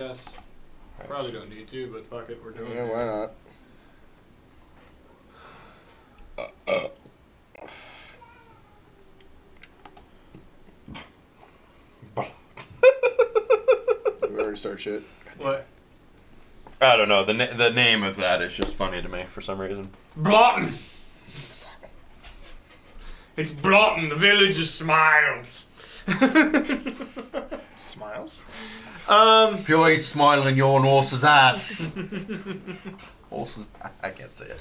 Yes. Probably don't need to, but fuck it, we're doing it. Yeah, why not? We already start shit. What? I don't know. The name of that is just funny to me for some reason. Blotton! It's Blotton, the village of Smiles. Smiles? If you ain't smiling, you're on horse's ass. Horse's... I can't say it.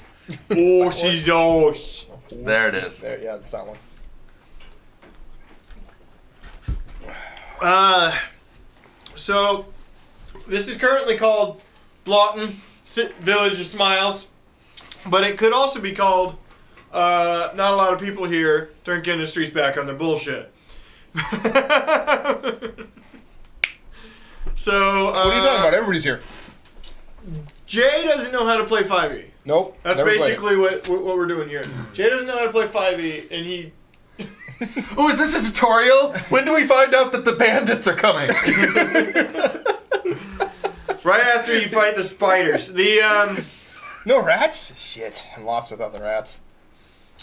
Horse's horse. There it is. There, yeah, it's that one. So, this is currently called Blotton, Village of Smiles. But it could also be called, not a lot of people here, Drink Industries back on their bullshit. So, What are you talking about? Everybody's here. Jay doesn't know how to play 5e. Nope. That's never played basically what we're doing here. Jay doesn't know how to play 5e, and he... Oh, is this a tutorial? When do we find out that the bandits are coming? Right after you fight the spiders. No rats? Shit, I'm lost without the rats.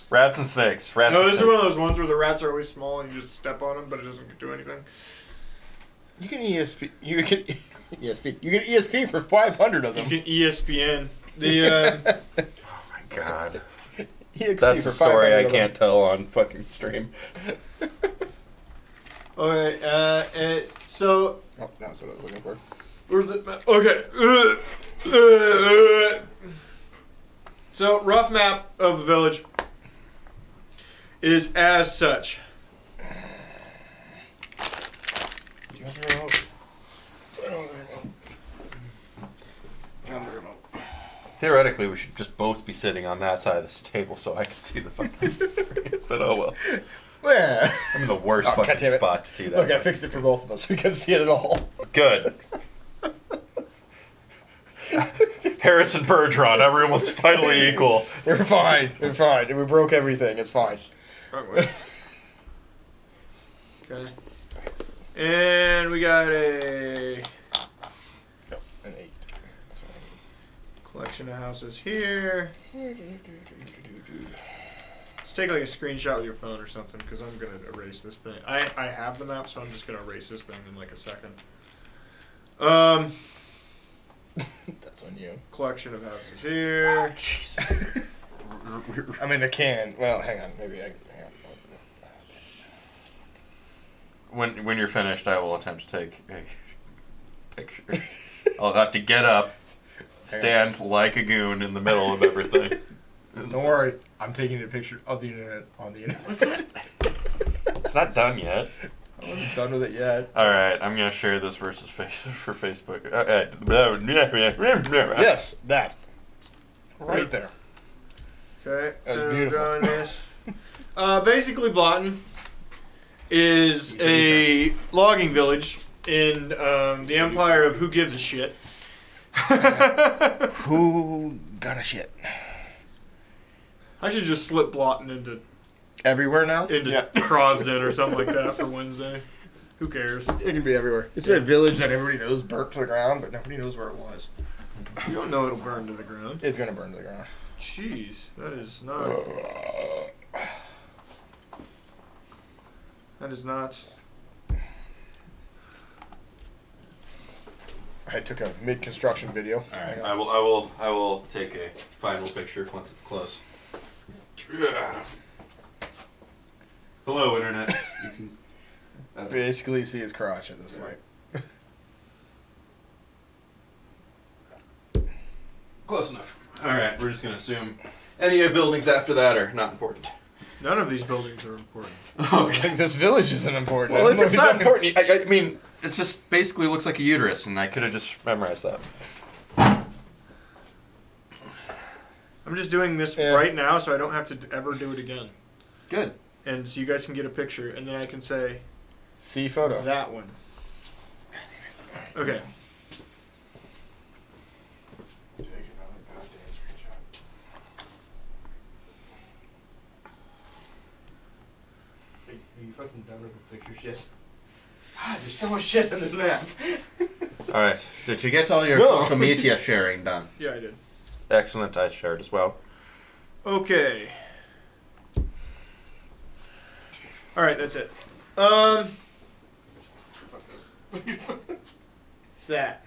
Rats and snakes. Rats No, and this is snakes. one of those ones where the rats are always small and you just step on them, but it doesn't do anything. You can ESP. You can ESP. You can ESP for 500 of You them. can ESPN. The Oh my god. EXP That's for a story 500 I of them. can't tell on fucking stream. okay, so Oh, that's what I was looking for. where's the okay? So rough map of the village is as such. Do you have the remote? I don't have the remote. Found the remote. Theoretically, we should just both be sitting on that side of this table so I can see the fucking screen. But oh well. Well, I'm in the worst Oh, fucking God damn it. spot to see that. look, I fixed it for both of us. We couldn't see it at all. Good. Harrison Bergeron, everyone's finally equal. We're fine. We're fine. We broke everything. It's fine. Okay. And we got a No, an 8. That's what collection of houses here. I need. Let's take like a screenshot with your phone or something, because I'm gonna erase this thing. I have the map, so I'm just gonna erase this thing in like a second. That's on you. Collection of houses here. Jesus. I mean, I can. Well, hang on. Maybe I. Hang on. When you're finished, I will attempt to take a picture. I'll have to get up, stand like a goon in the middle of everything. Don't worry. I'm taking a picture of the internet on the internet. It's not done yet. I wasn't done with it yet. All right, I'm gonna share this for Facebook. Yes, that. Right there. Okay. That was and I'm beautiful. drawing this. Basically, Blotton is a logging village in the empire of Who Gives a Shit. Who got a shit? I should just slip Blotton into Everywhere now? Crosden or something like that for Wednesday. Who cares? It can be everywhere. It's a village that everybody knows burnt to the ground, but nobody knows where it was. You don't know it'll burn to the ground. It's gonna burn to the ground. Jeez, that is not. That is not. I took a mid-construction video. All right, I will take a final picture once it's close. Hello, internet. You can. Basically, see his crotch at this point. Close enough. All right, we're just gonna assume any buildings after that are not important. None of these buildings are important. Okay. This village isn't important. Well, if What it's are we not talking- important, I mean, it just basically looks like a uterus, and I could have just memorized that. I'm just doing this Yeah. right now so I don't have to ever do it again. Good. And so you guys can get a picture, and then I can say See photo. that one. Okay. Are you fucking done with the picture shit? God, there's so much shit in this map. All right. Did you get all your No. social media sharing done? Yeah, I did. Excellent. I shared as well. Okay. All right, that's it. Fuck this. It's that.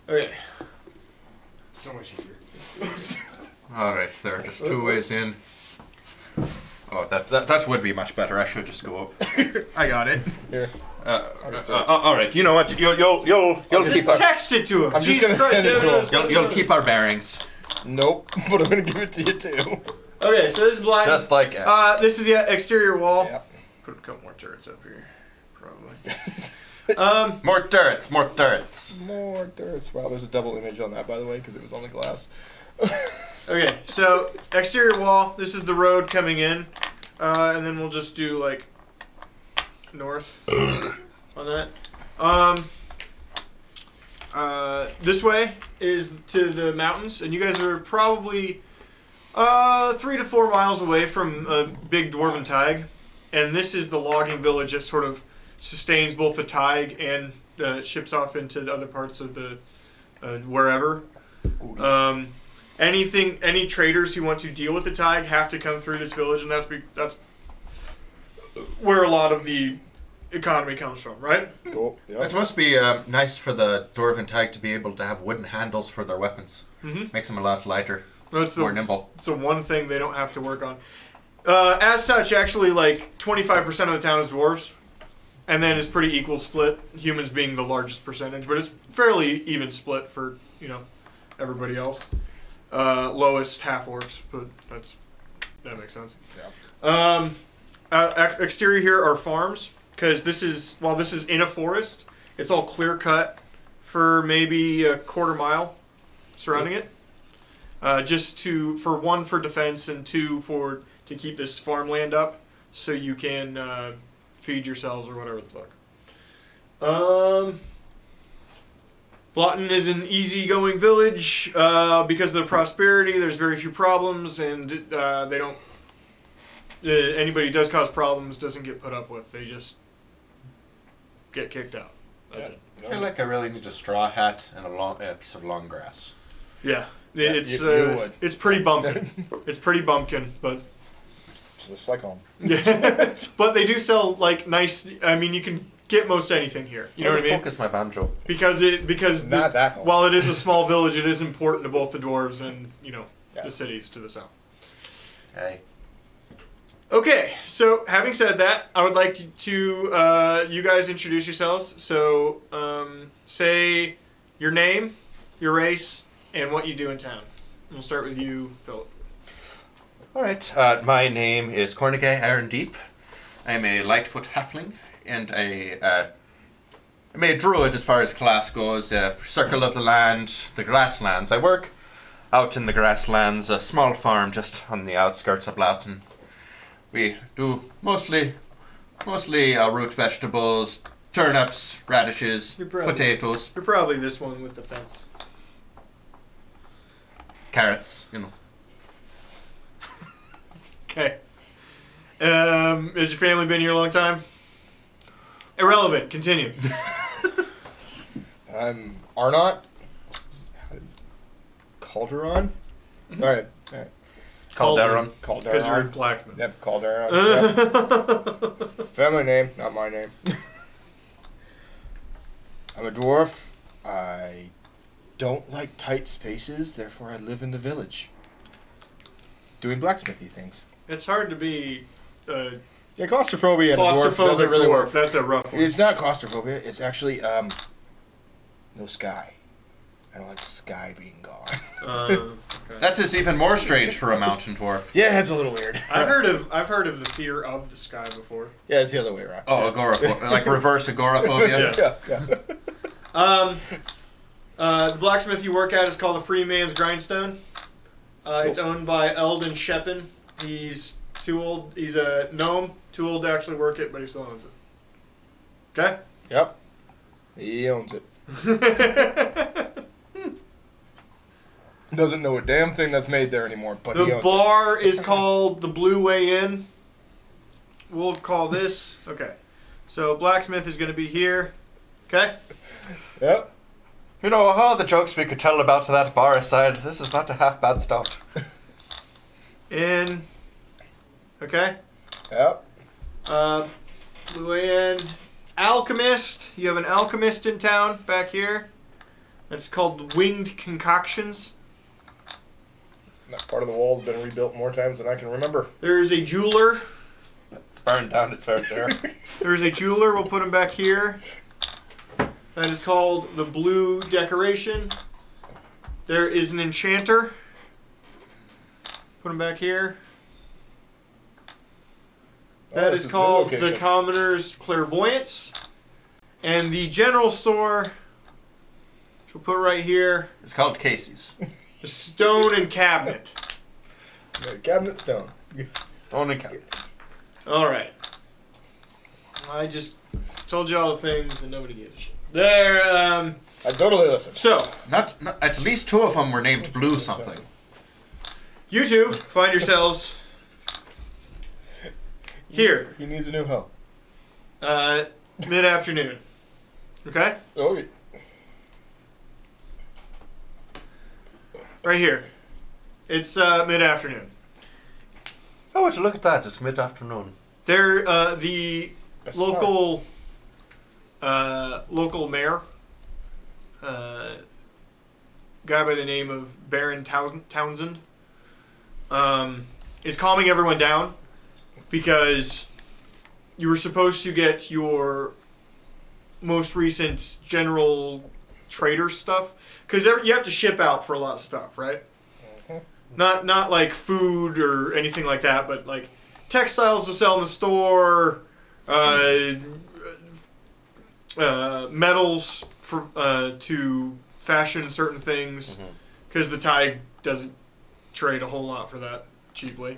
Okay. So much easier. All right. There are just 2 ways in. Oh, that would be much better. I should just go up. I got it. Here. All right. You know what? You'll Just keep our text it to him. I'm just Jesus gonna Christ, send it to David, him. you'll keep our bearings. Nope, but I'm gonna give it to you too. Okay, so this is blind. Just like This is the exterior wall. Yep. Put a couple more turrets up here, probably. more turrets. More turrets. More turrets. Wow, there's a double image on that, by the way, because it was on the glass. Okay, so exterior wall. This is the road coming in, and then we'll just do like north on that. This way is to the mountains, and you guys are probably 3 to 4 miles away from a big dwarven taig, and this is the logging village that sort of sustains both the taig and ships off into the other parts of the wherever. Any traders who want to deal with the taig have to come through this village, and that's where a lot of the economy comes from, right? Cool. It Yep. must be nice for the Dwarven Tag to be able to have wooden handles for their weapons. Mhm. Makes them a lot lighter. That's More nimble. It's the one thing they don't have to work on. As such, actually, like 25% of the town is dwarves, and then it's pretty equal split. Humans being the largest percentage, but it's fairly even split for everybody else. Lowest half orcs, but that makes sense. Yeah. Exterior here are farms, because while this is in a forest, it's all clear cut for maybe a quarter mile surrounding it. For defense, and 2 to keep this farmland up, so you can feed yourselves or whatever the fuck. Blotton is an easygoing village because of the prosperity. There's very few problems, and they don't. Anybody who does cause problems doesn't get put up with. They just get kicked out. That's it. I feel like I really need a straw hat and a piece of long grass. Yeah, Yeah, it's you would. it's pretty bumpkin. It's pretty bumpkin, but Just like home. yeah. But they do sell like nice. I mean, you can get most anything here. You know what I mean? Focus my banjo. Because Not that home. while it is a small village, it is important to both the dwarves and Yeah. the cities to the south. Okay. Okay, so having said that, I would like to you guys introduce yourselves. So say your name, your race, and what you do in town. We'll start with you, Philip. All right. My name is Cornegay Aaron Deep. I'm a Lightfoot halfling and I'm a druid as far as class goes. Circle of the land, the grasslands. I work out in the grasslands, a small farm just on the outskirts of Loughton. We do mostly root vegetables, turnips, radishes, You're probably- potatoes, You're probably this one with the fence. carrots. Okay. Has your family been here a long time? Irrelevant. Continue. I'm Arnott. Calderon? Alright. Calderon. Because you're a Calderon. blacksmith. Yep, Calderon. Yep. Family name, not my name. I'm a dwarf. I don't like tight spaces, therefore I live in the village. Doing blacksmithy things. It's hard to be Yeah, claustrophobia and a dwarf doesn't claustrophobic really dwarf. work. That's a rough one. It's not claustrophobia, it's actually, no sky. I don't like the sky being gone. Okay. That's just even more strange for a mountain dwarf. Yeah, it's a little weird. I've heard of the fear of the sky before. Yeah, it's the other way around. Oh, agoraphobia. Like reverse agoraphobia. Yeah. The blacksmith you work at is called the Free Man's Grindstone. It's owned by Eldon Sheppin. He's too old. He's a gnome. Too old to actually work it, but he still owns it. Okay? Yep. He owns it. Doesn't know a damn thing that's made there anymore, but he The owns bar is called the Blue Way Inn. We'll call this. Okay. So blacksmith is going to be here. Okay? Yep. You know, all the jokes we could tell about that bar aside, this is not a half bad start. In. Okay? Yep. Blue in. Alchemist. You have an alchemist in town back here. It's called Winged Concoctions. That part of the wall's been rebuilt more times than I can remember. There's a jeweler. It's burned down, it's burned there. There's a jeweler. We'll put him back here. That is called the Blue Decoration. There is an enchanter. Put him back here. That this is is called new the location. Commoner's Clairvoyance. And the general store, which we'll put right here, It's called Casey's. the Stone and Cabinet. Cabinet stone. Stone and Cabinet. All right. I just told you all the things and nobody gave a shit. There, I totally listened. so, Not, at least 2 of them were named Blue something. you two find yourselves here, He needs a new home. mid-afternoon. Okay? Oh, yeah. Right here. It's mid-afternoon. Oh, would you look at that? It's mid-afternoon. They're the Best local mayor, guy by the name of Baron Townsend, is calming everyone down because you were supposed to get your most recent general trader stuff because you have to ship out for a lot of stuff, right? Not like food or anything like that, but like textiles to sell in the store, metals for to fashion certain things, because the Thai doesn't trade a whole lot for that cheaply.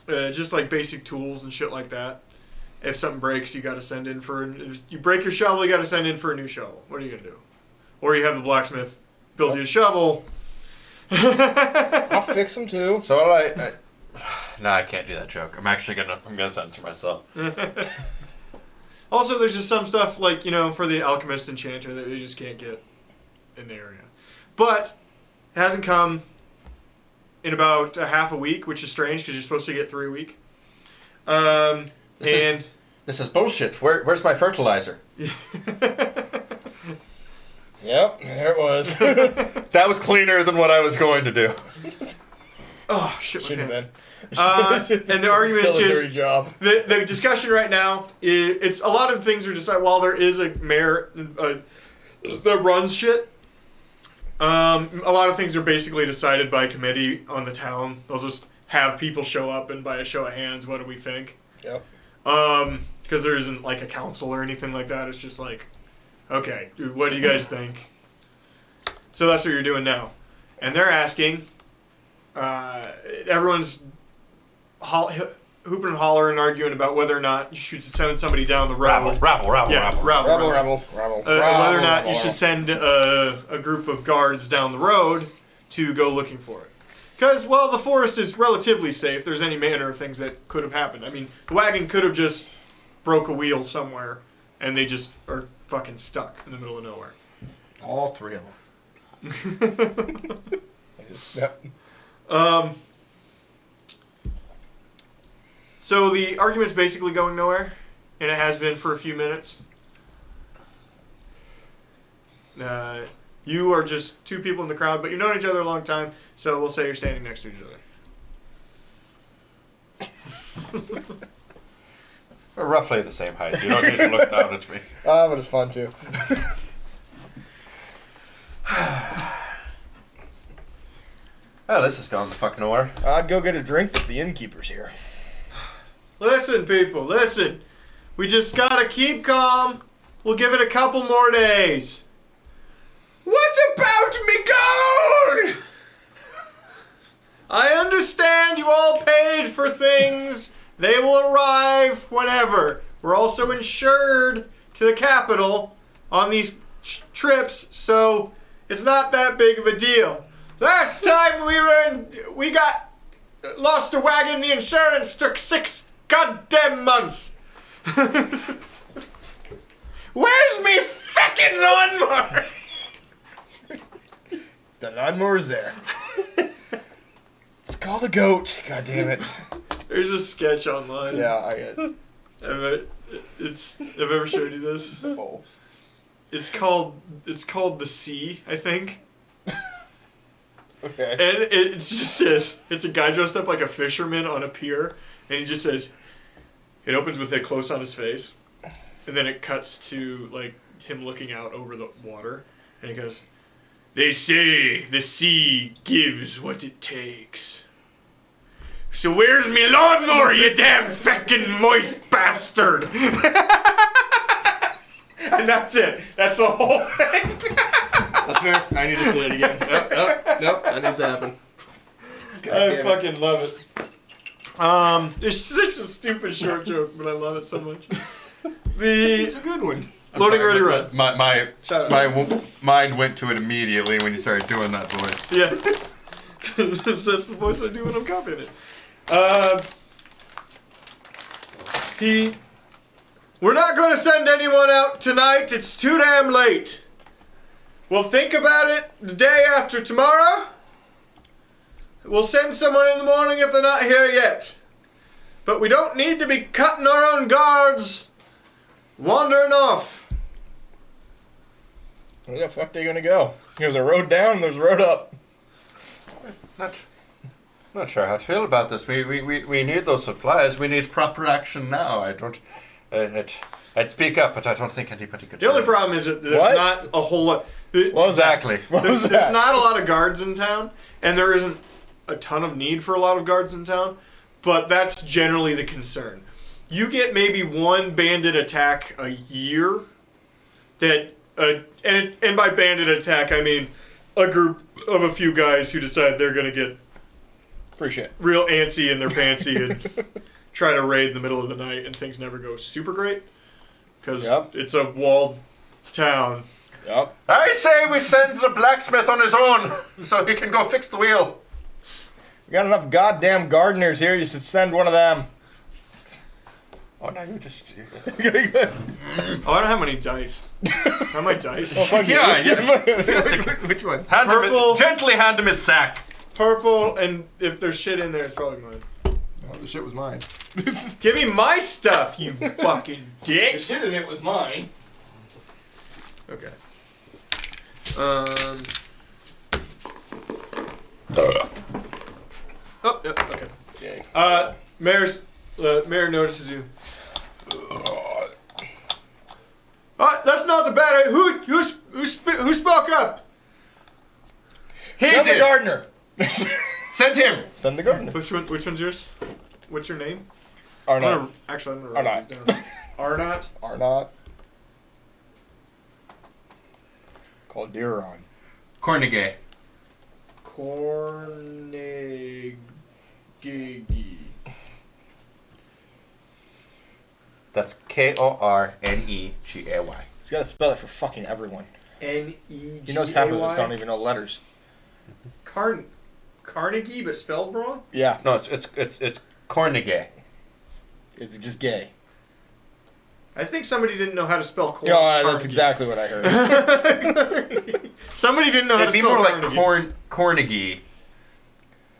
Just like basic tools and shit like that. If something breaks, you got to send in for. If you break your shovel, you got to send in for a new shovel. What are you gonna do? Or you have the blacksmith build you a shovel. I'll fix them too. So no, I can't do that joke. I'm gonna censor myself. Also, there's just some stuff like, for the alchemist enchanter that they just can't get in the area. But it hasn't come in about a half a week, which is strange because you're supposed to get 3 a week. This is bullshit. Where's my fertilizer? Yep, there it was. That was cleaner than what I was going to do. Oh, shit, my Should have pants. been. And the argument is Still a just dirty job. the discussion right now is it's a lot of things are decided while there is a mayor that runs shit. A lot of things are basically decided by committee on the town. They'll just have people show up and by a show of hands, what do we think? Yep. Because there isn't like a council or anything like that. It's just like, okay, dude, what do you guys think? So that's what you're doing now, and they're asking. Everyone's hooping and hollering, arguing about whether or not you should send somebody down the road. Rabble. Rabble. Whether or not you should send a group of guards down the road to go looking for it. Because, well, the forest is relatively safe. There's any manner of things that could have happened. I mean, the wagon could have just broke a wheel somewhere, and they just are fucking stuck in the middle of nowhere. All 3 of them. Yep. So the argument's basically going nowhere, and it has been for a few minutes. You are just 2 people in the crowd, but you've known each other a long time, so we'll say you're standing next to each other. We're roughly the same height. You don't need to look down at me. But it's fun too. Oh, this has gone the fuck nowhere. I'd go get a drink, but the innkeeper's here. Listen, people, listen. We just gotta keep calm. We'll give it a couple more days. What about me gold? I understand you all paid for things. They will arrive whenever. We're also insured to the capital on these trips, so it's not that big of a deal. Last time we got lost a wagon, the insurance took 6 goddamn months. Where's me fucking lawnmower? The lawnmower's there. It's called a goat. God damn it. There's a sketch online. Yeah, I get it. I've ever showed you this. Oh. It's called The Sea, I think. Okay. And it just says, it's a guy dressed up like a fisherman on a pier, and he just says, it opens with a close on his face, and then it cuts to, like, him looking out over the water, and he goes, they say the sea gives what it takes. So where's me lawnmower, you damn feckin' moist bastard? And that's it. That's the whole thing. That's fair. I need to see it again. Nope, that needs to happen. I fucking love it. It's such a stupid short joke, but I love it so much. It's a good one. Loading ready run. My Shout out. mind went to it immediately when you started doing that voice. Yeah. That's the voice I do when I'm copying it. We're not going to send anyone out tonight. It's too damn late. We'll think about it the day after tomorrow. We'll send someone in the morning if they're not here yet. But we don't need to be cutting our own guards, wandering off. Where the fuck are they gonna go? There's a road down and there's a road up. Not sure how to feel about this. We need those supplies. We need proper action now. I'd speak up, but I don't think anybody could. The only problem is that there's What? not a whole lot. Exactly. What was There's that? not a lot of guards in town, and there isn't a ton of need for a lot of guards in town, but that's generally the concern. You get maybe one bandit attack a year that, and by bandit attack, I mean a group of a few guys who decide they're going to get Free shit. real antsy in their pantsy and try to raid in the middle of the night, and things never go super great because Yep. it's a walled town. Yup. I say we send the blacksmith on his own so he can go fix the wheel. We got enough goddamn gardeners here. You should send one of them. Oh, no, you just. Oh, I don't have any dice. How my dice? Which one? Purple. Gently hand him his sack. Purple, and if there's shit in there, it's probably mine. Oh, the shit was mine. Give me my stuff, you fucking dick. shit in it was mine. Okay. Oh, yeah, okay. Okay. Mayor notices you. That's not the bad idea. Who spoke up? He Send the did. gardener. Send him. Send the gardener. Which one's yours? What's your name? Arnott. Actually, I'm gonna Arnott. write these down. Arnott. Arnott. Called Deeron. Cornegay. Cornegigi. That's Kornegay. He's got to spell it for fucking everyone. N-E-G-A-Y. He knows half of us don't even know letters. Carnegie, but spelled wrong? Yeah. No, it's Cornegay. It's just gay. I think somebody didn't know how to spell Yeah, that's Carnegie. exactly what I heard. Somebody didn't know how It'd to be spell more Carnegie. like Cornegay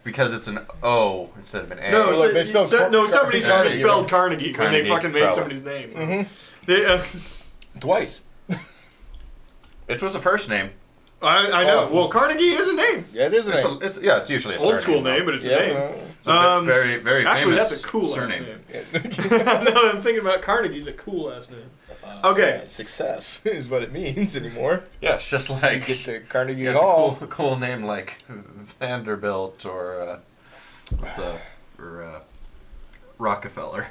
because it's an O instead of an A. No, Look, they spelled somebody just Carnegie. misspelled Carnegie when they Carnegie, fucking made probably. somebody's name. Mm-hmm. They, Twice. It was a first name. I know. Oh. Well, Carnegie is a name. Yeah, it is a name. It's usually a Old school surname, name, but it's Yeah. a name. It's a very, very Actually, famous that's a cool surname. last name. No, I'm thinking about Carnegie's a cool last name. Okay. Success is what it means anymore. Yeah, it's just You like get to Carnegie yeah, it's Hall. a cool name like Vanderbilt or Rockefeller.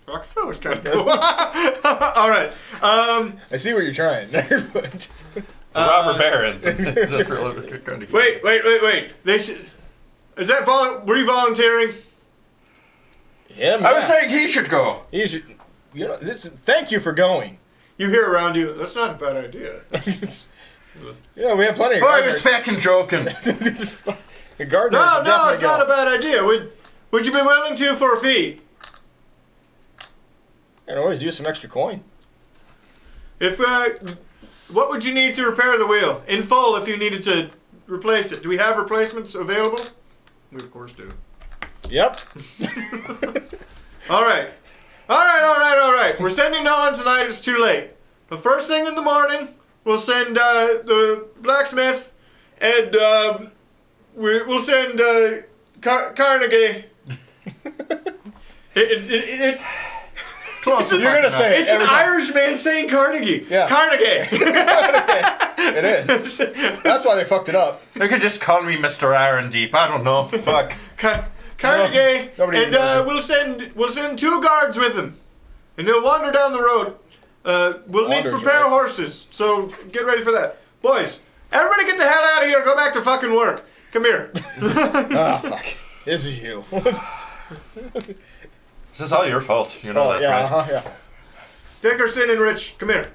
Rockefeller's kind of cool. All right. I see what you're trying there, but Robert Barons. Wait. They should. Is that were you volunteering? him. I was saying he should go. He should. You know, thank you for going. You hear around you. That's not a bad idea. Yeah, we have plenty of Boy, I was gardeners. fucking joking. The gardeners No, should definitely it's not a go. bad idea. Would you be willing to for a fee? I can always use some extra coin. If what would you need to repair the wheel in full if you needed to replace it? Do we have replacements available? We of course do. Yep. All right. All right. We're sending on tonight. It's too late. The first thing in the morning, we'll send the blacksmith, and we'll send Carnegie. It's Close. You're gonna say it's it an every time. Irish man saying Carnegie. Yeah. Carnegie. It is. That's why they fucked it up. You could just call me Mr. Iron Deep. I don't know. Fuck. Carnegie, Nobody and knows we'll send 2 guards with him, and they'll wander down the road. We'll need to Wanders, prepare right? horses, so get ready for that, boys. Everybody, get the hell out of here. Go back to fucking work. Come here. Ah, fuck. Is it you? This is all your fault. You know Oh, that, yeah, right? yeah. Dickerson and Rich, come here.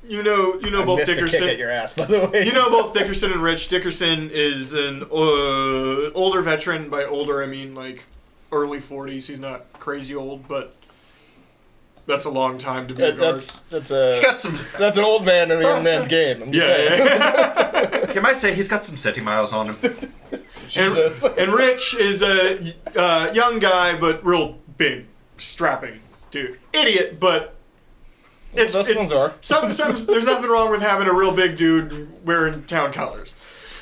You know I both missed a kick Dickerson. at your ass, by the way. You know both Dickerson and Rich. Dickerson is an older veteran. By older, I mean like early 40s. He's not crazy old, but that's a long time to be a guard. That's He's got some. an old man in a young man's game. I'm just saying. Yeah. You might say he's got some city miles on him. Jesus. and Rich is a young guy, but real big, strapping dude. Idiot, but Those ones are. some there's nothing wrong with having a real big dude wearing town colors.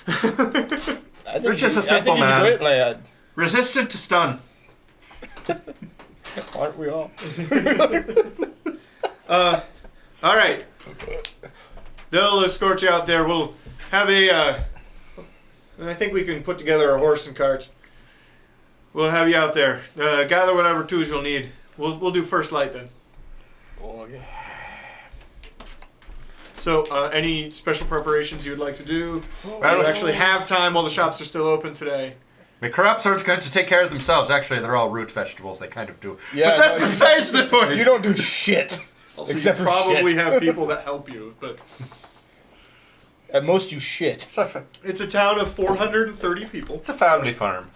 I think Rich is a I simple think he's man. a great lad. Resistant to stun. Aren't we all? All right, they'll escort you out there. We'll have a. I think we can put together a horse and carts. We'll have you out there. Gather whatever tools you'll need. We'll do first light then. Oh, yeah. So, any special preparations you would like to do? Well, You actually have time while the shops are still open today. The crops aren't going to take care of themselves. Actually, they're all root vegetables. They kind of do. Yeah, but that's no, besides the point. You don't do shit. Also, Except you for probably shit. have people that help you, but At most, you shit. it's a town of 430 people. It's a family farm.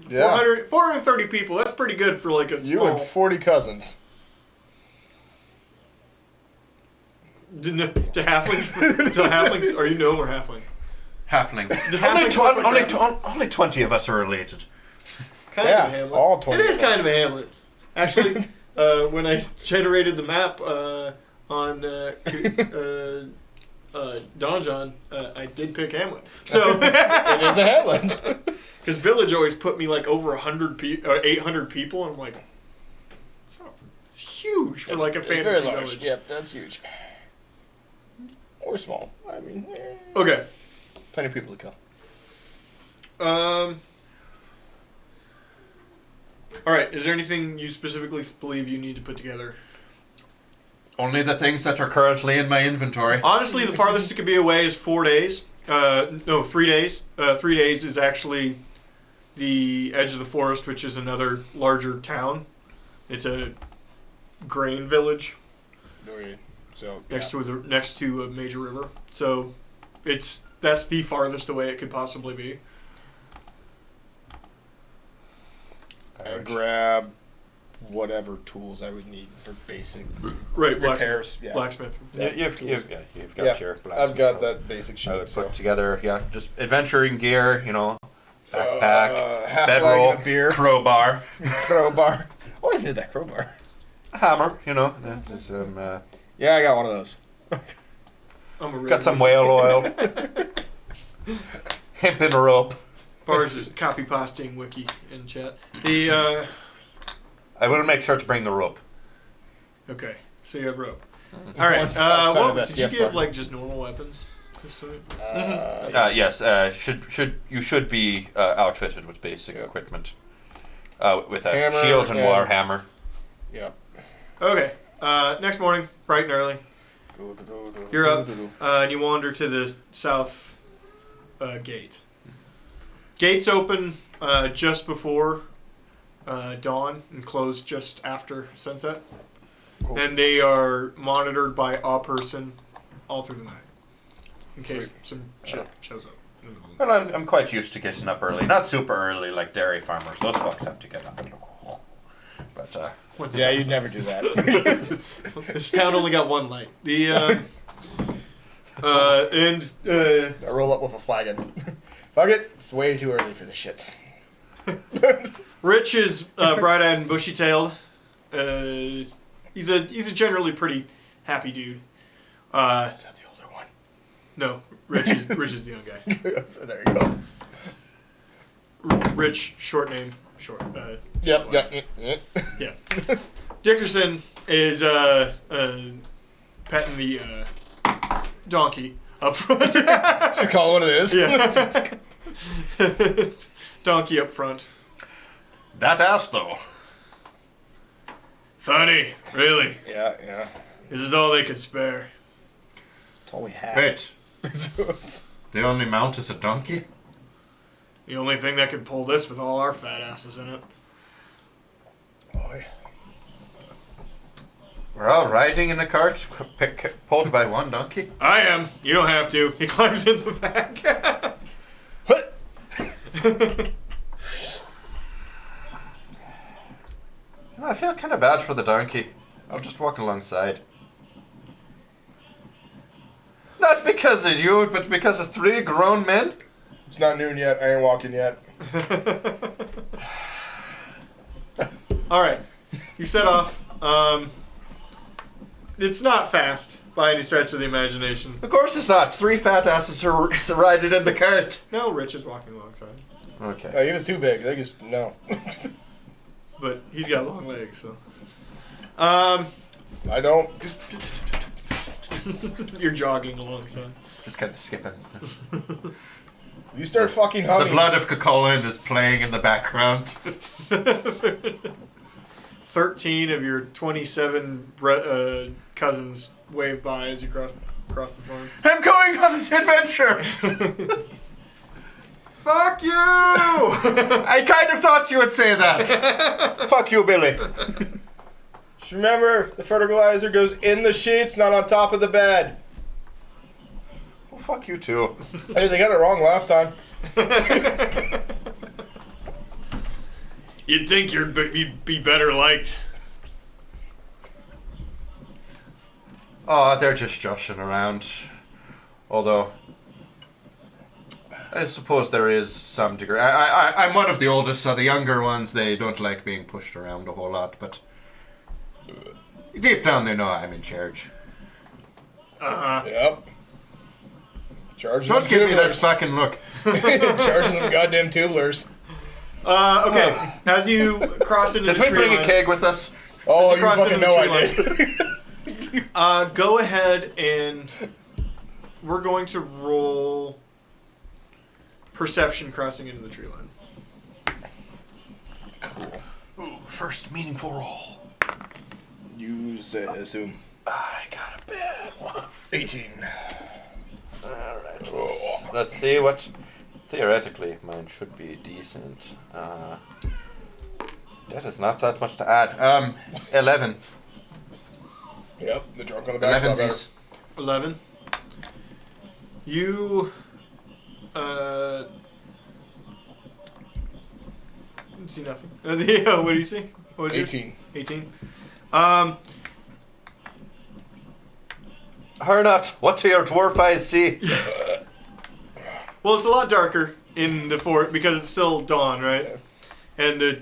430 people. That's pretty good for like a You small. and 40 cousins. To halflings? Are you gnome or halfling? Halfling. The halflings look like gnomes. Only 20 of us are related. Kind Yeah, of a hamlet. all 20 It is of them. kind of a hamlet. Actually, when I generated the map on Donjon, I did pick Hamlet. So, It is a hamlet. because Village always put me like over 800 people, and I'm like, it's huge for like a It's very fantasy large. village. Yep, that's huge. Or small. I mean, Okay. plenty of people to kill. All right. Is there anything you specifically believe you need to put together? Only the things that are currently in my inventory. Honestly, the farthest it could be away is 4 days. No, 3 days. 3 days is actually the edge of the forest, which is another larger town. It's a grain village So next to a major river. So that's the farthest away it could possibly be. I grab whatever tools I would need for basic Right, repairs. blacksmith. You've got Yeah, your I've got that basic shit. I would so. put together, just adventuring gear, backpack, half bedroll, flagon of beer, crowbar, crowbar. Always need that crowbar. a hammer, There's Yeah, I got one of those. I'm a got some whale oil, hemp and rope. Bars is copy pasting wiki in chat. I will make sure to bring the rope. Okay, so you have rope. All right. Outside of What that, did you yes, give? Bart. Like just normal weapons? Yes, you should be outfitted with basic equipment, with a Hammer shield and and- war hammer. Yeah. Okay. Next morning, bright and early, you're up, and you wander to the south gate. Gates open just before dawn and close just after sunset, Cool. and they are monitored by a person all through the night in case some shit shows up. In the middle of the Well, I'm quite used to getting up early. Not super early like dairy farmers. Those fucks have to get up. But Once Yeah, dawn's you'd never do that. This town only got one light. I roll up with a flagon. Fuck it. It's way too early for this shit. Rich is bright-eyed and bushy-tailed. He's a generally pretty happy dude. Is that the older one? No, Rich is the young guy. So there you go. Rich, short name, short. Yep. Yeah. Dickerson is petting the donkey up front. Should call it what it is. Yeah. Donkey up front. That ass, though. Funny, really. Yeah. This is all they could spare. That's all we have. Wait, So it's- the only mount is a donkey? The only thing that could pull this with all our fat asses in it. Boy. We're all riding in a cart, pulled by one donkey? I am. You don't have to. He climbs in the back. What? I feel kind of bad for the donkey. I'll just walk alongside. Not because of you, but because of 3 grown men? It's not noon yet. I ain't walking yet. All right. You set off. It's not fast by any stretch of the imagination. Of course it's not. 3 fat asses are riding in the cart. No, Rich is walking alongside. Okay. Oh, he was too big. They just no. But he's got long legs, so. I don't. You're jogging alongside. Just kind of skipping. You start fucking The humming. blood of Cucullin is playing in the background. 13 of your 27 cousins wave by as you cross the farm. I'm going on this adventure! Fuck you! I kind of thought you would say that. Fuck you, Billy. Just remember, the fertilizer goes in the sheets, not on top of the bed. Well, fuck you too. Hey, they got it wrong last time. You'd think you'd be better liked. Oh, they're just joshing around. Although, I suppose there is some degree. I'm one of the oldest, so the younger ones, they don't like being pushed around a whole lot, but deep down they know I'm in charge. Uh-huh. Yep. Charging Don't them give me that tubulars. fucking look. Charging them goddamn tubulars. Okay. As you cross into Did the we tree bring a line, keg with us? Oh, Let's you cross fucking into know the I tree did. go ahead and we're going to roll perception crossing into the tree line. Ooh, first meaningful roll. Use assume. I got a bad one. 18. Alright, let's see what... Theoretically, mine should be decent. That is not that much to add. 11. Yep, the drunk on the back. 11's 11. You see nothing. What do you see? What was yours? 18. 18. Harnut, what do your dwarf eyes see? Well, it's a lot darker in the fort because it's still dawn, right? Yeah. And the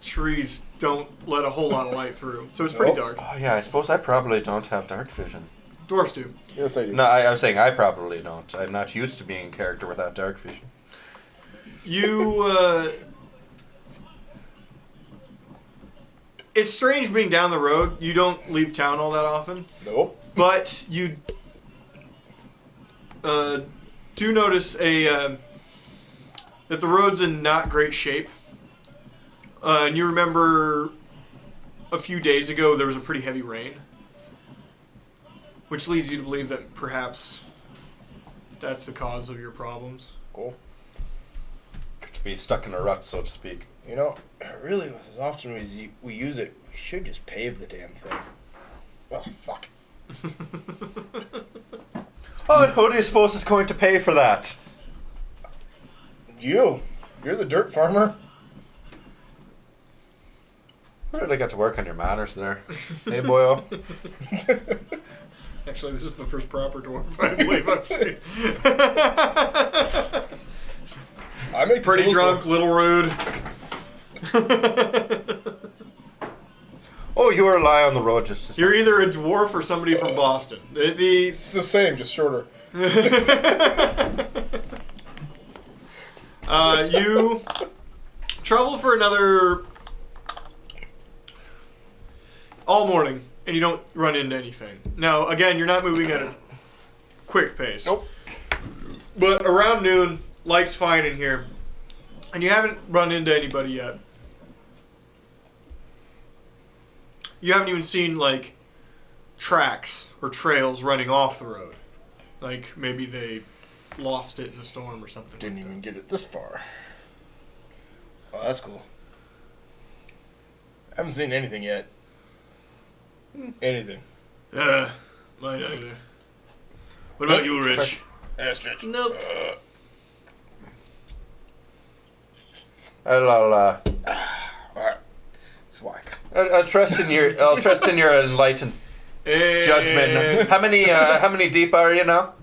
trees don't let a whole lot of light through, so it's pretty Nope. dark. Oh yeah, I suppose I probably don't have dark vision. Dwarfs do. Yes, I do. No, I was saying I probably don't. I'm not used to being a character without dark vision. You, it's strange being down the road. You don't leave town all that often, Nope. but you do notice that the road's in not great shape. And you remember a few days ago there was a pretty heavy rain, which leads you to believe that perhaps that's the cause of your problems. Cool. Could be stuck in a rut, so to speak. You know, really, with as often as we use it, we should just pave the damn thing. Well, fuck. Oh, and who do you suppose is going to pay for that? You're the dirt farmer. We're Really got to work on your manners there. Hey, boyo. Actually, this is the first proper dwarf I believe I've seen. I make the Pretty tools drunk, little rude. Oh, you were lie on the road just as You're either a dwarf or somebody from Boston. It's the same, just shorter. You travel for another all morning, and you don't run into anything. Now, again, you're not moving at a quick pace. Nope. But around noon, light's fine in here, and you haven't run into anybody yet. You haven't even seen, like, tracks or trails running off the road. Like, maybe they lost it in the storm or something. Didn't even get it this far. Oh, that's cool. I haven't seen anything yet. Anything. Mine either. What about you, Rich? Stretch. Nope. I'll Alright. It's whack. I'll trust in your. I'll trust in your enlightened judgment. How many deep are you now?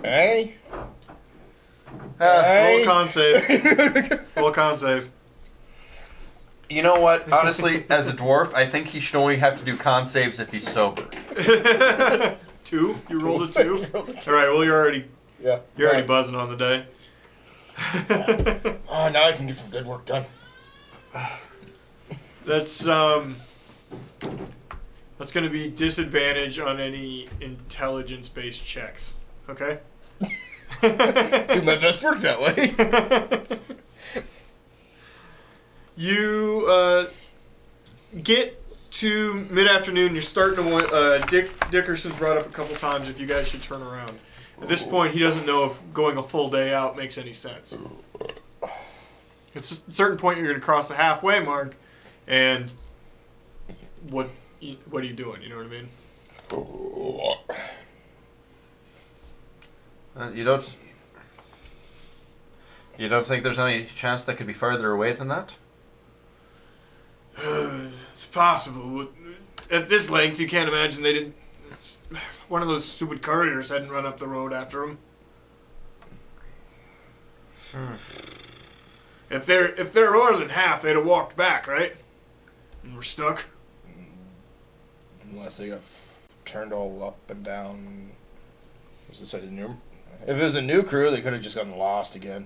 Hey? Roll a con save. Roll a con save. You know what? Honestly, as a dwarf, I think he should only have to do con saves if he's sober. 2? You rolled a 2? Alright, well you're already buzzing on the day. Oh, now I can get some good work done. That's gonna be disadvantage on any intelligence based checks. Okay? Do my best work that way. You get to mid-afternoon. You're starting to want. Dickerson's brought up a couple times if you guys should turn around. At this point, he doesn't know if going a full day out makes any sense. At a certain point, you're going to cross the halfway mark, and what are you doing? You know what I mean? You don't think there's any chance that could be further away than that? It's possible. At this length, you can't imagine they didn't. One of those stupid couriers hadn't run up the road after him. If they're more than half, they'd have walked back, right? And we're stuck. Unless they got turned all up and down. Was this a new? If it was a new crew, they could have just gotten lost again.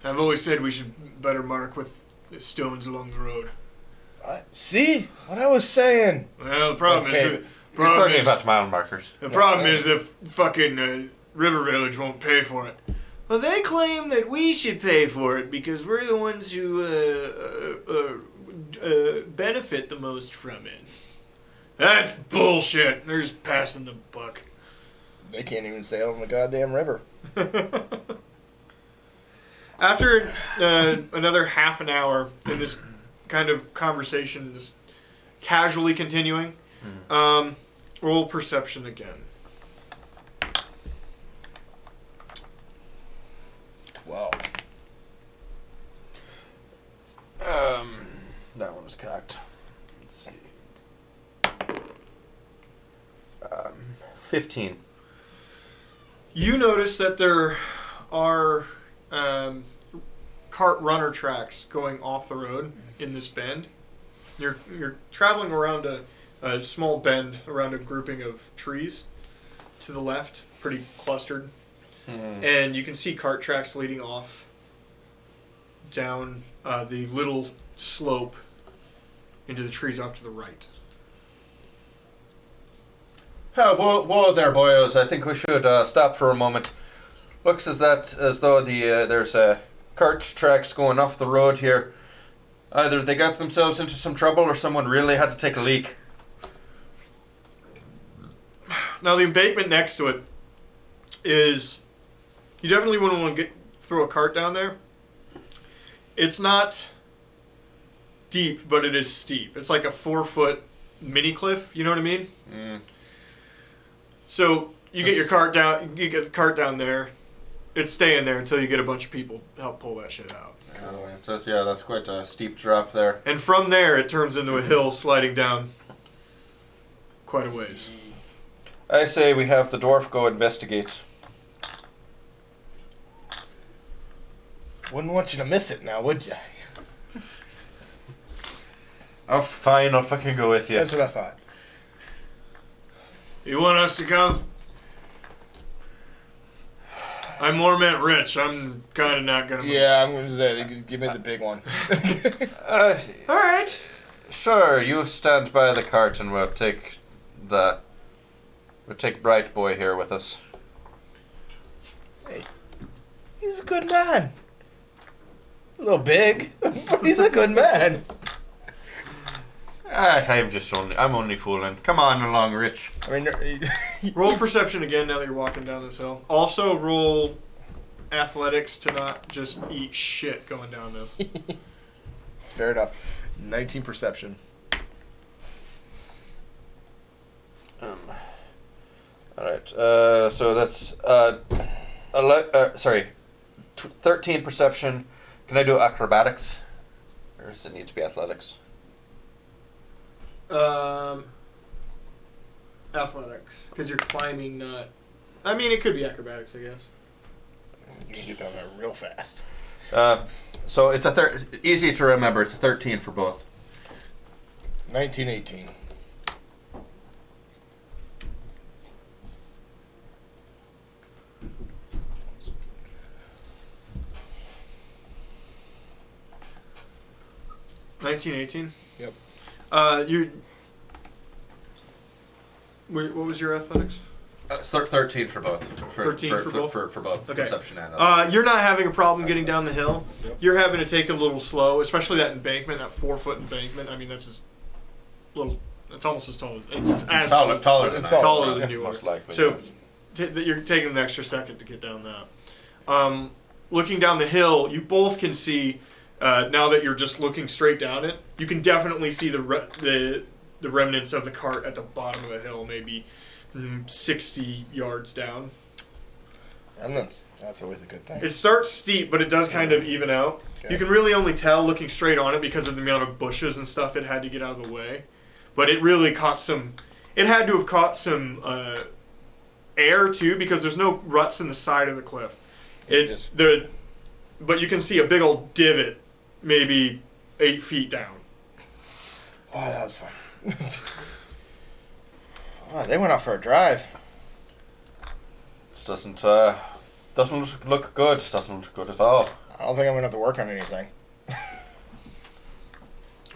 I've always said we should better mark with stones along the road. See what I was saying. Well, the problem You're talking about mile markers. The problem is the fucking River Village won't pay for it. Well, they claim that we should pay for it because we're the ones who benefit the most from it. That's bullshit. They're just passing the buck. They can't even sail on the goddamn river. After another half an hour in this kind of conversation, just casually continuing, roll perception again. 12. That one was cocked. Let's see. 15. You notice that there are cart runner tracks going off the road in this bend. You're traveling around a small bend around a grouping of trees to the left, pretty clustered, and you can see cart tracks leading off down the little slope into the trees off to the right. Whoa there, boyos. I think we should stop for a moment. Looks as though there's cart tracks going off the road here. Either they got themselves into some trouble or someone really had to take a leak. Now the embankment next to it is, you definitely wouldn't want to throw a cart down there. It's not deep, but it is steep. It's like a 4-foot mini cliff. You know what I mean? So you get your cart down. You get the cart down there. it's staying there until you get a bunch of people to help pull that shit out. So yeah, that's quite a steep drop there. And from there, it turns into a hill sliding down quite a ways. I say we have the dwarf go investigate. Wouldn't want you to miss it now, would you? Oh, fine, I'll fucking go with you. That's what I thought. You want us to come? I more meant Rich. I'm kind of not gonna. Yeah, I'm going to say, give me the big one. Uh, All right. sure, you stand by the cart and we'll take Bright Boy here with us. He's a good man. A little big, but he's a good man. I'm only fooling. Come on along, Rich. I mean, Roll perception again now that you're walking down this hill. Also roll athletics to not just eat shit going down this. fair enough. 19 perception. All right. So that's 13 perception. Can I do acrobatics, or does it need to be athletics? Athletics, because you're climbing. Not. I mean, it could be acrobatics, I guess. You can get down there real fast. So it's easy to remember. It's a 13 for both. 19, 18. Yep. What was your athletics? 13 for both. 13 for both? For both Okay. perception and You're not having a problem getting down the hill. Yep. You're having to take it a little slow, especially that embankment, that 4-foot embankment. I mean, that's just little. It's almost as tall as it's as taller than It's I am. taller than you are. Most likely. So yes. You're taking an extra second to get down that. Looking down the hill, you both can see. Now that you're just looking straight down it, you can definitely see the remnants of the cart at the bottom of the hill, maybe 60 yards down. That's always a good thing. It starts steep, but it does kind of even out. Okay. You can really only tell looking straight on it because of the amount of bushes and stuff it had to get out of the way. But it really caught some. It had to have caught some air too, because there's no ruts in the side of the cliff. But you can see a big old divot, maybe 8 feet down. Oh, that was fun. Oh, they went out for a drive. This doesn't look good. Doesn't look good at all. I don't think I'm going to have to work on anything.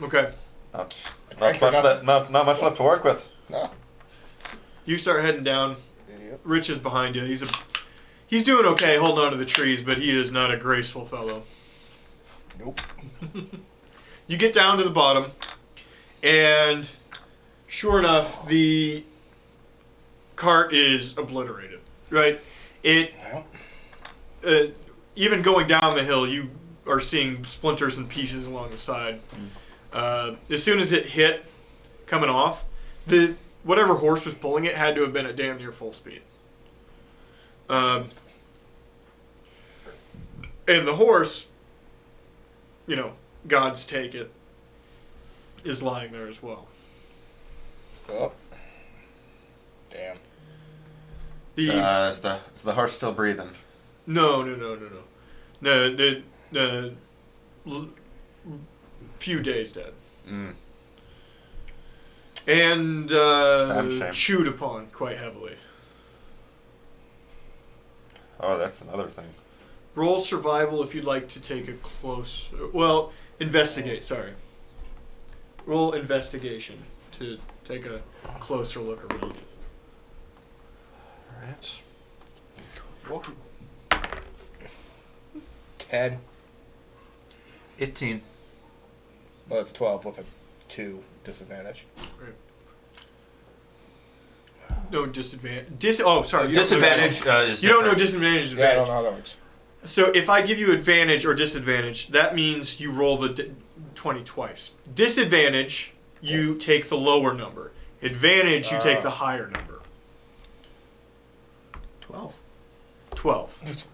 Okay. Not much left to work with. No. You start heading down. Idiot. Rich is behind you. He's doing okay holding on to the trees, but he is not a graceful fellow. Nope. You get down to the bottom, and sure enough, the cart is obliterated. Right? Even going down the hill, you are seeing splinters and pieces along the side. As soon as it hit, coming off, whatever horse was pulling it had to have been at damn near full speed. And the horse, God's take it, is lying there as well. Oh. Damn. Is the horse still breathing? No. The few days dead. Mm. And Damn shame. chewed upon quite heavily. Oh, that's another thing. Roll survival if you'd like to take a close... Well, investigate, sorry. Roll investigation to take a closer look around. Alright. 10. 18. Well, it's 12 with a 2 disadvantage. No disadvantage. Oh, sorry. Disadvantage is You don't know different. disadvantage is Yeah, I don't advantage. know how that works. So if I give you advantage or disadvantage, that means you roll the 20 twice. Disadvantage, you take the lower number. Advantage, you take the higher number. 12. 12.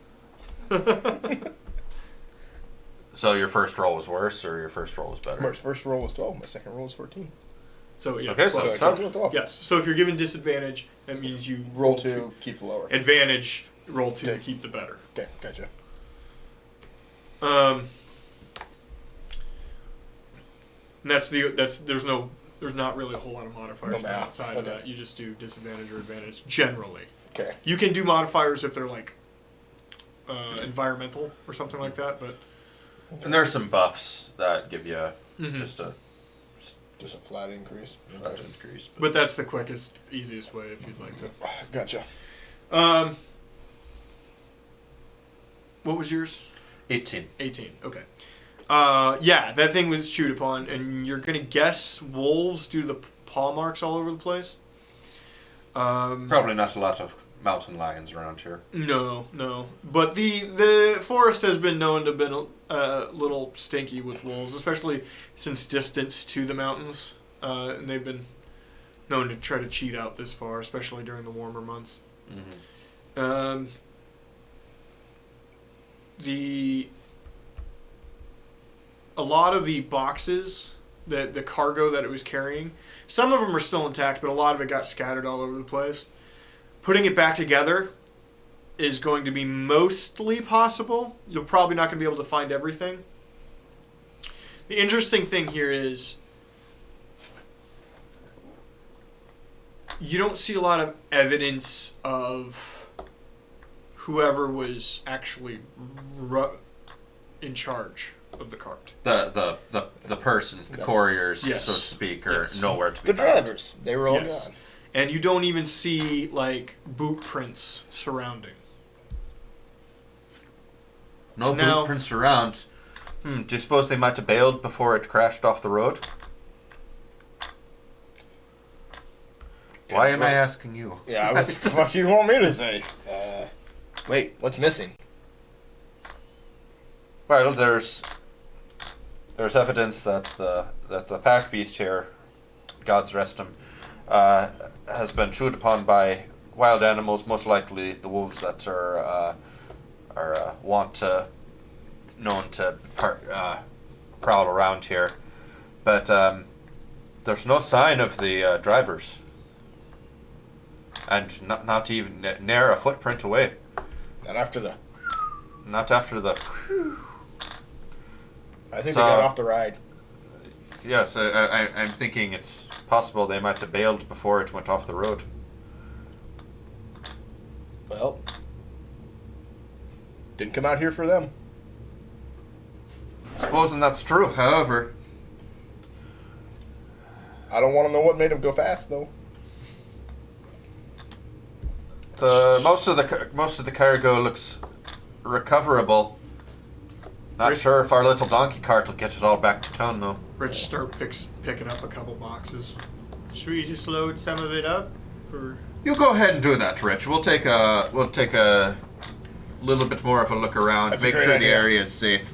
So your first roll was worse, or your first roll was better? My first roll was 12. My second roll was 14. So yeah. Okay, so So it's I tough. took 12. Yes. So if you're given disadvantage, that means you Roll 2, keep the lower. Advantage, roll 2 to Okay. keep the better. Okay, gotcha. And there's not really a whole lot of modifiers No math. outside of Okay. that. You just do disadvantage or advantage generally. Okay. You can do modifiers if they're like environmental or something like that, but And there's some buffs that give you just a Just a flat increase. slight increase. but that's the quickest, easiest way if you'd like to. Gotcha. What was yours? 18. 18. Okay. Yeah, that thing was chewed upon, and you're gonna guess wolves due to the paw marks all over the place. Probably not a lot of mountain lions around here. No. But the forest has been known to have been a little stinky with wolves, especially since distance to the mountains. And they've been known to try to cheat out this far, especially during the warmer months. Mm-hmm. A lot of the boxes, the cargo that it was carrying, some of them are still intact, but a lot of it got scattered all over the place. Putting it back together is going to be mostly possible. You're probably not going to be able to find everything. The interesting thing here is you don't see a lot of evidence of whoever was actually in charge of the cart. The persons, the Yes. couriers, Yes. so to speak, are Yes. nowhere to be The found. drivers, they were all Yes. gone. And you don't even see like boot prints surrounding. No Now- blueprints around. Do you suppose they might have bailed before it crashed off the road? Why That's am I right. asking you? Yeah, what the fuck you want me to say? Wait, what's missing? Well, there's evidence that the pack beast here, God's rest him, has been chewed upon by wild animals, most likely the wolves that are known to prowl around here. But there's no sign of the drivers, and not even near a footprint away. Not after the. Not after the. I think So- they got off the ride. Yes, I'm thinking it's possible they might have bailed before it went off the road. Well, didn't come out here for them. Supposing that's true, however, I don't want to know what made them go fast, though. most of the cargo looks recoverable. Not Rich- sure if our little donkey cart will get it all back to town though. Rich picking up a couple boxes. Should we just load some of it up? Or You go ahead and do that, Rich. We'll take a little bit more of a look around, That's a make great sure the idea. area is safe.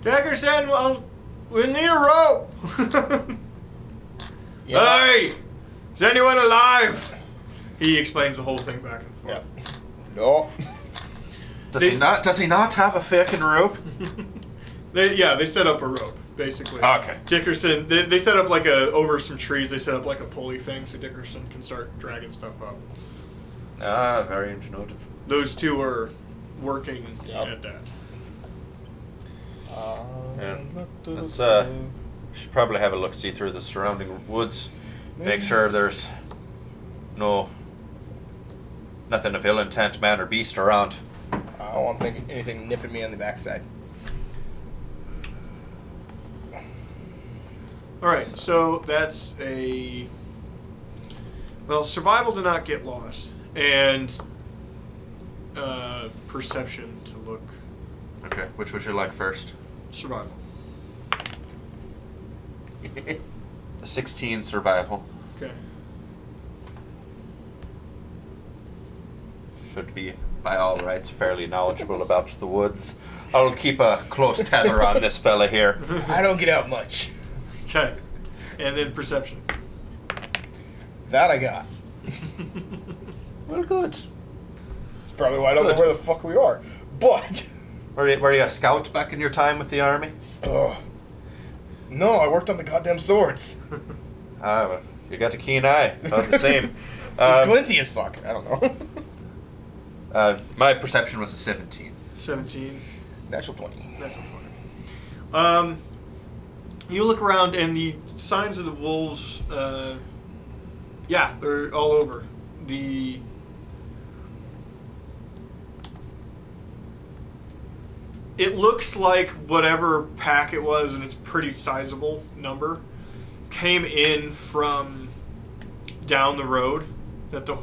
Daggerson, well, we need a rope. Hey, is anyone alive? He explains the whole thing back and forth. Yeah. No. Does he not have a fucking rope? They set up a rope basically. Okay. Dickerson, they set up like over some trees. They set up like a pulley thing so Dickerson can start dragging stuff up. Ah, very ingenuitive. Those two are working Yep. at that. Let's should probably have a look see through the surrounding woods. Make sure there's nothing of ill intent, man or beast around. I don't want to think anything nipping me on the backside. All right, so that's survival to not get lost, and perception to look Okay, which would you like first? survival. 16 survival. Okay. Should be, by all rights, fairly knowledgeable about the woods. I'll keep a close tether on this fella here. I don't get out much. Okay, and then perception. That I got. Well, good. Probably why I don't know Good. where the fuck we are. But, Were you a scout back in your time with the army? no, I worked on the goddamn swords. Ah, well, you got a keen eye. About the same. It's glinty as fuck. I don't know. My perception was a 17. 17. Natural 20. That's funny. You look around and the signs of the wolves, yeah, they're all over. It looks like whatever pack it was, and it's a pretty sizable number, came in from down the road that the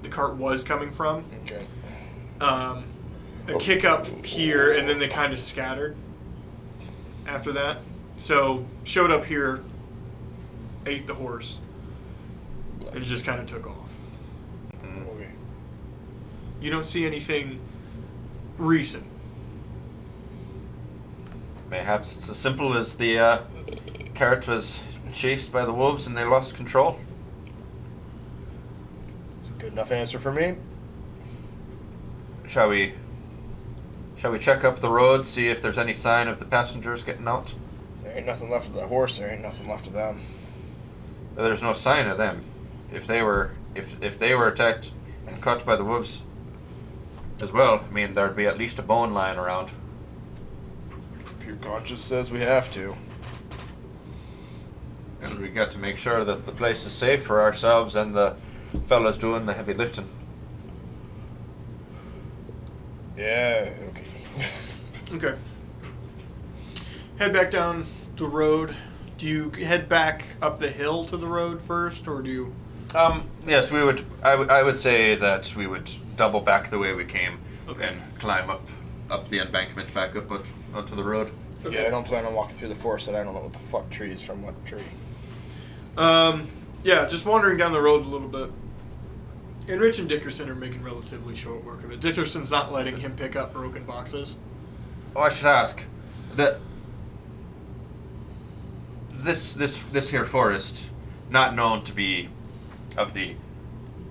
cart was coming from. Okay. A kick up here, and then they kind of scattered after that. So showed up here, ate the horse, and just kind of took off. Okay. You don't see anything recent. Mayhaps it's as simple as the cart was chased by the wolves and they lost control. It's a good enough answer for me. Shall we check up the road, see if there's any sign of the passengers getting out? There ain't nothing left of the horse. There ain't nothing left of them. There's no sign of them. If they were attacked and cut by the wolves as well, I mean there'd be at least a bone lying around. Pure conscience says we have to. And we got to make sure that the place is safe for ourselves and the fellas doing the heavy lifting. Yeah, okay. Okay. Head back down the road. Do you head back up the hill to the road first, or do you? Yes, we would. I would say that we would double back the way we came, Okay. and climb up the embankment back up onto the road. Yeah, I don't plan on walking through the forest and I don't know what the fuck tree is from what tree. Yeah, just wandering down the road a little bit. And Rich and Dickerson are making relatively short work of it. Dickerson's not letting him pick up broken boxes. Oh, I should ask that this here forest, not known to be of the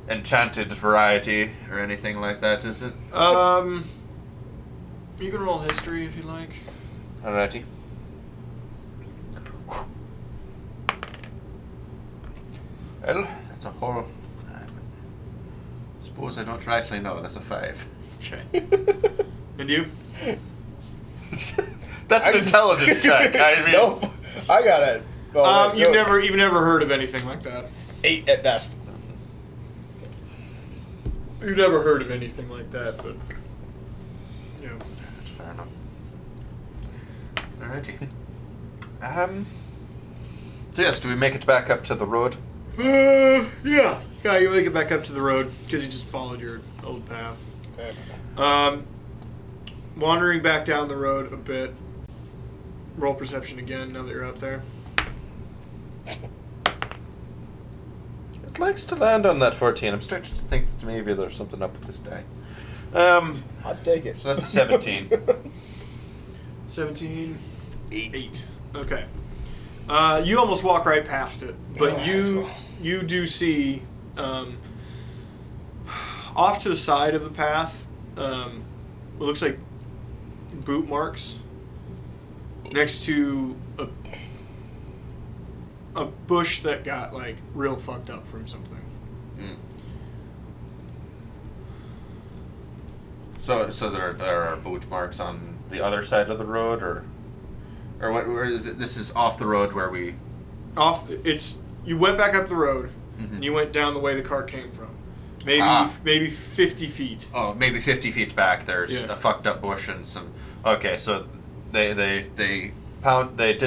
enchanted variety or anything like that, is it? You can roll history if you like. Alrighty. Well, that's a whole. Suppose I don't rightly know. That's a 5. Okay. And you? That's an intelligence check. I mean, Nope. I got it. Oh, You've never heard of anything like that. 8 at best. You've never heard of anything like that, but yeah. That's fair enough. Alrighty. So yes, do we make it back up to the road? Yeah. Yeah, you make it back up to the road because you just followed your old path. Okay. Wandering back down the road a bit. Roll perception again now that you're up there. It likes to land on that 14. I'm starting to think that maybe there's something up with this die. So I'd take it. that's a 17. 17. 8. Okay. You almost walk right past it, but Yeah, let's go. you do see off to the side of the path. It looks like boot marks next to a bush that got like real fucked up from something. Mm. So there are boot marks on the other side of the road, or what? Where is it? This is off the road where we. You went back up the road Mhm. and you went down the way the car came from. Maybe 50 feet. Oh, maybe 50 feet back. There's Yeah. a fucked up bush and some. Okay, so they did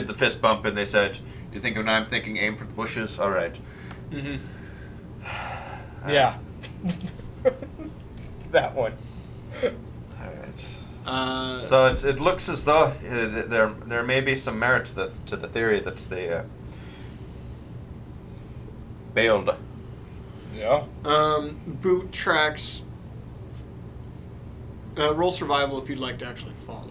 the fist bump and they said, "You think when I'm thinking, aim for the bushes." All right. Mm-hmm. Yeah. That one. All right. So So it looks as though there may be some merit to the theory that they bailed. Yeah. boot tracks. Roll survival if you'd like to actually follow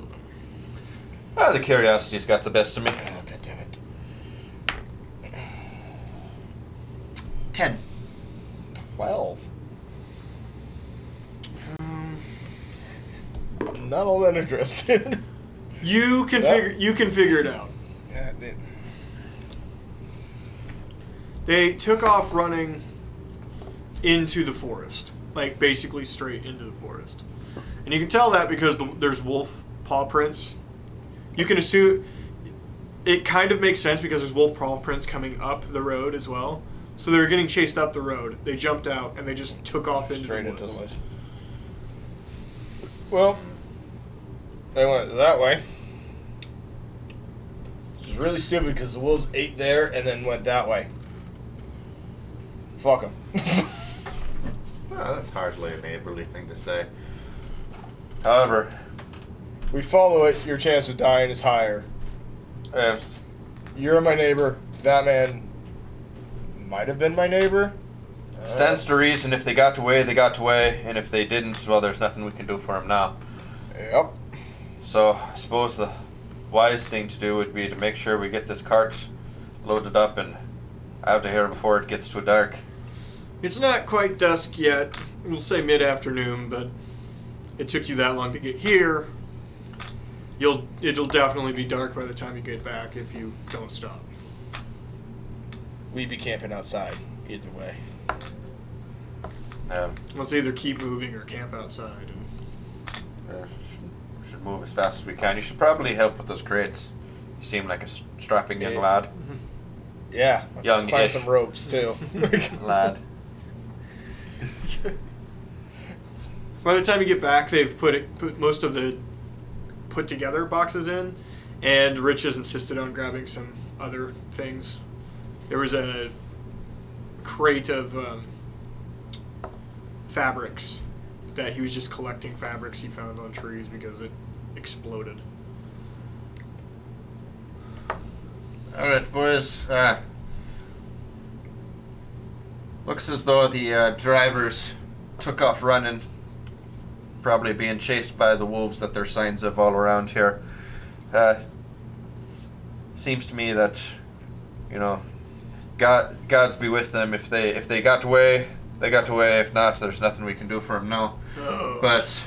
them. The curiosity's got the best of me. Oh, God damn it. 10. 12. Not all that interested. You can figure it out. Yeah, They took off running into the forest, like basically straight into the forest, and you can tell that because there's wolf paw prints. You can assume it kind of makes sense because there's wolf paw prints coming up the road as well. So they were getting chased up the road. They jumped out and they just took off into straight the into woods. the woods. Well, they went that way. Which is really stupid because the wolves ate there and then went that way. Fuck them. Well, that's hardly a neighborly thing to say. However, We follow it, your chance of dying is higher. You're my neighbor. That man might have been my neighbor. stands to reason if they got away, they got away, and if they didn't, well, there's nothing we can do for them now. Yep. So I suppose the wise thing to do would be to make sure we get this cart loaded up and out of here before it gets too dark. It's not quite dusk yet. We'll say mid-afternoon, but it took you that long to get here. It'll definitely be dark by the time you get back if you don't stop. We'd be camping outside, either way. Let's either keep moving or camp outside. Should move as fast as we can. You should probably help with those crates. You seem like a strapping young lad. Yeah. Young-ish. Climb some ropes, too. Lad. By the time you get back, they've put most of the put together boxes in, and Rich has insisted on grabbing some other things. There was a crate of fabrics that he was just collecting fabrics he found on trees because it exploded. Alright, boys. Looks as though the drivers took off running. Probably being chased by the wolves that there's signs of all around here. Seems to me that, God's be with them. If they got away, they got away. If not, there's nothing we can do for them now. Oh, But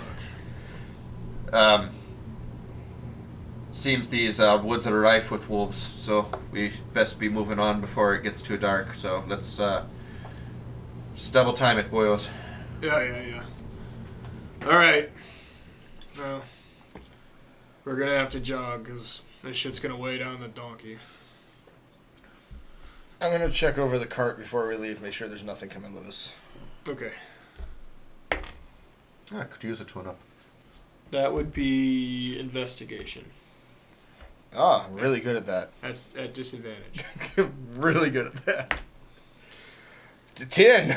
seems these woods are rife with wolves, so we best be moving on before it gets too dark. So let's just double time it, boyos. Yeah. All right. Well, we're gonna have to jog because this shit's gonna weigh down the donkey. I'm going to check over the cart before we leave, make sure there's nothing coming loose. Okay. I could use a tune-up. That would be investigation. Ah, really good at that. That's at disadvantage. Really good at that. To 10.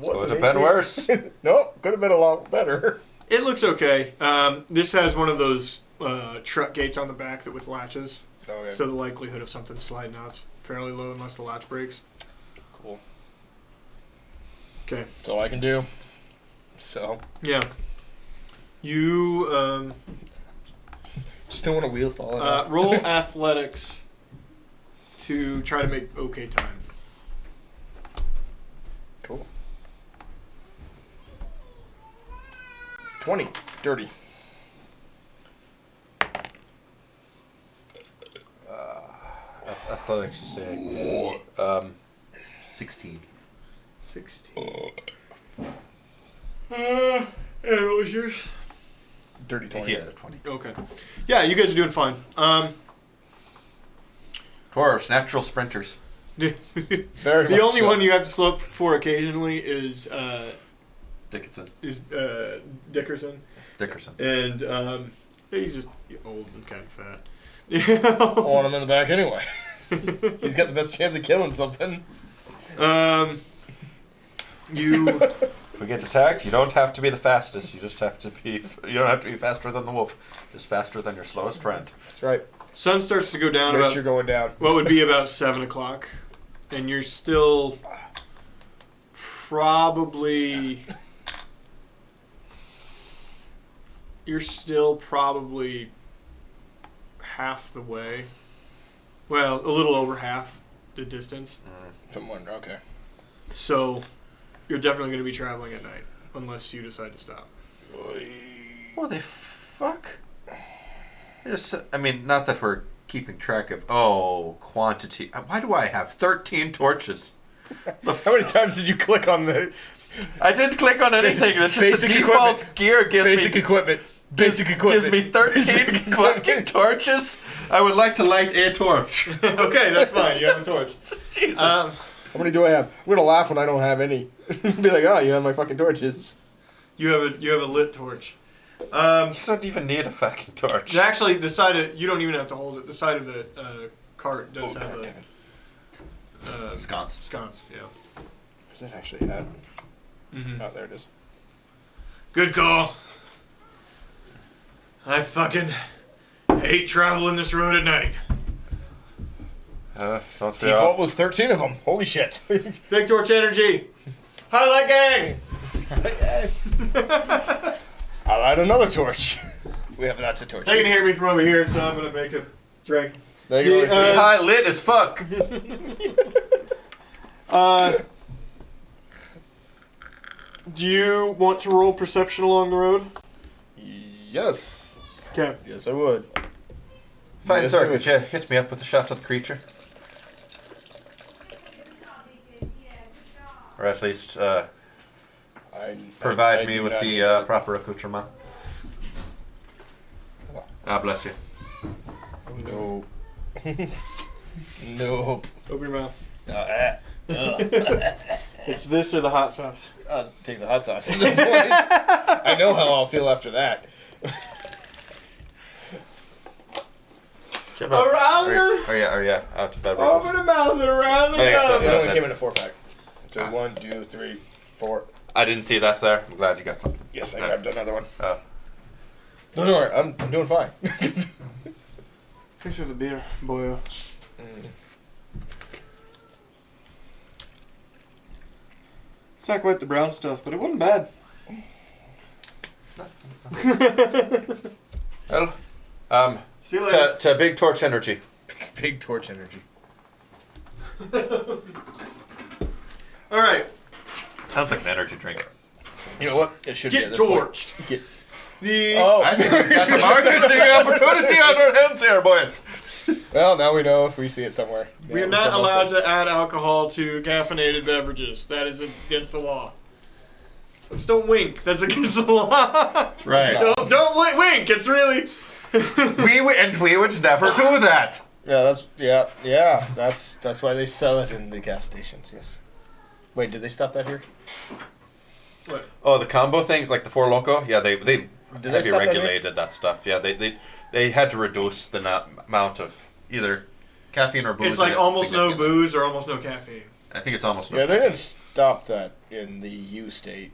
Would have been worse. Nope, could have been a lot better. It looks okay. This has one of those truck gates on the back that with latches, Okay. so the likelihood of something sliding out is fairly low unless the latch breaks. Cool. Okay. That's all I can do. So. Yeah. You Just don't want a wheel falling off. roll athletics to try to make okay time. Cool. 20. Dirty. Athletics, you say. 16. 16. And what was yours? Dirty 20. Yeah, 20. Okay. Yeah, you guys are doing fine. Dwarves, natural sprinters. Very The much only so. one you have to slow up for occasionally is Dickinson. Dickerson, Dickerson. and he's just old and kind of fat. I want him in the back anyway. He's got the best chance of killing something. You If we get attacked, you don't have to be the fastest. You just have to be. You don't have to be faster than the wolf. Just faster than your slowest friend. That's right. sun starts to go down Rich, about you're going down. what would be about 7 o'clock, and you're still probably half the way. Well, a little over half the distance. From one. Okay. So you're definitely going to be traveling at night unless you decide to stop. What the fuck? I mean, not that we're keeping track of. Quantity. Why do I have 13 torches? How many times did you click on the I didn't click on anything. That's just Basic the default equipment. gear gives basic me. equipment? Basic equipment. Gives me 13 fucking torches. I would like to light a torch. Okay, that's fine. You have a torch. Jesus. How many do I have? I'm gonna laugh when I don't have any. Be like, oh, you have my fucking torches. You have a lit torch. You don't even need a fucking torch. Actually, the side of you don't even have to hold it. The side of the cart does have God a damn it. Sconce. sconce. Yeah. Does it actually have? Mm-hmm. Oh, there it is. Good call. I fucking hate traveling this road at night. Don't be Default was 13 of them. Holy shit. Big torch energy. Highlight gang. I'll light another torch. We have lots of torches. They can hear me from over here, so I'm gonna make a drink. There you Yeah, go. high lit as fuck. Do you want to roll perception along the road? Yes. Okay. Yes, I would. Fine, Yes, sir. I would. Could you hit me up with the shot of the creature? Or at least provide I me do with not the need that. proper accoutrement. Ah, bless you. No. Nope. Open your mouth. Uh, It's this or the hot sauce. I'll take the hot sauce. I know how I'll feel after that. Around the Are you out to bed? open the mouth and around the Oh, yeah, gun. It only came in a 4-pack. So Ah. 1, 2, 3, 4. I didn't see that's there. I'm glad you got something. Yes, I grabbed another one. Oh. Don't worry, I'm doing fine. Thanks for the beer, boy. It's not quite the brown stuff, but it wasn't bad. Well, See you later. to Big Torch Energy. Big torch energy. All right, Sounds like an energy drink. You know what? It should be get at this point. torched. Get. The Oh. I think we've got a marketing opportunity on our hands here, boys. Well, now we know if we see it somewhere. we are not allowed to add alcohol to caffeinated beverages. That is against the law. Let's don't wink. That's against the law. Right. Don't wink. It's really. we would never do that. Yeah, that's why they sell it in the gas stations. Yes. Wait, did they stop that here? What? Oh, the combo things like the Four Loko. Yeah, they they heavy stop that regulated that stuff. Yeah, they had to reduce the amount of either caffeine or booze. It's like in it almost no significantly. booze or almost no caffeine. I think it's almost no. Yeah, they didn't stop that in the U state,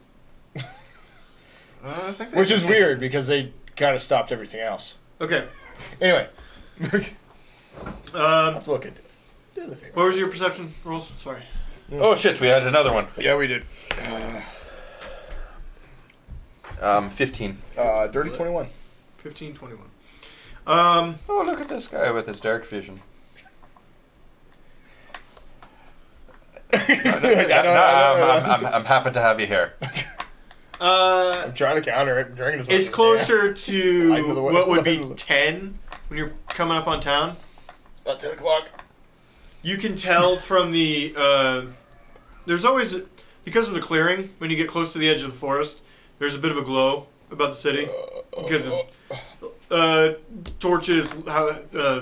I think they which is did. weird because they kind of stopped everything else. Okay. Anyway, I have to look at it. Do the thing. What was your perception rolls? Sorry. Oh shit, we had another one. Yeah, we did. 15. Dirty 21. 15, 21. Oh, look at this guy with his dark vision. I'm happy to have you here. I'm trying to counter it. I'm drinking as much It's as I closer Light to with the way- what would be 10 when you're coming up on town. can. About 10 o'clock. You can tell from the there's always, because of the clearing, when you get close to the edge of the forest, there's a bit of a glow about the city because of torches, how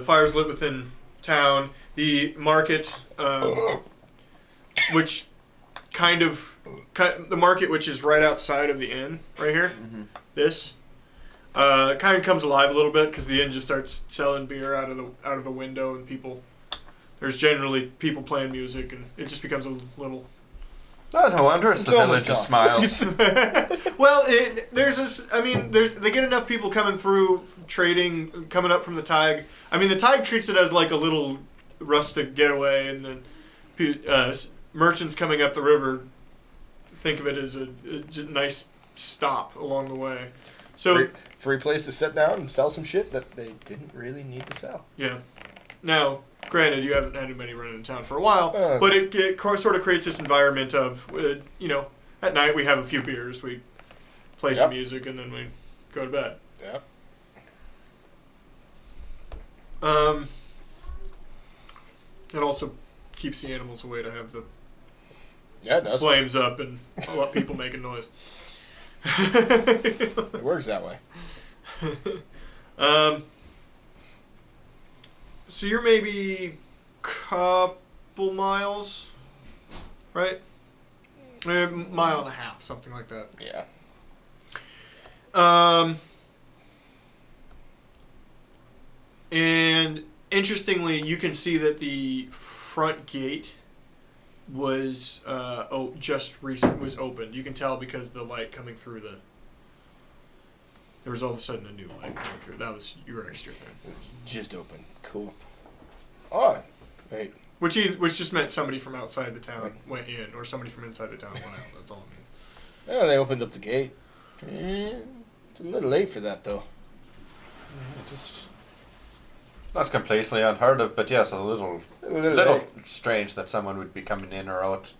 fires lit within town, the market, which the market which is right outside of the inn, right here. This kind of comes alive a little bit because the inn just starts selling beer out of the window, and there's generally people playing music, and it just becomes a little. Oh, no wonder it's the almost village of smiles. Well, they get enough people coming through, trading, coming up from the Tig. I mean, the Tig treats it as like a little rustic getaway, and then merchants coming up the river think of it as a just nice stop along the way. So Free place to sit down and sell some shit that they didn't really need to sell. yeah, Now, granted, you haven't had many running in town for a while, Oh. but it sort of creates this environment of, at night we have a few beers, we play some Yep. music, and then we go to bed. Yep. It also keeps the animals away to have the Yeah, it does. flames up and a lot of people making noise. It works that way. So you're maybe couple miles, right? Mile and a half, something like that. Yeah. And interestingly, you can see that the front gate was was opened. You can tell because the light coming through there was all of a sudden a new light coming through. That was your extra thing. Just open. Cool. Oh, wait. Which just meant somebody from outside the town went in, or somebody from inside the town went out. That's all it means. Yeah, they opened up the gate. It's a little late for that, though. Just not completely unheard of, but yes, a little Little little strange that someone would be coming in or out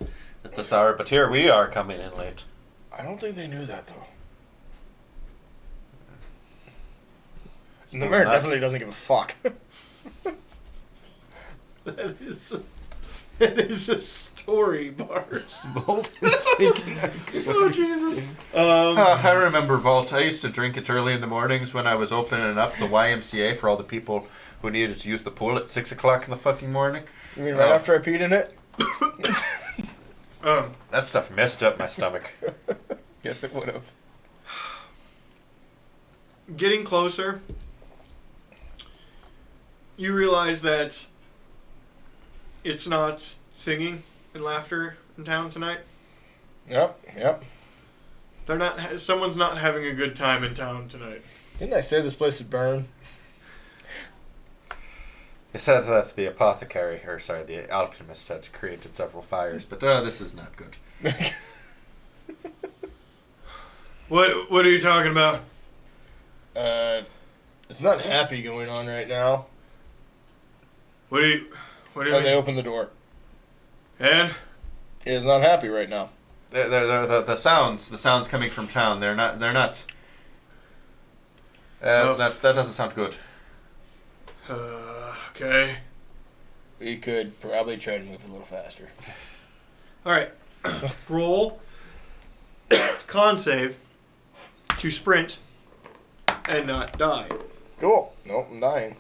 at this hour. But here we are coming in late. I don't think they knew that, though. And the mayor not. definitely doesn't give a fuck. That is a story, Bars. Oh Jesus! I remember Vault. I used to drink it early in the mornings when I was opening up the YMCA for all the people who needed to use the pool at 6 o'clock in the fucking morning. You mean right after I peed in it? That stuff messed up my stomach. Yes, it would have. Getting closer, you realize that it's not singing and laughter in town tonight. Yep. They're not. Someone's not having a good time in town tonight. Didn't I say this place would burn? They said that the the alchemist had created several fires, but this is not good. What are you talking about? It's not happy going on right now. What do you And they mean? opened the door. And It is not happy right now. The sounds coming from town. They're not. That doesn't sound good. Okay. We could probably try to move a little faster. All right. Roll. Con save. To sprint. And not die. Cool. Nope, I'm dying.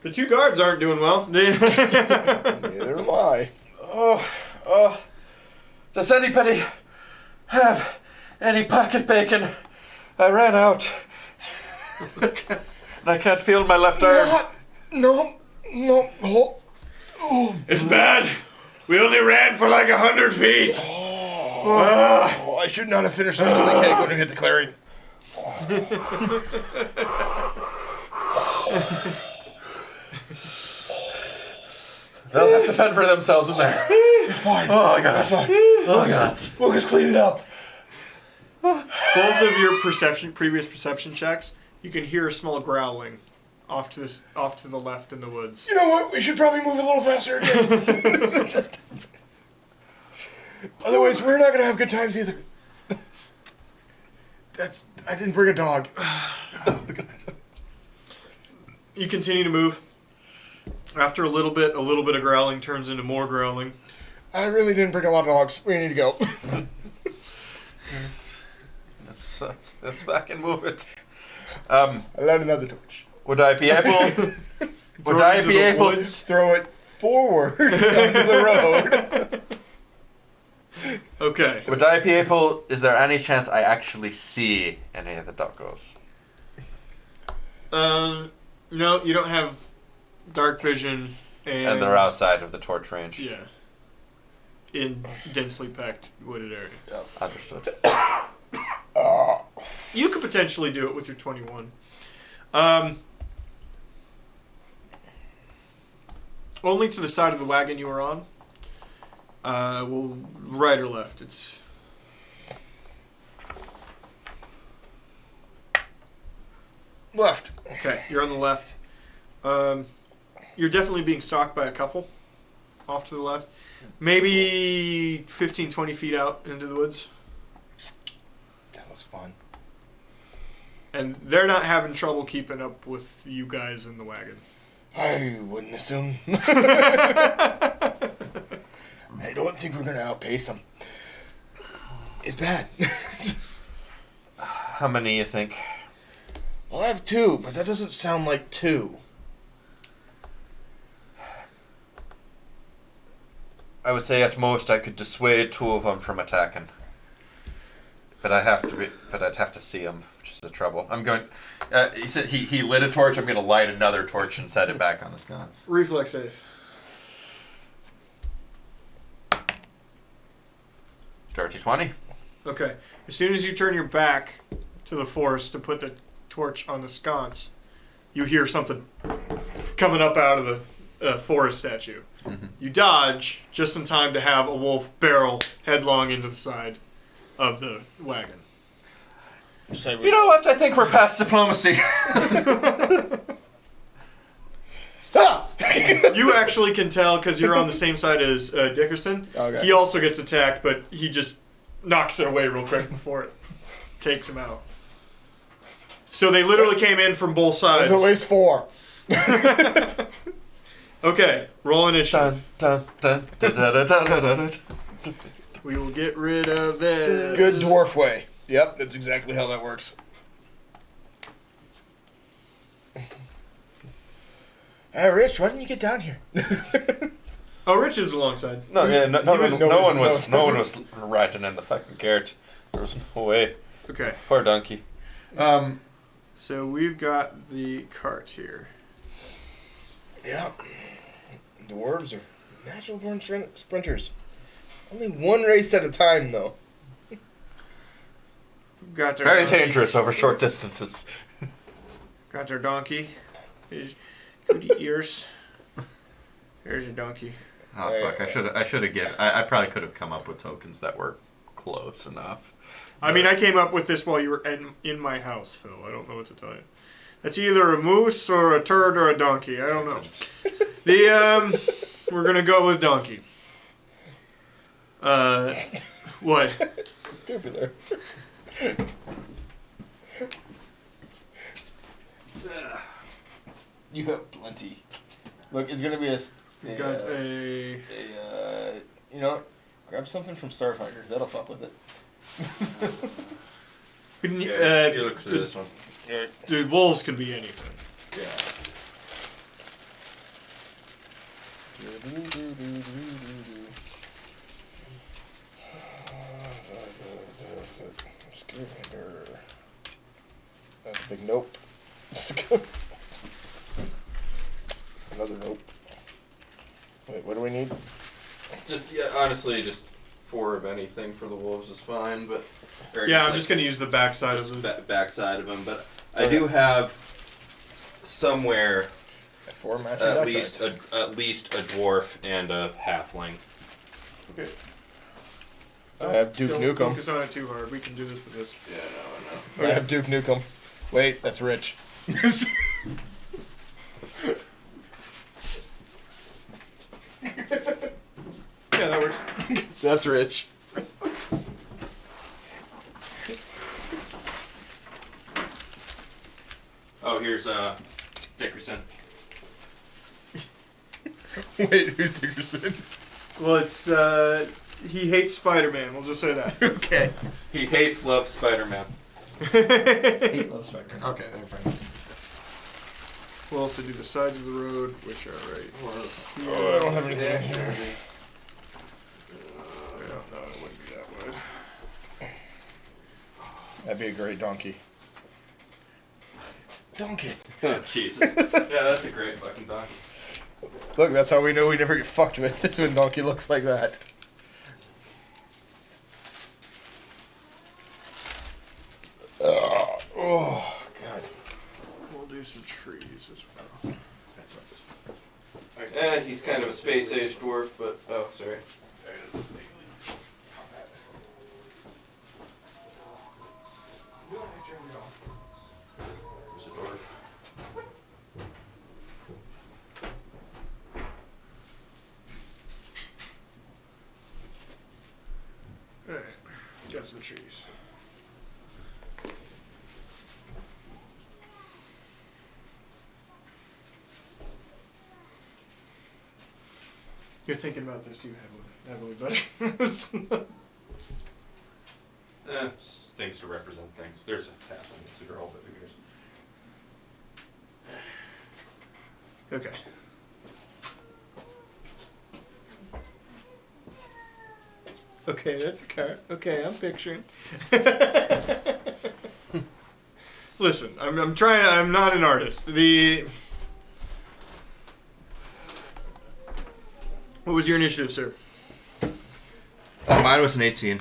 The two guards aren't doing well. Neither am I. Does anybody have any pocket bacon? I ran out. And I can't feel my left arm. No. Hold. It's bad. We only ran for like 100 feet. Oh, I should not have finished this. They can't go to hit the clearing. They'll have to fend for themselves in there. It's fine. Oh, God. It's fine. Oh, God. Lucas, clean it up. Both of your previous perception checks, you can hear a small growling off to the left in the woods. You know what? We should probably move a little faster again. Otherwise, we're not going to have good times either. I didn't bring a dog. You continue to move. After a little bit of growling turns into more growling. I really didn't bring a lot of dogs. We need to go. Let's fucking move it. I light another torch. Would I be able? Would I be able? Throw it forward onto the road. Okay. Would I be able? Is there any chance I actually see any of the doggos? No, you don't have dark vision, And they're outside of the torch range. Yeah. In densely packed wooded area. Understood. You could potentially do it with your 21. Only to the side of the wagon you were on. Well, right or left? It's Left. Okay, you're on the left. You're definitely being stalked by a couple off to the left. Maybe 15, 20 feet out into the woods. That looks fun. And they're not having trouble keeping up with you guys in the wagon. I wouldn't assume. I don't think we're gonna outpace them. It's bad. How many you think? Well, I have 2, but that doesn't sound like 2. I would say at most I could dissuade 2 of them from attacking. But I'd have to see them, which is the trouble. I'm going. He said he lit a torch. I'm going to light another torch and set it back on the sconce. Reflex save. Dirty 20. Okay. As soon as you turn your back to the forest to put the torch on the sconce, you hear something coming up out of the forest statue. Mm-hmm. You dodge just in time to have a wolf barrel headlong into the side of the wagon. You know what? I think we're past diplomacy. You actually can tell because you're on the same side as Dickerson. Okay. He also gets attacked, but he just knocks it away real quick before it takes him out. So they literally came in from both sides. There's at least 4. Okay, roll initiative. Dun, dun, dun, dun, dun, dun, dun, dun, dun. We will get rid of this. Good dwarf way. Yep, that's exactly how that works. Rich, why didn't you get down here? Oh, Rich is alongside. No, yeah, no one was no one riding in the fucking cart. There was no way. Okay, Poor donkey. so we've got the cart here. Yeah. Dwarves are natural born sprinters. Only one race at a time, though. We've got their Very donkey. dangerous over short distances. Got their donkey. His goody ears. There's your donkey. Oh fuck! I should have given. I probably could have come up with tokens that were close enough. I mean, I came up with this while you were in my house, Phil. I don't know what to tell you. That's either a moose or a turd or a donkey. I don't know. We're gonna go with donkey. What? Tubular. You have plenty. Look, it's gonna be Got a. you know, grab something from Starfighter. That'll fuck with it. You look through this one. Dude, wolves can be anything. Yeah. That's a big nope. Another nope. Wait, what do we need? Honestly, just 4 of anything for the wolves is fine, but. Yeah, I'm just gonna use the backside of the. backside of them, but I do have somewhere 4 matching at backsides. least a dwarf and a halfling. Okay. I have Duke Don't Nukem. focus on it too hard. We can do this with this. Yeah, no, I know. I have Duke Nukem. Wait, that's Rich. Yeah, that works. That's Rich. Oh, here's Dickerson. Wait, who's Dickerson? Well, it's he hates Spider-Man. We'll just say that. Okay. He loves Spider-Man. Hate love Spider-Man. Okay, never mind. We'll also do the sides of the road, which are right. Oh, I don't have anything in here. Yeah, no, it wouldn't be that wide. That'd be a great donkey. Donkey. Oh, Jesus. Yeah, that's a great fucking donkey. Look, that's how we know we never get fucked with. It's when donkey looks like that. Oh, God. We'll do some trees as well. And he's kind of a space-age dwarf, but... Oh, sorry. There's a dwarf. Alright, got some trees. You're thinking about this too heavily, buddy. Just things to represent things. There's a halfling. It's a girl, but who cares? Okay. Okay, that's a car. Okay, I'm picturing. Listen, I'm trying. I'm not an artist. What was your initiative, sir? Mine was an 18.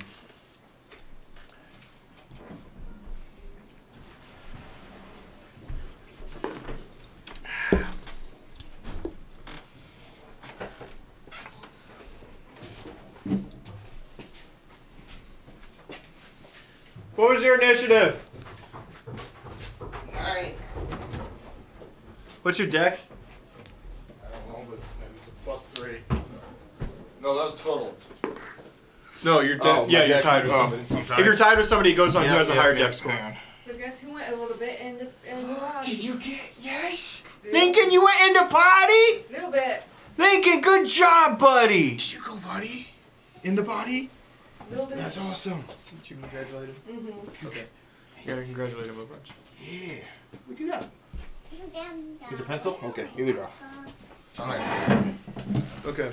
What was your initiative? 9. What's your dex? I don't know, but it was a +3. No, that was total. No, you're Oh, yeah, my you're dex- tied with oh, somebody. I'm tied. If you're tied with somebody, it goes on who Yeah, has a yeah, higher yeah, dex score. hang on. So guess who went a little bit in the lobby? Did you get yes? Lincoln, you went into party? A little bit. Lincoln, good job, buddy. Did you go body? In the body? A little bit. That's awesome. Did you congratulate him? Mm-hmm. Okay. You gotta congratulate him a bunch. Yeah. What you got? With a pencil? Okay, here we go. Okay.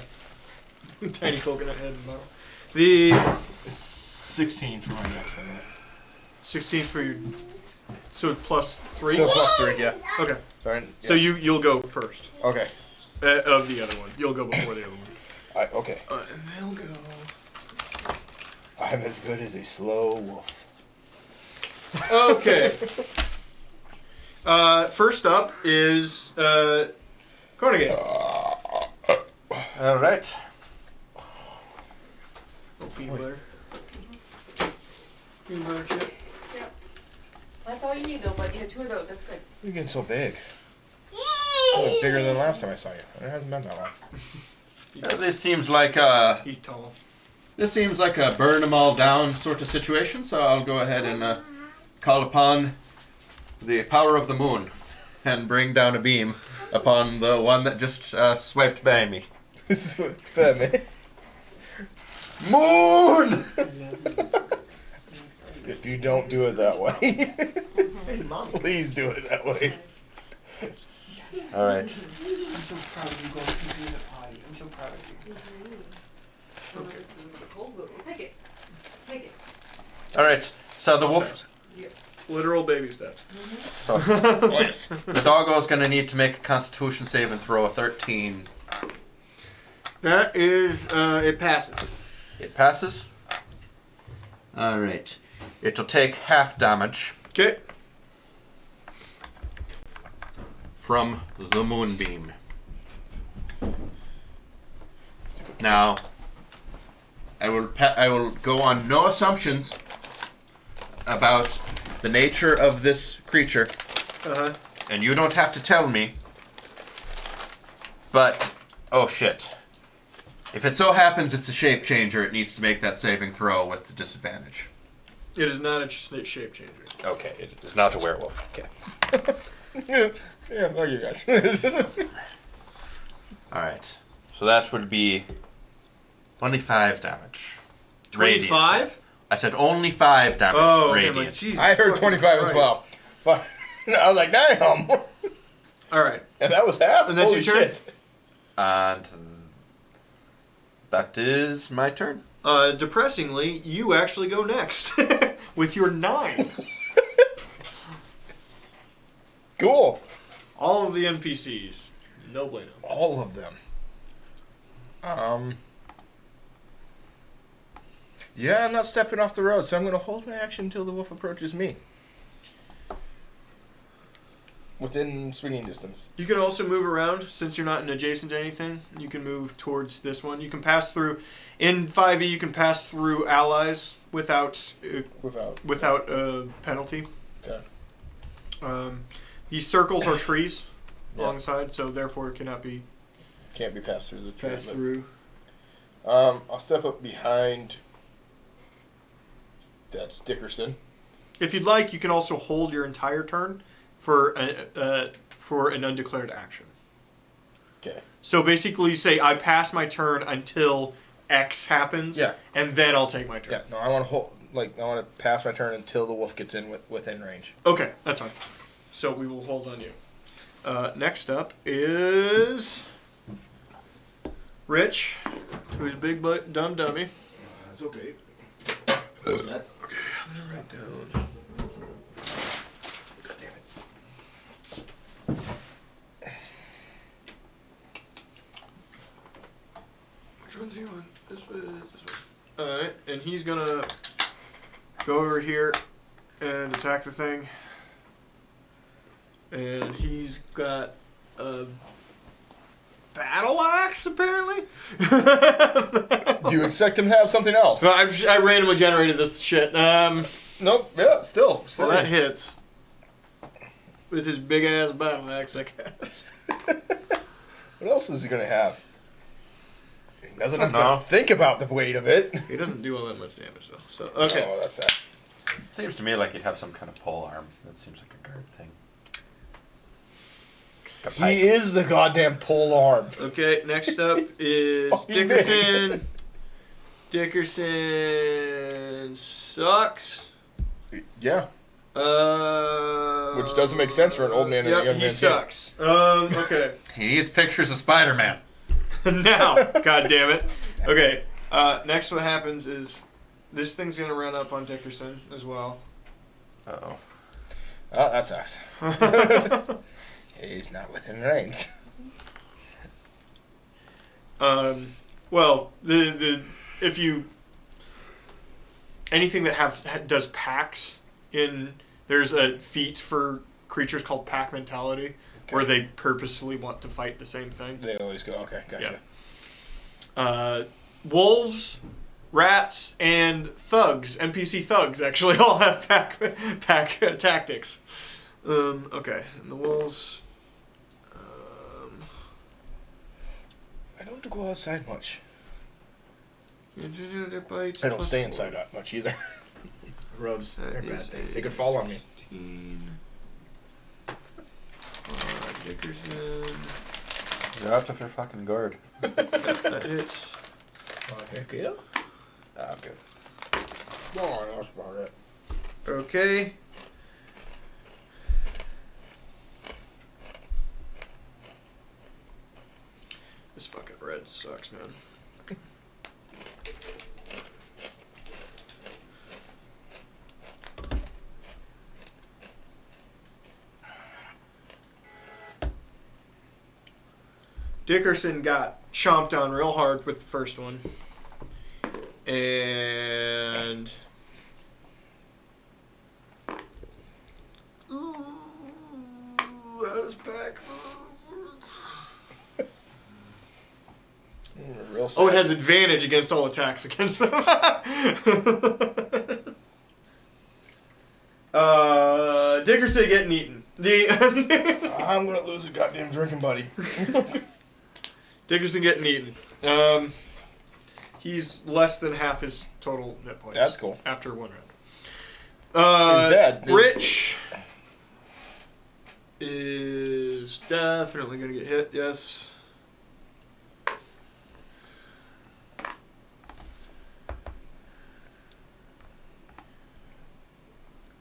Tiny coconut head and model. The 16 for my next one. 16 for your. So plus 3? So +3, yeah. Okay. Sorry. So you'll go first. Okay. Of the other one. You'll go before the other one. Okay. And they'll go. I'm as good as a slow wolf. Okay. First up is Carnegie. All right. Oh, peanut butter. Peanut butter chip. Yep. That's all you need though, but you had 2 of those. That's good. You're getting so big. Oh, bigger than last time I saw you. It hasn't been that long. This seems like He's tall. this seems like a burn them all down sort of situation. So I'll go ahead and call upon the power of the moon and bring down a beam upon the one that just swiped by me. This is what bad, man. Moon. If you don't do it that way, Hey, Mom. please do it that way. All right. I'm so proud of you going to the potty. I'm so proud of you. Okay. This is the cold boot. Take it. Take it. All right. So the wolf, Literal baby steps. so the doggo's gonna need to make a Constitution save and throw a 13. That is, it passes. It passes. All right. It'll take half damage Okay. from the moonbeam. Now, I will go on no assumptions about the nature of this creature, Uh-huh. and you don't have to tell me. But oh shit! If it so happens it's a shape changer, it needs to make that saving throw with the disadvantage. It is not a shape changer. Okay, it is not a werewolf. Okay. Yeah, look you guys. All right. So that would be 25 damage. Radiant. 25? I said only 5 damage. Oh, okay, radiant. I'm like, Jesus I heard fucking 25 as Christ. well. I was like, damn. All right. And that was half? And that's Holy your turn? shit. And that is my turn. Depressingly, you actually go next with your 9. Cool. All of the NPCs. No bueno. All of them. Yeah, I'm not stepping off the road, so I'm going to hold my action until the wolf approaches me. Within swinging distance. You can also move around since you're not adjacent to anything. You can move towards this one. You can pass through. In 5e, you can pass through allies without Without. a penalty. Okay. These circles are trees Yeah. alongside, so therefore it cannot be Can't be passed through the tree. passed but- through. I'll step up behind. That's Dickerson. If you'd like, you can also hold your entire turn for an undeclared action. Okay. So basically, you say, I pass my turn until X happens, Yeah. and then I'll take my turn. Yeah. No, I want to hold. Like, I want to pass my turn until the wolf gets in within range. Okay, that's fine. So we will hold on you. Next up is Rich, who's big butt dumb dummy. That's okay. That's. I'm gonna write down. God damn it. Which one's he on? This one. Alright, and he's gonna go over here and attack the thing. And he's got a battle axe, apparently. Do you expect him to have something else? So I randomly generated this shit. Nope. Yeah. Still. Well, that hits. With his big ass battle axe, I guess. What else is he gonna have? He doesn't have No. to think about the weight of it. He doesn't do all that much damage, though. So, okay. Oh, that's that. Seems to me like he'd have some kind of pole arm. That seems like a guard thing. A pike. He is the goddamn pole arm. Okay, next up is Fucking Dickerson. Dickerson sucks. Yeah. Which doesn't make sense for an old man and a Yep, young he man. sucks. Okay. He needs pictures of Spider-Man. Now, god damn it. Okay, next what happens is this thing's gonna run up on Dickerson as well. Uh-oh. Oh, that sucks. He's not within range. Well, the if you anything that does packs in there's a feat for creatures called pack mentality where they purposefully want to fight the same thing. They always go, okay, gotcha. Wolves, rats, and thugs, NPC thugs, actually all have pack tactics. Okay, and the wolves. I don't go outside much. Their bites I don't plus stay 4. inside that much either. Rubs, That they're bad is things. a They could fall on me. 15. Dickerson. You're after your fucking guard. That hits. Oh, heck yeah. Ah, good. Oh, that's about it. Okay. This fucking red sucks, man. Dickerson got chomped on real hard with the first one. And ooh, how does back? Real Oh, it sad. has advantage against all attacks against them. Dickerson getting eaten. I'm gonna lose a goddamn drinking buddy. Dickerson getting eaten. He's less than half his total hit points. That's cool. After one round. He's dead. Rich is definitely gonna get hit. Yes.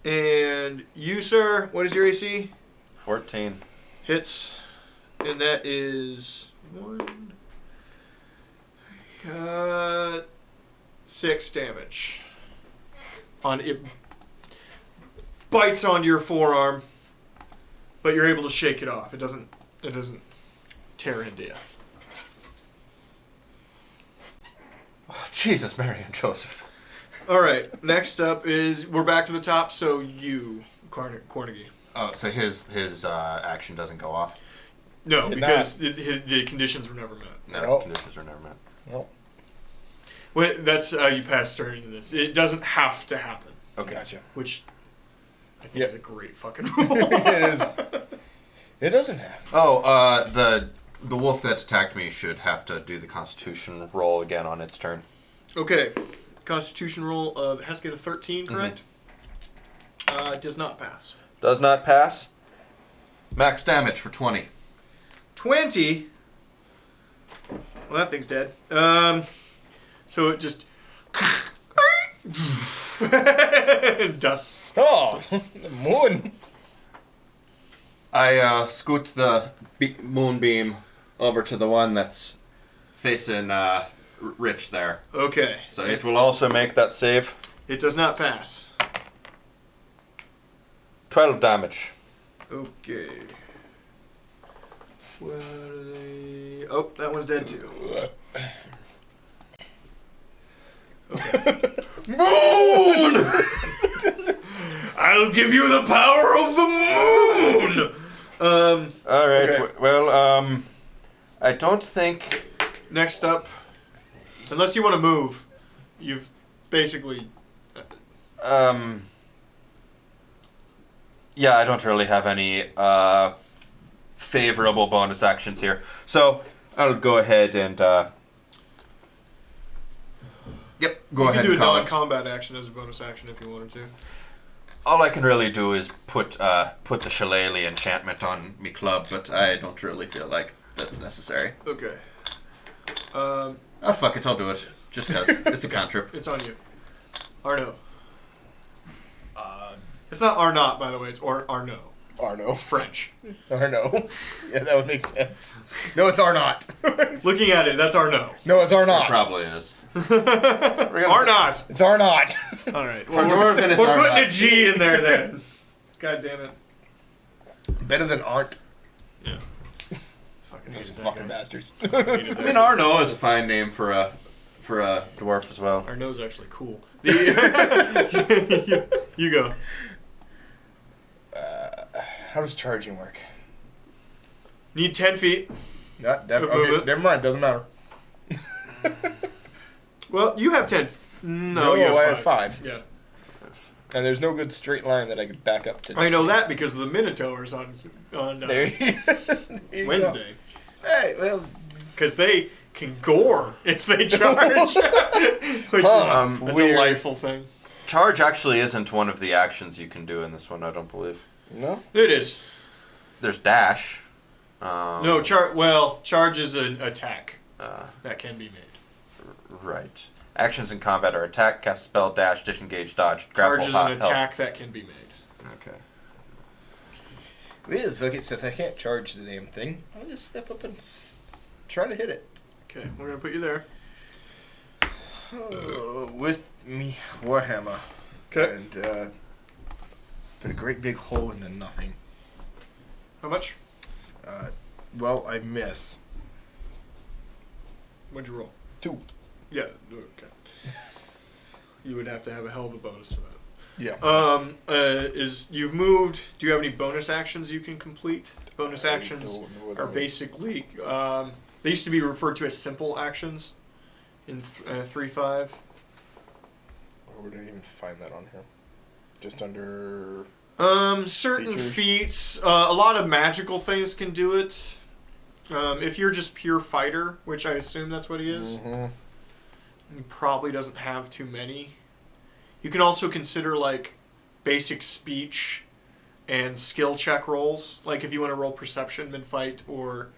And you, sir, what is your AC? 14. Hits, and that is 6 damage. On it bites onto your forearm, but you're able to shake it off. It doesn't tear into you. Oh, Jesus, Mary and Joseph. All right. Next up is we're back to the top. So you, Carnegie. Oh, so his action doesn't go off? No, Did because the conditions were never met. No, Nope. conditions are never met. Nope. Well, that's how you pass turn into this. It doesn't have to happen, Okay. Gotcha. which I think Yeah. it's a great fucking rule. It is. It doesn't have. Oh, the wolf that attacked me should have to do the Constitution roll again on its turn. Okay. Constitution roll of has to get a 13, correct? Does not pass. Does not pass. Max damage for 20. 20. Well, that thing's dead. So it just dust. Oh, the moon. I scoot the moonbeam over to the one that's facing Rich there. Okay. So it will also make that save. It does not pass. 12 damage. Okay. What are they? Oh, that one's dead too. Okay. Moon! I'll give you the power of the moon! All right. Okay. Well, I don't think. Next up, unless you want to move, you've basically... Yeah, I don't really have any favorable bonus actions here. So I'll go ahead and. Yep, go you ahead can do a and comment. non-combat action as a bonus action if you wanted to. All I can really do is put the Shillelagh enchantment on me club, but I don't really feel like that's necessary. Okay. Oh fuck it, I'll do it. Just cause it's a cantrip. It's on you. Arno. It's not Arnott, by the way. It's Arno. Arno. It's French. Arno. Yeah, that would make sense. No, it's Arnott. Looking at it, that's Arno. No, it's It Arnott. probably is. Arnott. It's Arnott. All right. For Dwarven, it's We're Arnott. putting a G in there then. God damn it. Better than Arndt. Yeah. Fucking These hated that fucking guy. bastards. Hated I mean, Arno is a fine name for a dwarf as well. Arno's actually cool. You go. How does charging work? Need 10 feet. Okay, Move it. never mind. Doesn't matter. Well, you have 10. No, you have I 5. have 5. Yeah. And there's no good straight line that I could back up to. I know that because of the Minotaurs on There you go. Wednesday. Hey, well, Because they can gore if they charge. Which is a weird. delightful thing. Charge actually isn't one of the actions you can do in this one, I don't believe. No. It is. There's dash. No, charge is an attack that can be made. Right. Actions in combat are attack, cast a spell, dash, disengage, dodge, grapple, Charge is hop, an help. attack that can be made. Okay. Well, fuck it. Since I can't charge the damn thing, I'll just step up and try to hit it. Okay, we're going to put you there. With me warhammer. Okay. And put a great big hole into nothing. How much? Well, I miss. What'd you roll? 2. Yeah, okay. You would have to have a hell of a bonus to that. Yeah. You've moved. Do you have any bonus actions you can complete? Bonus actions are basically they used to be referred to as simple actions in 3.5. Where would I even find that on here? Just under. Certain Features. feats. A lot of magical things can do it. If you're just pure fighter, which I assume that's what he is, he probably doesn't have too many. You can also consider like basic speech and skill check rolls, like if you want to roll perception mid-fight or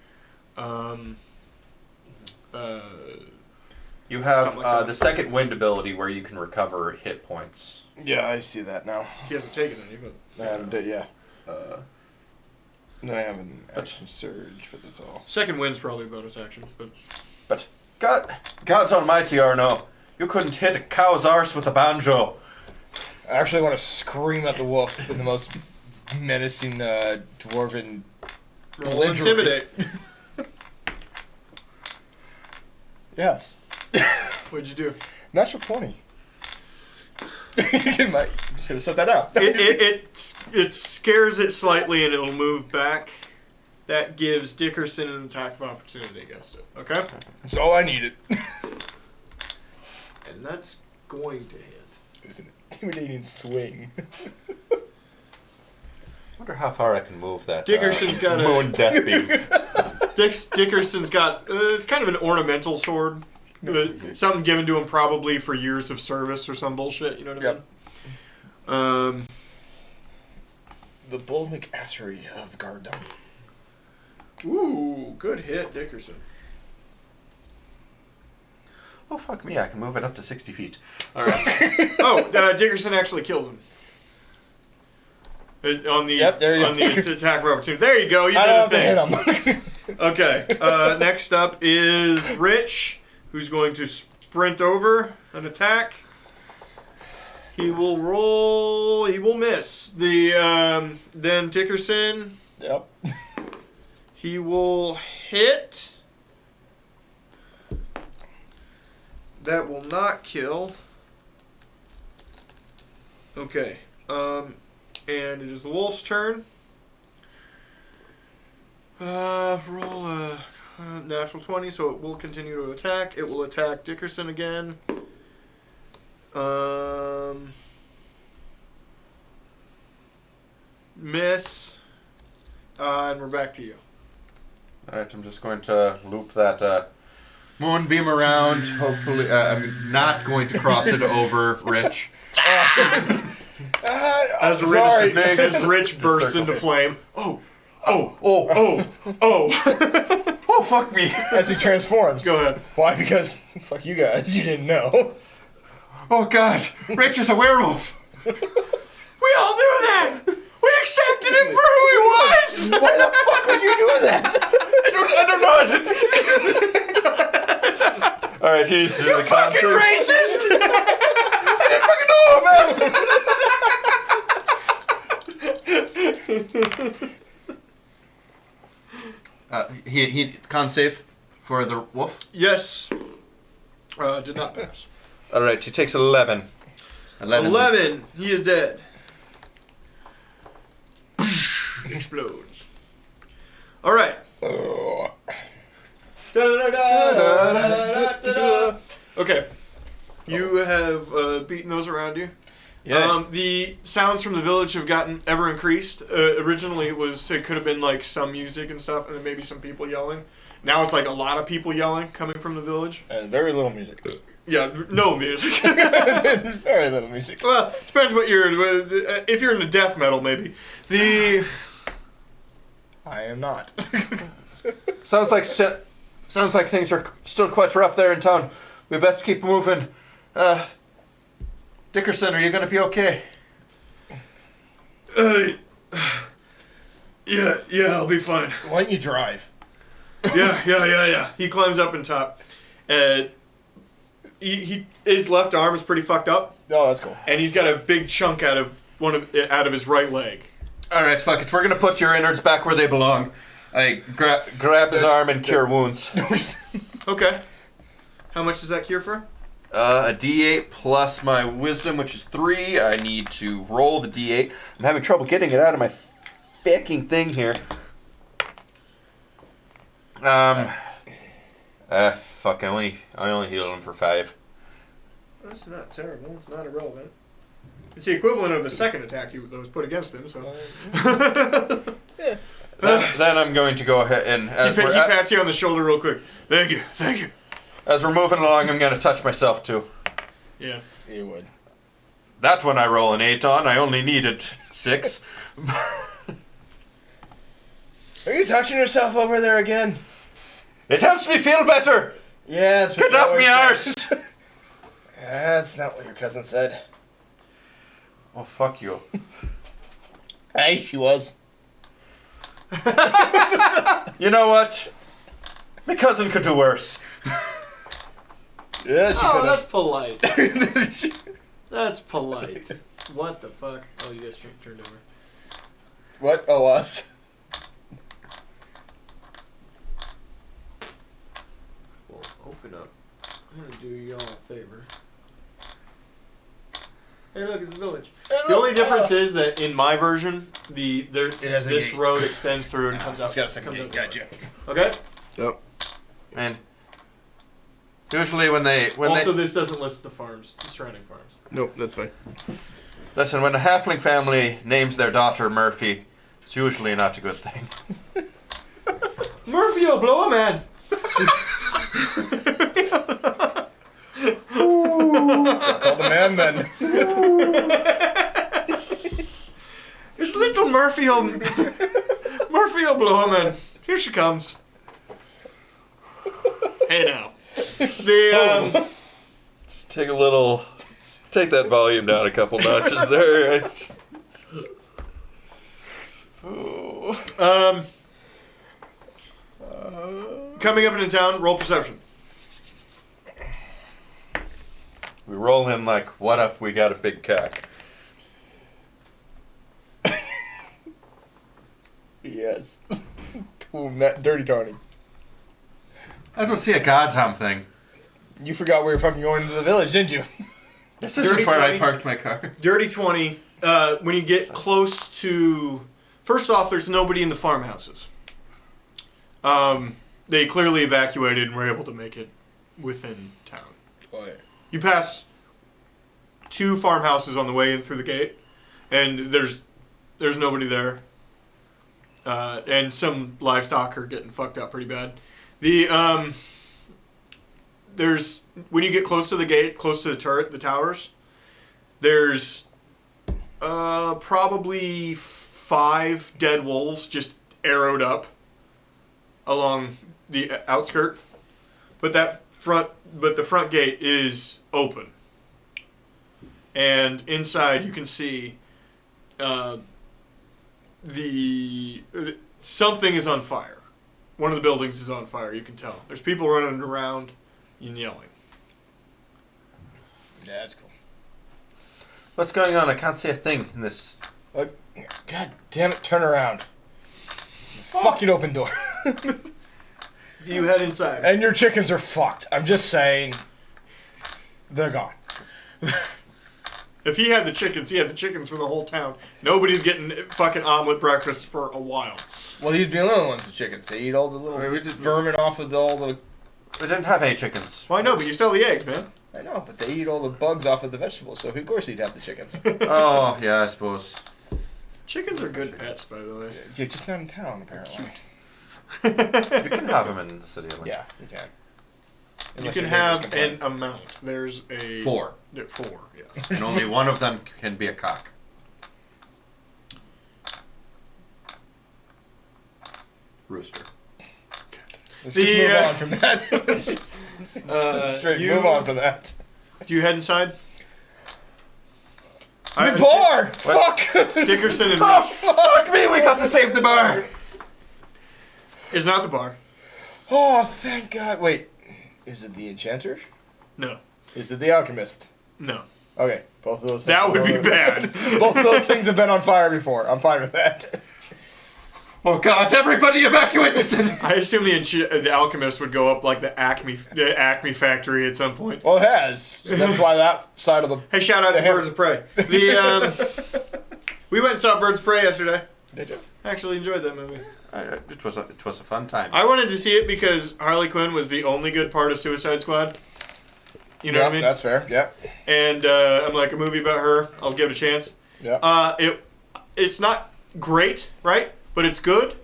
You have Something like that. the second wind ability where you can recover hit points. Yeah, I see that now. he hasn't taken any, but And yeah. No, I have an action surge, but that's all. second wind's probably a bonus action. But God's almighty, Arno. You couldn't hit a cow's arse with a banjo. I actually want to scream at the wolf in the most menacing dwarven. roll Belligerent. intimidate. Yes. What'd you do? Natural 20. Should have set that out. It scares it slightly and it'll move back. That gives Dickerson an attack of opportunity against it. Okay? That's all I needed. And that's going to hit. It was an intimidating swing. wonder how far I can move that. Dickerson's got a- moon death beam. Dickerson's got it's kind of an ornamental sword. Something given to him probably for years of service or some bullshit. You know what I mean? The Bull McAssery of Guarddom. Ooh, good hit, Dickerson. Oh fuck me! I can move it up to 60 feet. All right. Dickerson actually kills him. On the Yep, there you on go. the attack of opportunity. There you go. You I don't did have a to thing. hit him. Okay. Next up is Rich, who's going to sprint over and attack. He will roll. He will miss. Then Dickerson. Yep. He will hit. That will not kill. Okay. And it is the wolf's turn. Roll a natural 20, so it will continue to attack. It will attack Dickerson again. Miss. And we're back to you. All right. I'm just going to loop that moonbeam around. Hopefully, I'm not going to cross it over Rich. As sorry. Rich bursts circle. into flame. Oh! Oh! Oh! Fuck me! As he transforms. Go ahead. Why? Because fuck you guys. You didn't know. Oh God! Rich is a werewolf. We all knew that! We accepted him for who he was! Why the fuck would you do that? I don't know. All right, he needs to do the Fucking concert. racist! He con save for the wolf. Yes. Did not pass. All right, he takes 11. 11. He is dead. Explodes. All right. Okay. You have beaten those around you. Yeah. The sounds from the village have gotten ever increased. Originally, it could have been like some music and stuff, and then maybe some people yelling. Now it's like a lot of people yelling coming from the village. And very little music. Yeah, no music. Very little music. Well, depends what you're. If you're into death metal, maybe. I am not. Sounds like things are still quite rough there in town. We best keep moving. Dickerson, are you going to be okay? Yeah, I'll be fine. Why don't you drive? Yeah. He climbs up on top. His left arm is pretty fucked up, Oh, that's cool. and he's got a big chunk out of his right leg. All right, fuck it. We're going to put your innards back where they belong. I grab his arm and cure wounds. Okay. How much does that cure for? A D8 plus my wisdom, which is 3. I need to roll the D8. I'm having trouble getting it out of my fucking thing here. Fuck. I only healed him for 5. That's not terrible. It's not irrelevant. It's the equivalent of the second attack that was put against him. So Then I'm going to go ahead and he pats you on the shoulder real quick. Thank you. as we're moving along, I'm going to touch myself too. Yeah. You would. That's when I roll an 8 on. I only needed 6. Are you touching yourself over there again? It helps me feel better. Yeah, that's what Get you off me always arse. say. That's not what your cousin said. Oh, fuck you. Hey, she was. You know what? My cousin could do worse. Yeah, she Oh, could that's polite. That's polite. What the fuck? Oh, you guys turned over. What? Oh, us. Well, open up. I'm gonna do y'all a favor. Hey, look, it's the village. The only difference is that in my version, has a this gate. road extends through and comes out. It's got a second comes gate. out the Gotcha. way. Okay. Yep. And usually when Also, this doesn't list the farms, the surrounding farms. Nope, that's fine. Listen, when a halfling family names their daughter Murphy, It's usually not a good thing. Murphy will blow a man. Call the man then. There's little Murphy will blow a man. Here she comes. Hey now. The Let's take that volume down a couple notches there. coming up into town, roll perception. We roll in like, what up, we got a big cock. Yes. Ooh, that dirty Tony. I don't see a goddamn thing. You forgot we were fucking going into the village, didn't you? This Dirty isn't where I 20. parked my car. Dirty 20. When you get close to... First off, there's nobody in the farmhouses. They clearly evacuated and were able to make it within town. Oh, yeah. You pass 2 farmhouses on the way in through the gate, and there's nobody there. And some livestock are getting fucked up pretty bad. There's when you get close to the gate, close to the turret, the towers, there's probably 5 dead wolves just arrowed up along the outskirt. But the front gate is open, and inside you can see something is on fire. One of the buildings is on fire. You can tell. There's people running around and yelling. Yeah, that's cool. What's going on? I can't see a thing in this. God damn it, turn around. Fucking open door. You head inside. And your chickens are fucked. I'm just saying. They're gone. If he had the chickens for the whole town. Nobody's getting fucking omelet breakfast for a while. Well, he'd be the only ones with chickens. They eat all the little vermin off of all the... We didn't have 8 chickens. Well, I know, but you sell the eggs, man. I know, but they eat all the bugs off of the vegetables, so of course he'd have the chickens. Oh, yeah, I suppose. Chickens are good pets, by the way. Yeah, just not in town, apparently. We can have them in the city. Like. Yeah, you can. You Unless can your have neighbors complain. an amount. There's a... 4. 4, yes. And only one of them can be a cock. Rooster. Let's just move on from that. Straight move on from that. Do you head inside? The bar! Fuck! Dickerson and Oh, Rich fuck me! We got to save the bar! is not the bar. Oh, thank God. Wait, is it the Enchanter? No. Is it the Alchemist? No. Okay, both of those things. That would be bad. Both of those things have been on fire before. I'm fine with that. Oh god, everybody evacuate the city! I assume the Alchemist would go up like the Acme factory at some point. Well, it has. That's why that side of the... Hey, shout out to Birds of Prey. We went and saw Birds of Prey yesterday. Did you? I actually enjoyed that movie. It was a fun time. I wanted to see it because Harley Quinn was the only good part of Suicide Squad. You know what I mean? That's fair. Yeah. And I'm like, a movie about her, I'll give it a chance. Yeah. It's not great, right? But it's good.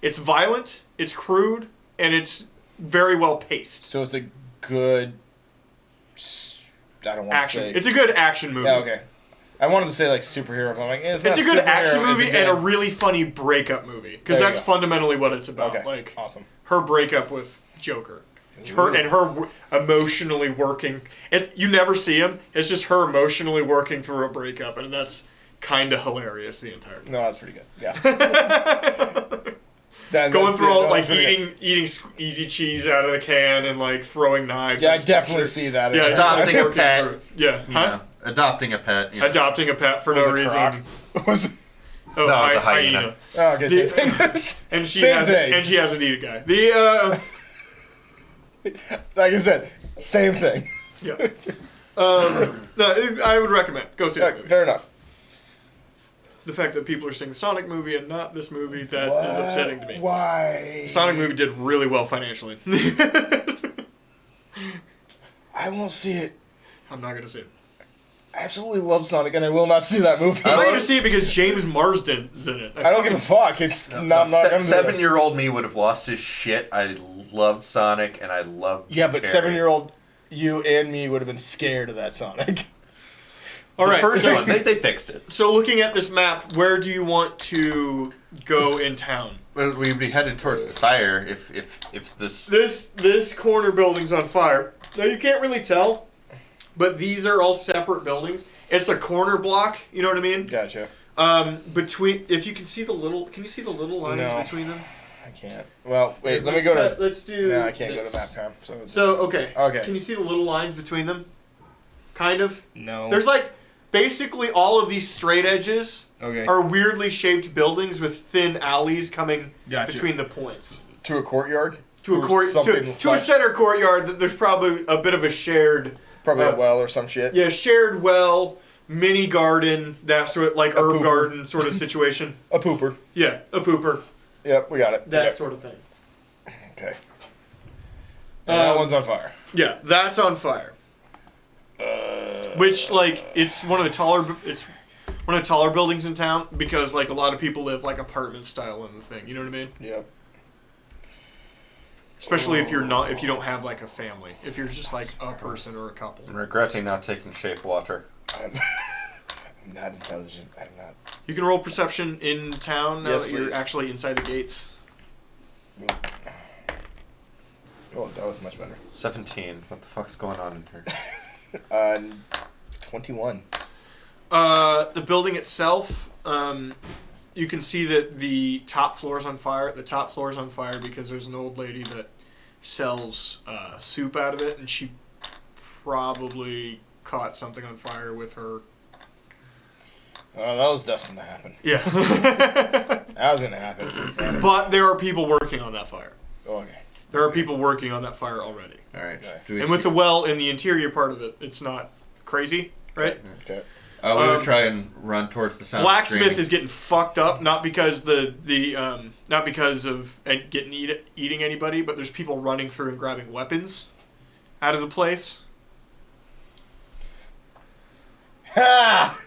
It's violent. It's crude, and it's very well paced. So it's a good... I don't want Action. to say... It's a good action movie. Yeah, okay. I wanted to say, like, superhero, but I'm like, it's It's a not good superhero, action it's movie good- and a really funny breakup movie. Because There you that's go. fundamentally what it's about. Okay, Like, awesome. her breakup with Joker. Her emotionally working. You never see him. It's just her emotionally working through a breakup, and that's kind of hilarious the entire time. No, that's pretty good. Yeah. That- Going that's- through all, no, like, that's pretty good. eating easy cheese out of the can and, like, throwing knives. Yeah, I and definitely shit. see that. Yeah, just, like, Adopting a working pet. through it. Yeah. You Huh? know, adopting a pet. You know. Adopting a pet for no Was it reason. Croc? Was it... Oh, No, it's a hyena. Oh, okay, same thing. And she Same has thing. and she has an eat a guy. Like I said, same thing. Yeah. No, I would recommend. Go see that movie. Fair enough. The fact that people are seeing the Sonic movie and not this movie, that is upsetting to me. Why? The Sonic movie did really well financially. I won't see it. I'm not going to see it. I absolutely love Sonic, and I will not see that movie. I'm not going to see it because James Marsden's in it. I don't give a fuck. It's not gonna do this. 7-year-old me would have lost his shit. I loved Sonic and I loved. Yeah, but Terry. 7-year-old you and me would have been scared of that Sonic. All The right. first So, one, they fixed it. so looking at this map, where do you want to go in town? Well, we'd be headed towards the fire if this. This corner building's on fire. Now you can't really tell, but these are all separate buildings. It's a corner block. You know what I mean? Gotcha. Between, if you can see the little, can you see the little lines No. between them? I can't. Well, wait. Let me go to. Let's do. No, I can't go this. to map cam. So. So okay. Okay. Can you see the little lines between them? Kind of. No. There's like basically all of these straight edges Okay. are weirdly shaped buildings with thin alleys coming Gotcha. between the points. To a courtyard. To a Or court, something to a center courtyard. There's probably a bit of a shared, Probably uh, a well or some shit. yeah, shared well, mini garden, that sort of like herb pooper. garden sort of situation. A pooper. Yeah, a pooper, Yep, we got it. that Yep. sort of thing. Okay. And that Um, one's on fire. Yeah, that's on fire. Which like it's one of the taller buildings in town because like a lot of people live like apartment style in the thing. You know what I mean? Yep. Especially if you don't have like a family. If you're just like a person or a couple. I'm regretting not taking shape water. I'm not intelligent. I'm not. You can roll perception in town now Yes, that you're please. actually inside the gates. Oh, that was much better. 17. What the fuck's going on in here? 21. The building itself, you can see that the top floor is on fire. The top floor is on fire because there's an old lady that sells soup out of it, and she probably caught something on fire with her. Oh, that was destined to happen. Yeah. That was gonna happen. But there are people working on that fire. Okay. There are people working on that fire already. All right. Okay. Do we And with the well in the interior part of it, it's not crazy, right? Okay. we would try and run towards the sound. Blacksmith is getting fucked up, not because not because of eating anybody, but there's people running through and grabbing weapons out of the place. Ha!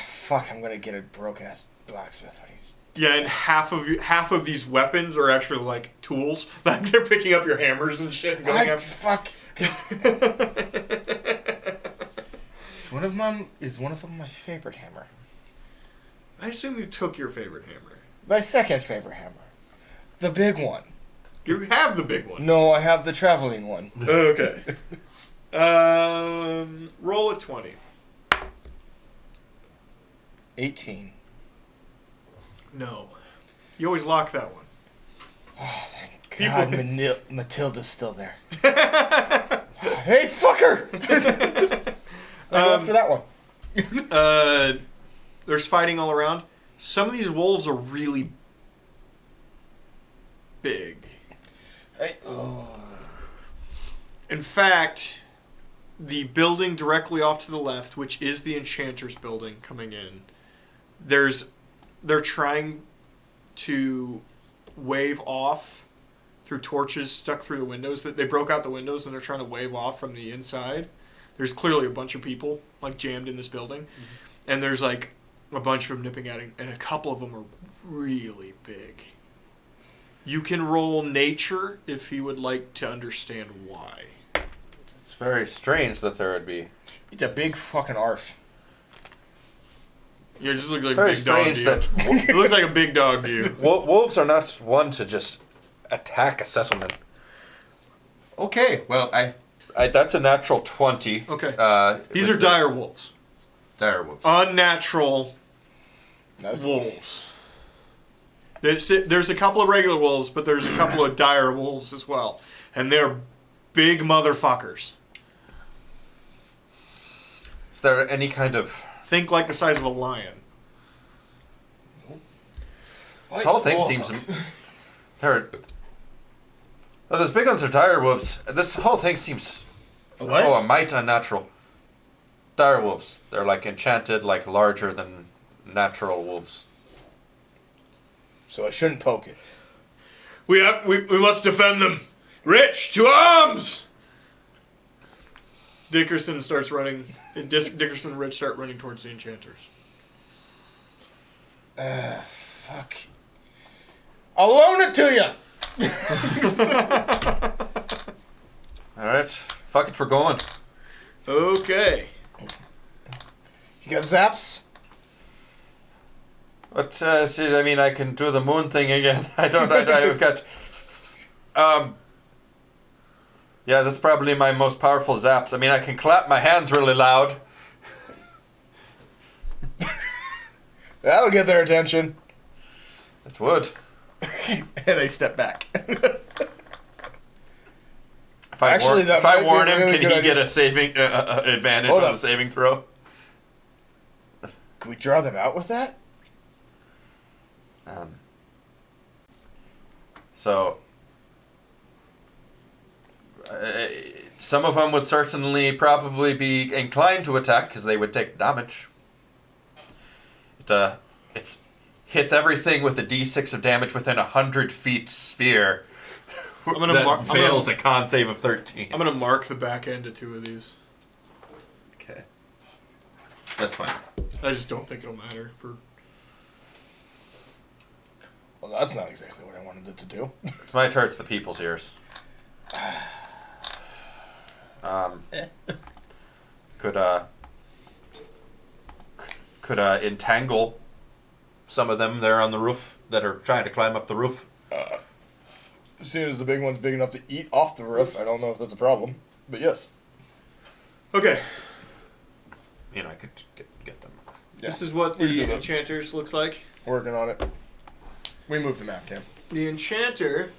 Fuck! I'm gonna get a broke ass blacksmith when he's. Yeah, and half of these weapons are actually like tools. Like they're picking up your hammers and shit and going Fuck. Is one of them my favorite hammer? I assume you took your favorite hammer. My second favorite hammer. The big one. You have the big one. No, I have the traveling one. Okay. Roll a 20. 18. No. You always lock that one. Oh, thank People- God Matilda's still there. Hey, fucker! I go after that one. There's fighting all around. Some of these wolves are really big. In fact, the building directly off to the left, which is the Enchanter's building coming in, they're trying to wave off through torches stuck through the windows. That they broke out the windows and they're trying to wave off from the inside. There's clearly a bunch of people like jammed in this building, and there's like a bunch of them nipping at it, and a couple of them are really big. You can roll nature if you would like to understand why. It's very strange that there would be. He's a big fucking arf. Yeah, it just looks like Very a big dog to strange you. that It looks like a big dog to you. wolves are not one to just attack a settlement. Okay, well, I that's a natural 20. Okay. These are dire wolves. dire wolves. Unnatural That's wolves. There's a couple of regular wolves, but there's a couple of dire wolves as well. And they're big motherfuckers. Is there any kind of Think like the size of a lion. this whole thing seems they're well, those big ones are dire wolves. This whole thing seems What? a mite unnatural. Dire wolves. They're like enchanted, like larger than natural wolves. So I shouldn't poke it. We must defend them. Rich, to arms! Dickerson starts running. And Dickerson and Rich start running towards the enchanters. Fuck. I'll loan it to you. All right. Fuck it, we're going. Okay. You got zaps? But see, I mean, I can do the moon thing again. I've got. Yeah, that's probably my most powerful zaps. I mean, I can clap my hands really loud. That'll get their attention. It would. And they step back. If I Actually, that if I might be warn a him, really can good he idea. get a saving advantage Hold on up. a saving throw? Can we draw them out with that? So, some of them would certainly probably be inclined to attack because they would take damage. It hits everything with a d6 of damage within 100 feet sphere. I'm gonna that mark- I'm fails a con save of 13. I'm gonna mark the back end of 2 of these. Okay, that's fine. I just don't think it'll matter for. Well, that's not exactly what I wanted it to do. It's my turn. It's the people's ears. Could entangle some of them there on the roof that are trying to climb up the roof. As soon as the big one's big enough to eat off the roof, I don't know if that's a problem. But yes. Okay. You know, I could get them. Yeah. This is what We can the do that. enchanters looks like. Working on it. We moved the map, Cam. The enchanter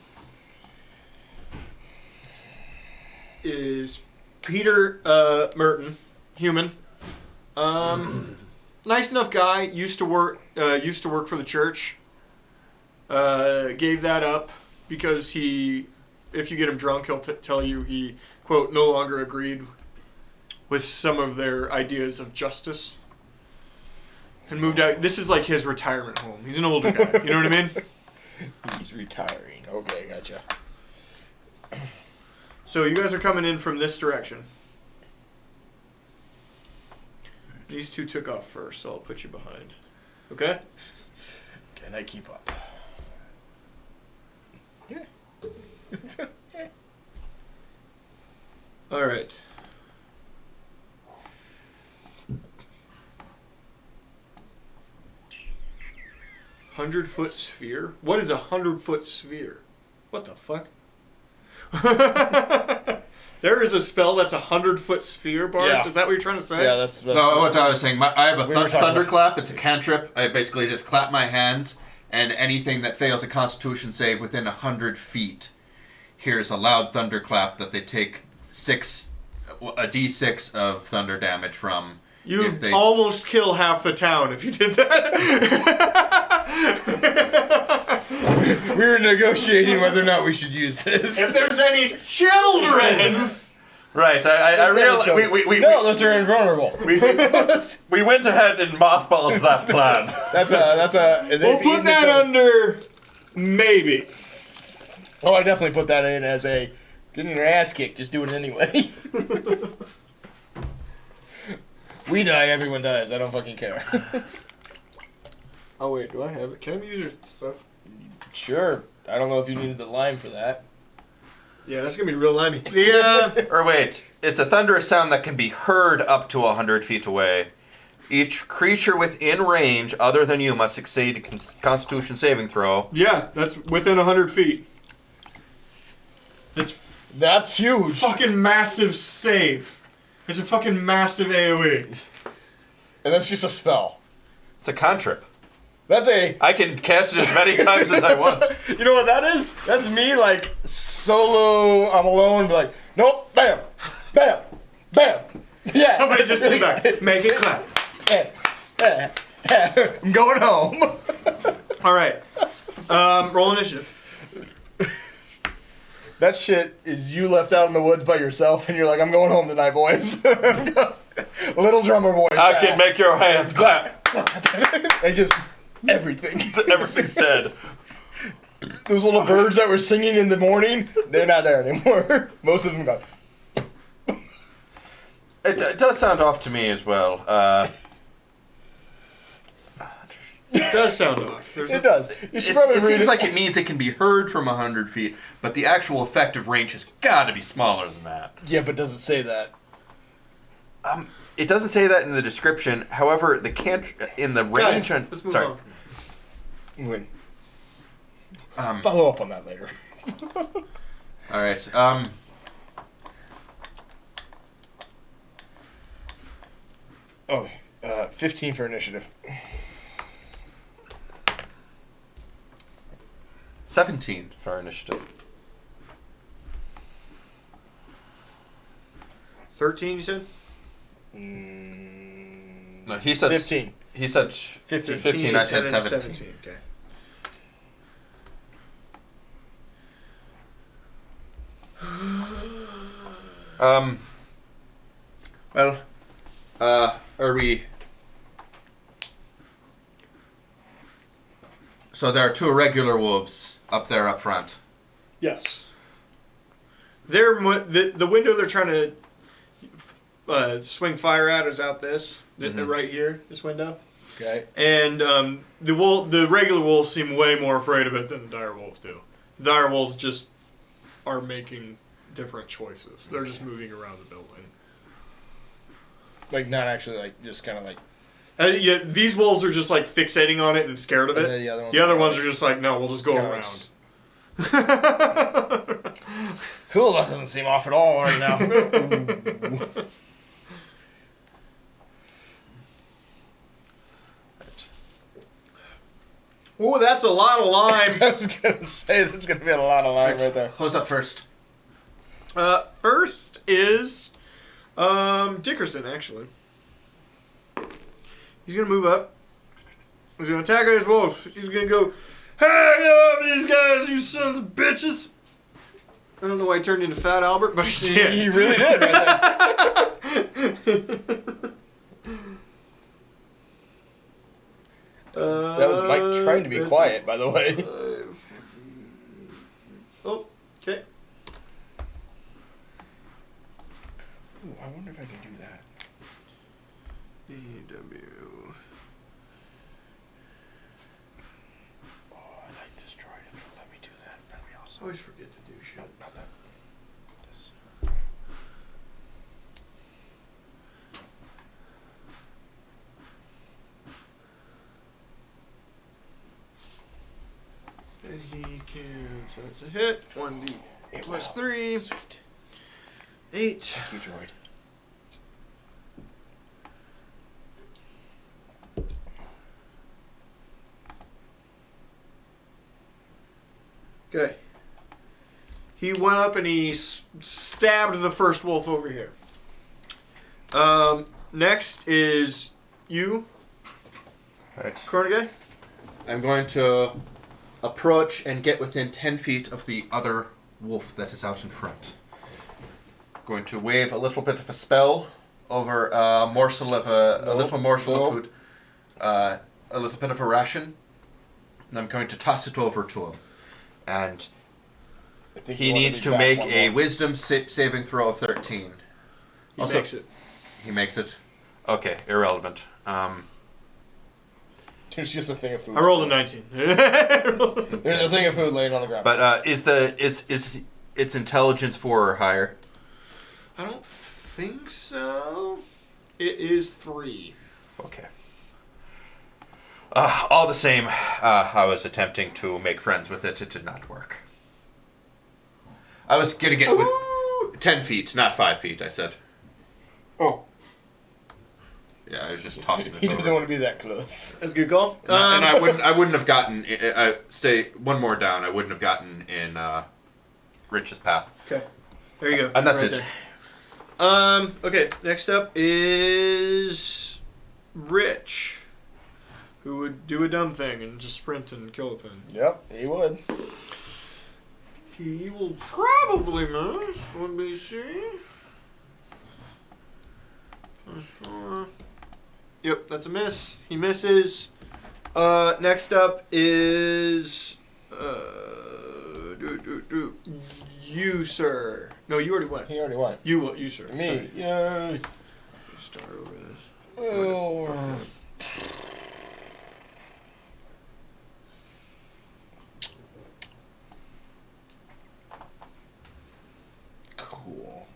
is Peter Merton, human. Nice enough guy. Used to work for the church. Gave that up because if you get him drunk, he'll tell you he, quote, no longer agreed with some of their ideas of justice. And moved out. This is like his retirement home. He's an older guy. You know what I mean? He's retiring. Okay, gotcha. So you guys are coming in from this direction. These 2 took off first, so I'll put you behind. Okay? Can I keep up? Yeah. All right. $100-foot sphere? What is a 100-foot sphere? What the fuck? There is a spell that's a 100-foot sphere, Bars? Yeah. Is that what you're trying to say? Yeah, that's No, what I was saying, I have a We were talking thunderclap. It's a cantrip. I basically just clap my hands, and anything that fails a Constitution save within 100 feet hears a loud thunderclap that they take a d6 of thunder damage from. You'd if they- almost kill half the town if you did that. We were negotiating whether or not we should use this. If there's any children... Right, I realized No, those are invulnerable. we went ahead and mothballed that plan. That's a. We'll put that under... Maybe. Oh, I definitely put that in as a getting your ass kicked. Just do it anyway. We die, everyone dies. I don't fucking care. Oh wait, do I have it? Can I use your stuff? Sure. I don't know if you needed the lime for that. Yeah, that's gonna be real limey. Yeah. Or wait, it's a thunderous sound that can be heard up to 100 feet away. Each creature within range other than you must succeed a Constitution saving throw. Yeah, that's within 100 feet. It's That's huge. fucking massive save. It's a fucking massive AoE. And that's just a spell. It's a cantrip. That's a. I can cast it as many times as I want. You know what that is? That's me, like, solo, I'm alone, be like, nope, bam, bam, bam. Yeah. Somebody just sit back. Make it clap. I'm going home. All right. Roll initiative. That shit is you left out in the woods by yourself, and you're like, I'm going home tonight, boys. Little drummer boys. I can make your hands clap. And just everything. Everything's dead. Those little birds that were singing in the morning, they're not there anymore. Most of them gone. It does sound off to me as well. It does sound off. There's It does. You should probably It read seems it. like it means it can be heard from 100 feet, but the actual effective range has got to be smaller than that. Yeah, but does it say that? It doesn't say that in the description. However, the in the range. Guys, let's move sorry. on. Win. Um, Follow up on that later. all right. Oh, 15 for initiative. 17 for our initiative. 13, you said? No, he said 15. He said 15. 15. I said and then 17. Okay. Well, are we? So there are two irregular wolves up there up front. Yes. The window they're trying to swing fire at is out this, right here, this window. Okay. And the regular wolves seem way more afraid of it than the dire wolves do. The dire wolves just are making different choices. They're just moving around the building. Like, not actually, like, just kind of like... Yeah, these wolves are just like fixating on it and scared of it. And then The other ones are just like, no, we'll just go Kinda around. Cool, that doesn't seem off at all right now. Ooh, that's a lot of lime. I was going to say, there's going to be a lot of lime right there. Who's up first? First is Dickerson, actually. He's gonna move up. He's gonna attack his wolf. He's gonna go, "Hey up, these guys, you sons of bitches!" I don't know why he turned into Fat Albert, but he did. He really did right there. That was Mike trying to be that's quiet, by the way. Oh, okay. Ooh, I wonder if I can do that. EW. Oh, I'd like destroyed if it'll let me do that. That'd be awesome. Always forget to do shit. Not that. This. And he can. So it's a hit. 1d plus 3. Sweet. 8. Thank you, droid. Okay. He went up and he stabbed the first wolf over here. Next is you, Right. Cornegay. I'm going to approach and get within 10 feet of the other wolf that is out in front. Going to wave a little bit of a spell over a morsel of a little morsel of food, a little bit of a ration, and I'm going to toss it over to him. And I think he you wanted needs me to back make one a more. wisdom saving throw of 13. He Also- makes it. He makes it. Okay, irrelevant. It's just a thing of food. I rolled a 19. There's a thing of food laying on the ground. But is its intelligence 4 or higher? I don't think so. It is 3. Okay. All the same, I was attempting to make friends with it. It did not work. I was gonna get with 10 feet, not 5 feet. I said. Oh. Yeah, I was just tossing it He over. doesn't want to be that close. That's a good call. And I wouldn't have gotten. Stay one more down. I wouldn't have gotten in Rich's path. Okay. There you go. And that's Right it. there. Okay. Next up is Rich, who would do a dumb thing and just sprint and kill a thing. Yep, he would. He will probably miss. Let me see. Yep, that's a miss. He misses. Next up is you, sir. No, you already went. He already won. You, sir. Me. Sorry. Yay. Start over this. Oh. Cool.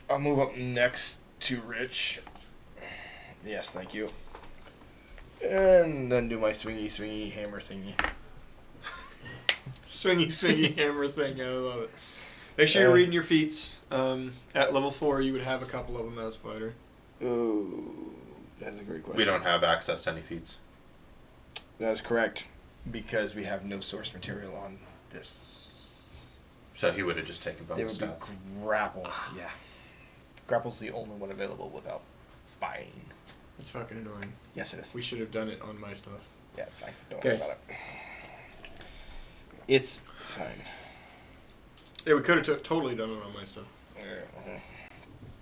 I'll move up next to Rich. Yes, thank you. And then do my swingy hammer thingy. Swingy hammer thing. I love it. Make sure you're reading your feats. At level 4, you would have a couple of them as fighter. Ooh, that's a great question. We don't have access to any feats. That is correct, because we have no source material on this. So he would have just taken There bonus would be stats. grapple. Yeah, grapple's the only one available without buying. It's fucking annoying. Yes, it is. We should have done it on my stuff. Yeah, it's fine. Don't Okay. worry about it. It's fine. Yeah, we could have totally done it on my stuff.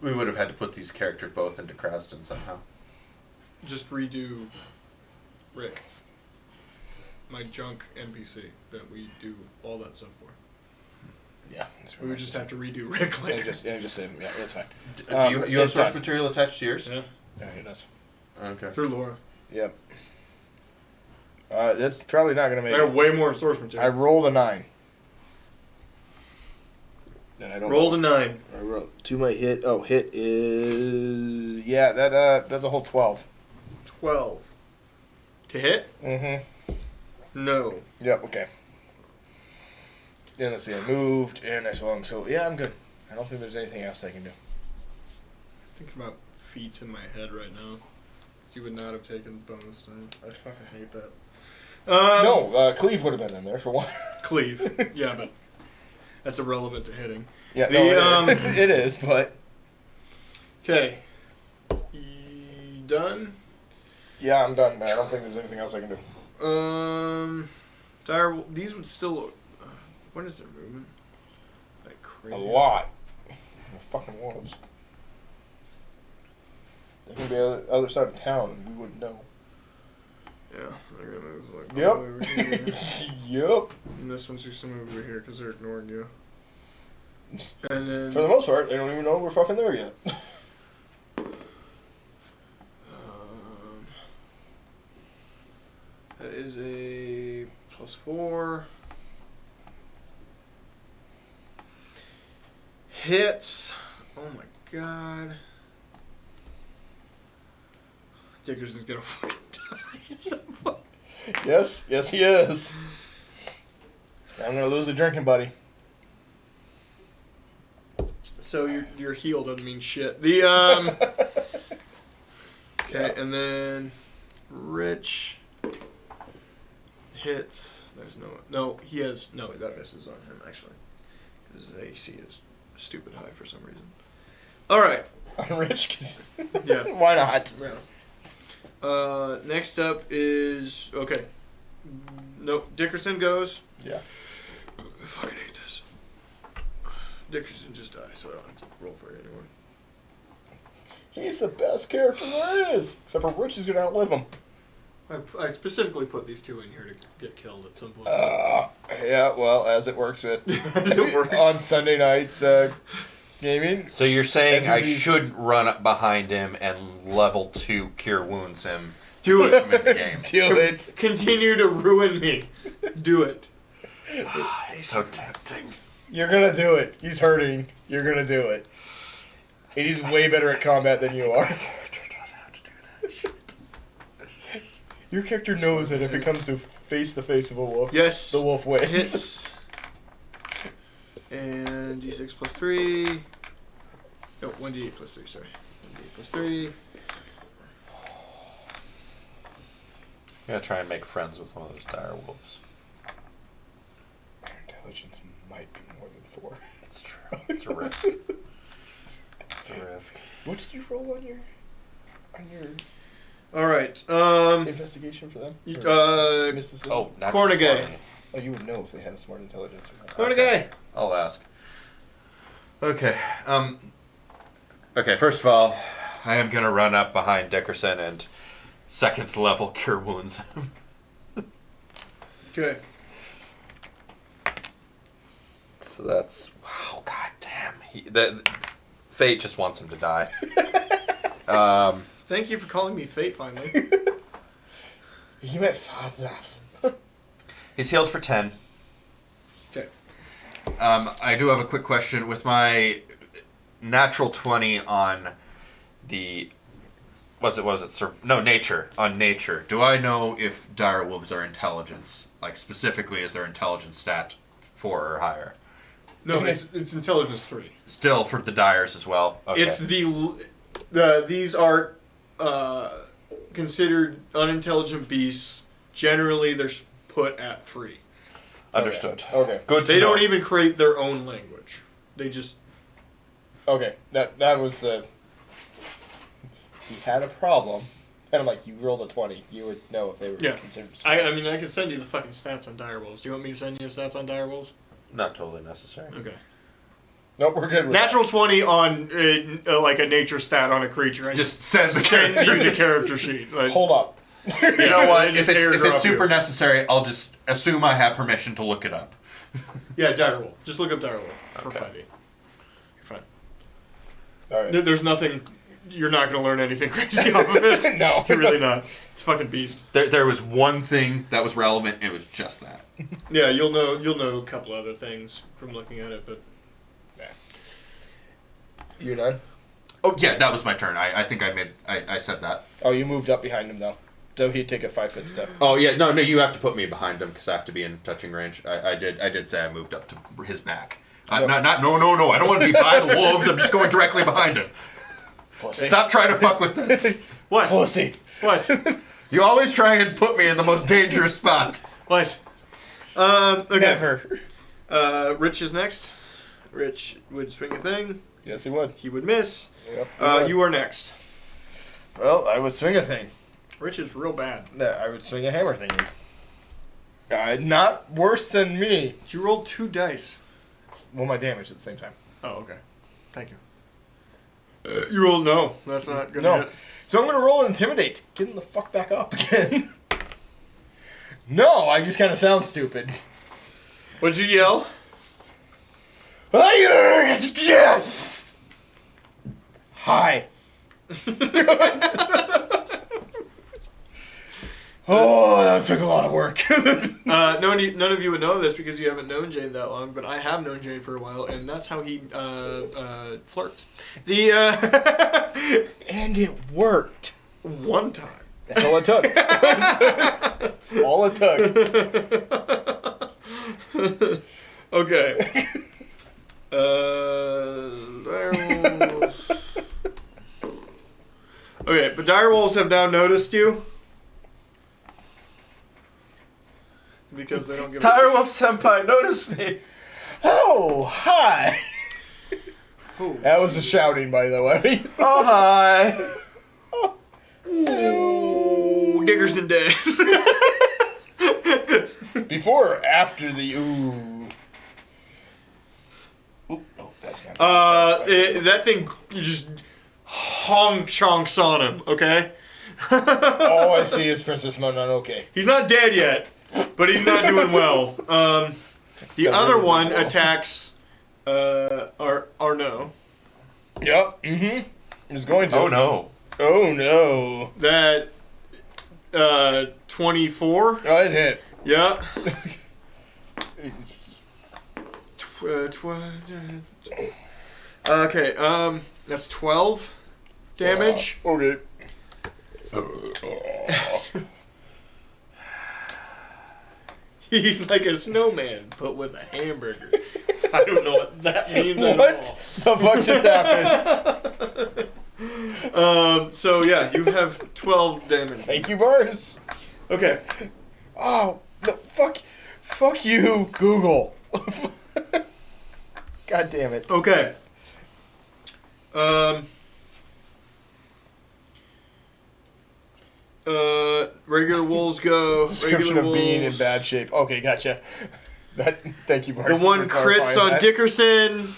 We would have had to put these characters both into Krasden somehow. Just redo Rick. My junk NPC that we do all that stuff for. Yeah, We would just have to redo Rick Yeah, later. just say yeah, it's fine. Do you have it's source done. material attached to yours? Yeah. Yeah, it does. Okay. Through Laura. Yep. That's probably not gonna I make have it. way more source I material. rolled a 9. And I don't Rolled know. a 9. I rolled to my hit. Oh, hit is that's a whole 12. 12. To hit? Mm-hmm. No. Yep. Okay. Then let's see. I moved and I swung. So yeah, I'm good. I don't think there's anything else I can do. Thinking about feats in my head right now. You would not have taken bonus time. I fucking hate that. No, Cleave would have been in there for one. Cleave. Yeah, but that's irrelevant to hitting. Yeah, The, no, it is, but Okay. Done? yeah, I'm done, man. I don't think there's anything else I can do. These would still. What is their movement? Like crazy. A lot. The fucking wolves. They can be on the other side of town, and we wouldn't know. Yeah, they're gonna move like Yep. all the way over here. Yep. And this one's just gonna move over here because they're ignoring you. And then For the most part, they don't even know we're fucking there yet. that is a +4. Hits. Oh my god. Dickerson's gonna fucking die at some point. Yes, yes, he is. I'm gonna lose a drinking buddy. So your heal doesn't mean shit. The okay, and then Rich hits. There's no. He has no. That misses on him actually, because his AC is stupid high for some reason. All right. I'm rich, cause Yeah. why not? Yeah. Next up is okay. No, Dickerson goes. Yeah. I fucking hate this. Dickerson just died, so I don't have to roll for it anymore. He's the best character there is, except for Rich is gonna outlive him. I specifically put these two in here to get killed at some point. Yeah, well, as it works with As it works. on Sunday nights gaming. So you're saying I NPC. should run up behind him and level 2 cure wounds him? Do Put it. him in the game. Do it. Continue to ruin me. Do it. It's so tempting. You're gonna do it. He's hurting. You're gonna do it. And he's way better at combat than you are. Your character knows that if it comes to face with a wolf, Yes. the wolf wins. Hits. And d6 plus 3. No, 1d8 plus 3, sorry. 1d8 plus 3. I'm gonna try and make friends with one of those dire wolves. Your intelligence might be more than 4. It's true. It's a risk. It's a risk. What did you roll on your Alright. investigation for them? Mysticism? Oh, not Cornegay. Oh, you would know if they had a smart intelligence or not. Cornegay. I'll ask. Okay. Okay. First of all, I am gonna run up behind Dickerson and second level cure wounds. Okay. That's wow. God damn. Fate just wants him to die. Thank you for calling me Fate finally. You meant father. He's healed for 10. Okay. I do have a quick question. With my natural 20 on the... nature. On nature. Do I know if dire wolves are intelligence? Like, specifically, is their intelligence stat 4 or higher? No, it's intelligence 3. Still for the dyers as well? Okay. It's these are considered unintelligent beasts. Generally, they're put at 3. Understood. Okay. Good to They know. don't even create their own language. They just... Okay, that was the... He had a problem. And I'm like, you rolled a 20. You would know if they were considered... I mean, I can send you the fucking stats on direwolves. Do you want me to send you the stats on direwolves? Not totally necessary. Okay. Nope, we're good with Natural 20 on, like, a nature stat on a creature. I Just send the send character. you the character sheet. Like, that. Hold up. You know what? Just If airdrop it's super you. necessary, I'll just assume I have permission to look it up. Yeah, direwolf. Just look up direwolf for Okay. 5e. You're fine. Alright. There's nothing... You're not going to learn anything crazy off of it. No. You're really not. It's a fucking beast. There was one thing that was relevant, and it was just that. Yeah, you'll know a couple other things from looking at it, but... You're done? Oh yeah, that was my turn. I think I said that. Oh, you moved up behind him, though. So he'd take a 5-foot step. Oh yeah, no, you have to put me behind him because I have to be in touching range. I did say I moved up to his back. No. I don't want to be by the wolves. I'm just going directly behind him. Pussy. Stop trying to fuck with this. What? Pussy. What? You always try and put me in the most dangerous spot. What? Okay. Never. Rich is next. Rich would swing a thing. Yes, he would. He would miss. Yep. You are next. Well, I would swing a thing. Rich is real bad. Yeah, I would swing a hammer thing. Not worse than me. You rolled 2 dice. Well, my damage at the same time. Oh, okay. Thank you. You rolled no. That's not gonna No. hit. So I'm gonna roll intimidate. Get him the fuck back up again. No, I just kind of sound stupid. What'd you yell? Yes. Hi. Oh, that took a lot of work. None of you would know this because you haven't known Jane that long, but I have known Jane for a while, and that's how he flirts. And it worked. One time. That's all it took. That's all it took. Okay. Direwolves. Okay, but direwolves have now noticed you. Because they don't give Direwolf Senpai, notice me. Oh, hi. Ooh. That was a shouting, by the way. Oh hi. Ooh, Dickerson dead. Before or after the ooh? Ooh, no, that's not. That thing, you just honk chonks on him, okay? All I see is Princess Mononoke. He's not dead yet, but he's not doing well. The other one well. attacks Arno. Yep. Mm-hmm. He's going to. Oh no. Oh no. That 24. Oh, it hit. Yeah. Okay. That's 12 damage. Okay. He's like a snowman, but with a hamburger. I don't know what that means at What all. the fuck just happened? So yeah, you have 12 damage. Thank you, Boris. Okay. Oh, no, fuck you, Google. God damn it. Okay. Regular wolves go. Description regular of being in wolves. bad shape. Okay, gotcha. Thank you, Boris. The one for crits clarifying on that. Dickerson.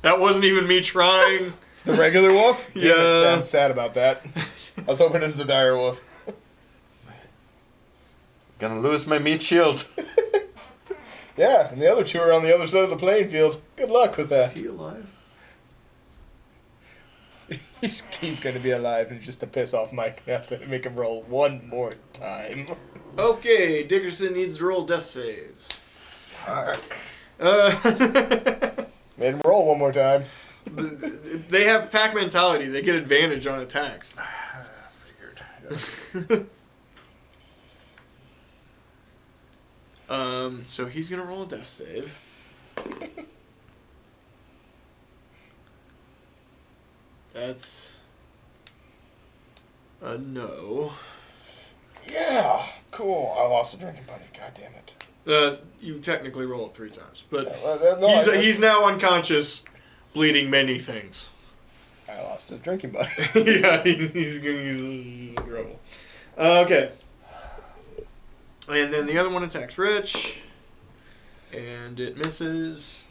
That wasn't even me trying. The regular wolf? Damn it, Yeah. I'm sad about that. I was hoping it was the dire wolf. Gonna lose my meat shield. Yeah, and the other two are on the other side of the playing field. Good luck with Is that. he alive? He's going to be alive, and just to piss off Mike, I have to make him roll one more time. Okay, Dickerson needs to roll death saves. Made him roll one more time. They have pack mentality. They get advantage on attacks. So he's gonna roll a death save. That's a no. Yeah, cool. I lost a drinking buddy. God damn it. You technically roll it 3 times, but No, he's now unconscious, bleeding many things. I lost a drinking buddy. Yeah, he's gonna use trouble. Okay. And then the other one attacks Rich. And it misses.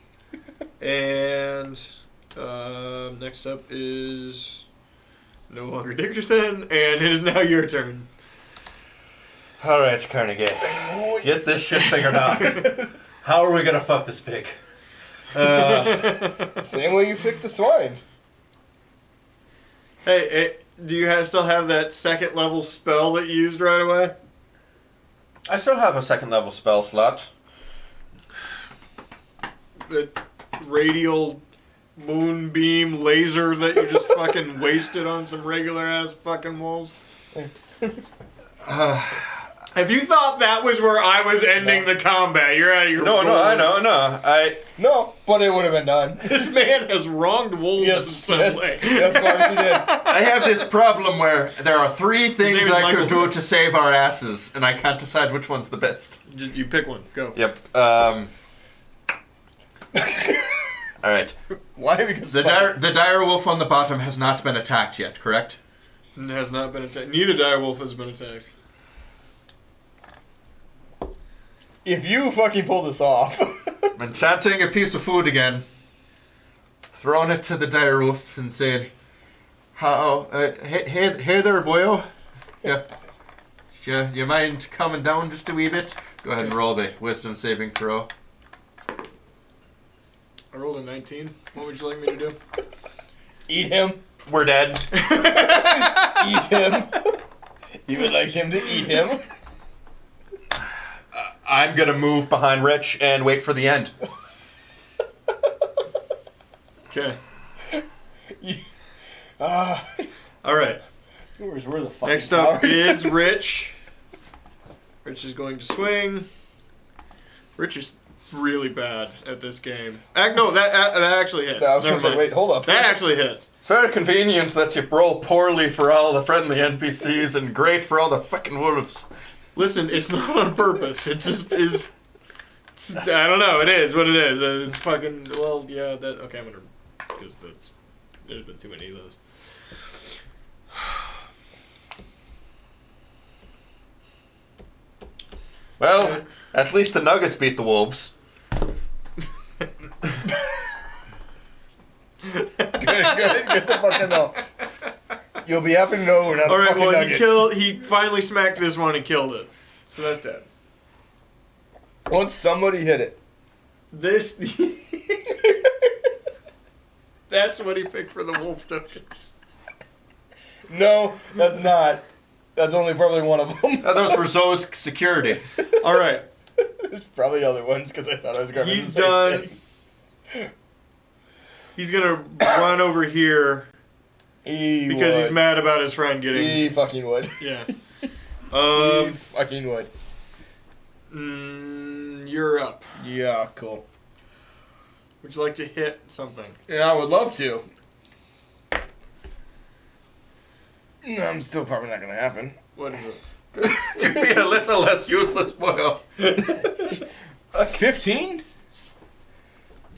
And next up is no longer Dickerson. And it is now your turn. All right, Carnegie. Get this shit figured out. How are we gonna fuck this pig? Same way you fixed the swine. Hey, do you still have that second level spell that you used right away? I still have a second level spell slot. The radial moonbeam laser that you just fucking wasted on some regular ass fucking wolves? If you thought that was where I was ending the combat, you're out of your No, I know. No, but it would have been done. This man has wronged wolves Yes, in some way. That's why she did. I have this problem where there are 3 name things is I Michael could do Ford. to save our asses, and I can't decide which one's the best. Just, you pick one. Go. Yep. All right. Why? Because The dire wolf on the bottom has not been attacked yet, correct? It has not been attacked. Neither direwolf has been attacked. if you fucking pull this off, I'm enchanting a piece of food again, throwing it to the dire wolf and saying, "How? Hey there, boyo. Yeah, you mind coming down just a wee bit? Go ahead and roll the wisdom saving throw." I rolled a 19. What would you like me to do? eat him. We're dead. Eat him. You would like him to eat him? I'm gonna move behind Rich and wait for the end. Okay. Ah. All right. Yours were the fucking Next up coward. is Rich. Rich is going to swing. Rich is really bad at this game. No, that actually hits. I was Never gonna say, mind. wait, hold up. That actually hits. It's very convenient that you roll poorly for all the friendly NPCs and great for all the fucking wolves. Listen, it's not on purpose. It just is. I don't know. It is what it is. It's fucking. Well, yeah. That okay. I'm gonna because there's been too many of those. Well, at least the Nuggets beat the Wolves. Good. Get the fucking off. You'll be happy to know we're not All a right. fucking Well, nugget. he finally smacked this one and killed it. So that's dead. Once somebody hit it. This. That's what he picked for the wolf tokens. No, that's not. That's only probably one of them. Those were Zoe's security. All right. There's probably other ones because I thought I was going to He's done. He's gonna run over here because he's mad about his friend getting. He fucking would. Yeah. He fucking would. You're up. Yeah, cool. Would you like to hit something? Yeah, I would love to. No, I'm still probably not going to happen. What is it? You'd be a little less useless, boy. 15? It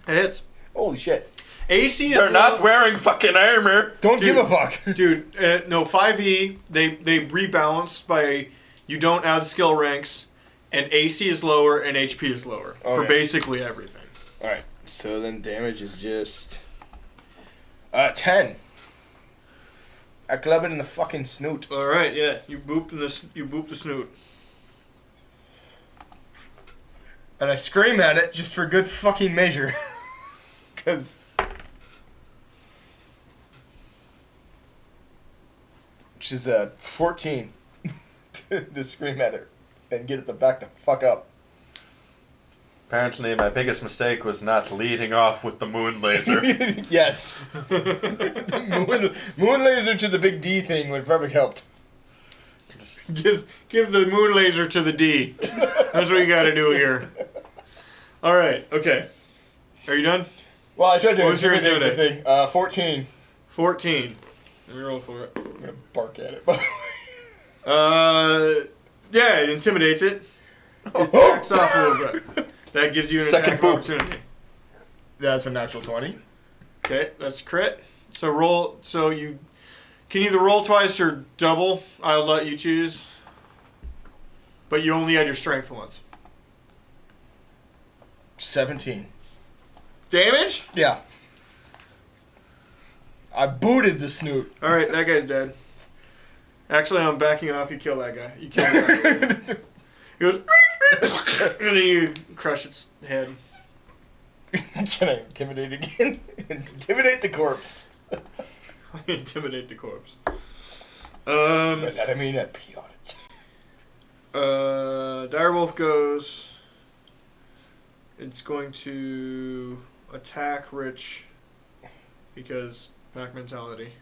hits. Holy shit. AC is They're not wearing fucking armor. Don't Dude. give a fuck. Dude, no, 5e, they rebalance by you don't add skill ranks, and AC is lower and HP is lower for Okay. basically everything. Alright, so then damage is just... 10. I club it in the fucking snoot. All right, yeah, you boop the snoot. And I scream at it just for good fucking measure. Because... Which is 14 to scream at it and get it to back the fuck up. Apparently, my biggest mistake was not leading off with the moon laser. Yes. moon laser to the big D thing would probably helped. Give the moon laser to the D. That's what you got to do here. All right. Okay. Are you done? Well, I tried to What was your intimidate the thing. 14. 14. Let me roll for it. I'm gonna bark at it. Yeah, it intimidates it. It backs off a little bit. That gives you an Second attack poop. opportunity. That's a natural 20. Okay, that's crit. So roll. So you can either roll twice or double. I'll let you choose. But you only add your strength once. 17. Damage? Yeah. I booted the snoot. All right, that guy's dead. Actually, I'm backing off. You kill that guy. You kill that guy. He goes, and then you crush its head. Can I intimidate again? Intimidate the corpse. Intimidate the corpse. But that I mean I pee on it. Direwolf goes. It's going to attack Rich because pack mentality.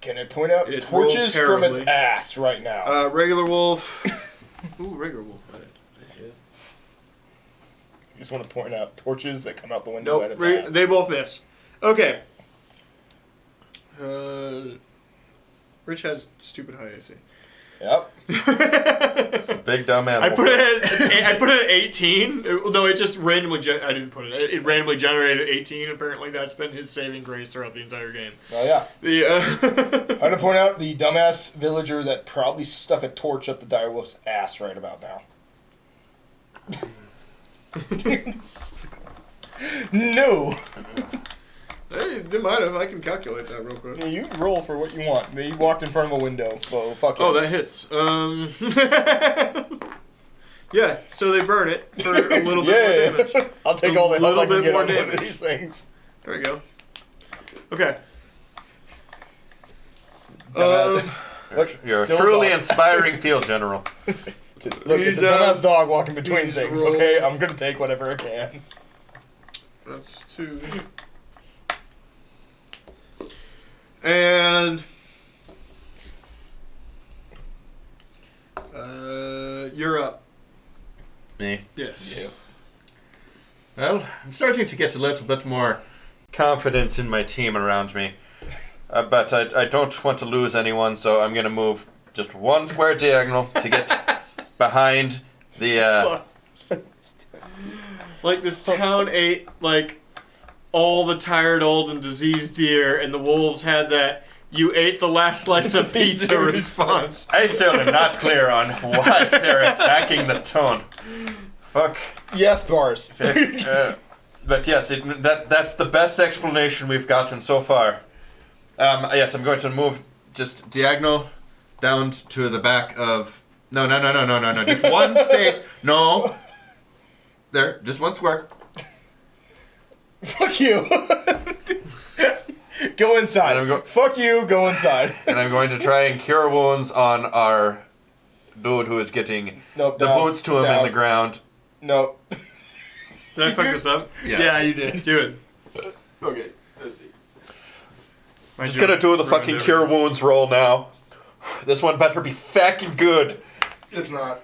Can I point out It torches rolled from its terribly. ass right now? Regular wolf. Ooh, regular wolf. Just want to point out torches that come out the window at Nope, its ass. they both miss. Okay. Rich has stupid high AC. Yep. It's a big dumb animal. I put it at 18. No, it just randomly. I didn't put it. It randomly generated 18. Apparently, that's been his saving grace throughout the entire game. Oh yeah. The I'm gonna point out the dumbass villager that probably stuck a torch up the direwolf's ass right about now. No. Hey, they might have. I can calculate that real quick. Yeah, you can roll for what you want. He walked in front of a window, so fuck it. Oh, that hits. Yeah, so they burn it for a little bit more damage. I'll take A all the help little I can bit get more on one of damage. these things. There we go. Okay. Look, You're a still truly dog. inspiring field general. Look, He's it's a dumbass dog walking between he's things, rolled- okay? I'm gonna take whatever I can. That's 2. And you're up. Me. Yes. Yeah. Well, I'm starting to get a little bit more confidence in my team around me. But I don't want to lose anyone, so I'm going to move just one square diagonal to get behind the... Like this town ate like all the tired, old, and diseased deer, and the wolves had that "you ate the last slice of pizza" response. I still am not clear on why they're attacking the tone. Fuck. Yes, bars. But yes, that's the best explanation we've gotten so far. Yes, I'm going to move just diagonal down to the back of... No. Just one space. No. There, just one square. Fuck you. Go inside. And I'm go- Fuck you, go inside. And I'm going to try and cure wounds on our dude who is getting Nope, the down, boots to him down. in the ground. No. Did I fuck this up? Yeah. you did. Do it. Okay, let's see. My Just joke gonna do the ruined fucking everything. cure wounds roll now. This one better be fucking good. It's not.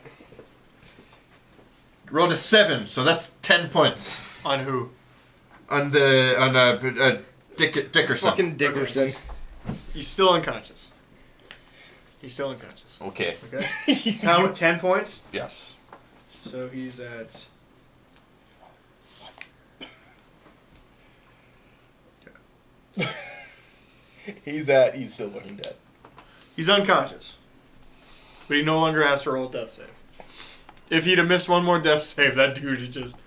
Rolled a 7, so that's 10 points. On who? On Dickerson. Fucking Dickerson. He's still unconscious. He's still unconscious. Okay. Okay. Now with 10 points. Yes. So he's at. He's still looking dead. He's unconscious. But he no longer has to roll a death save. If he'd have missed one more death save, that dude is just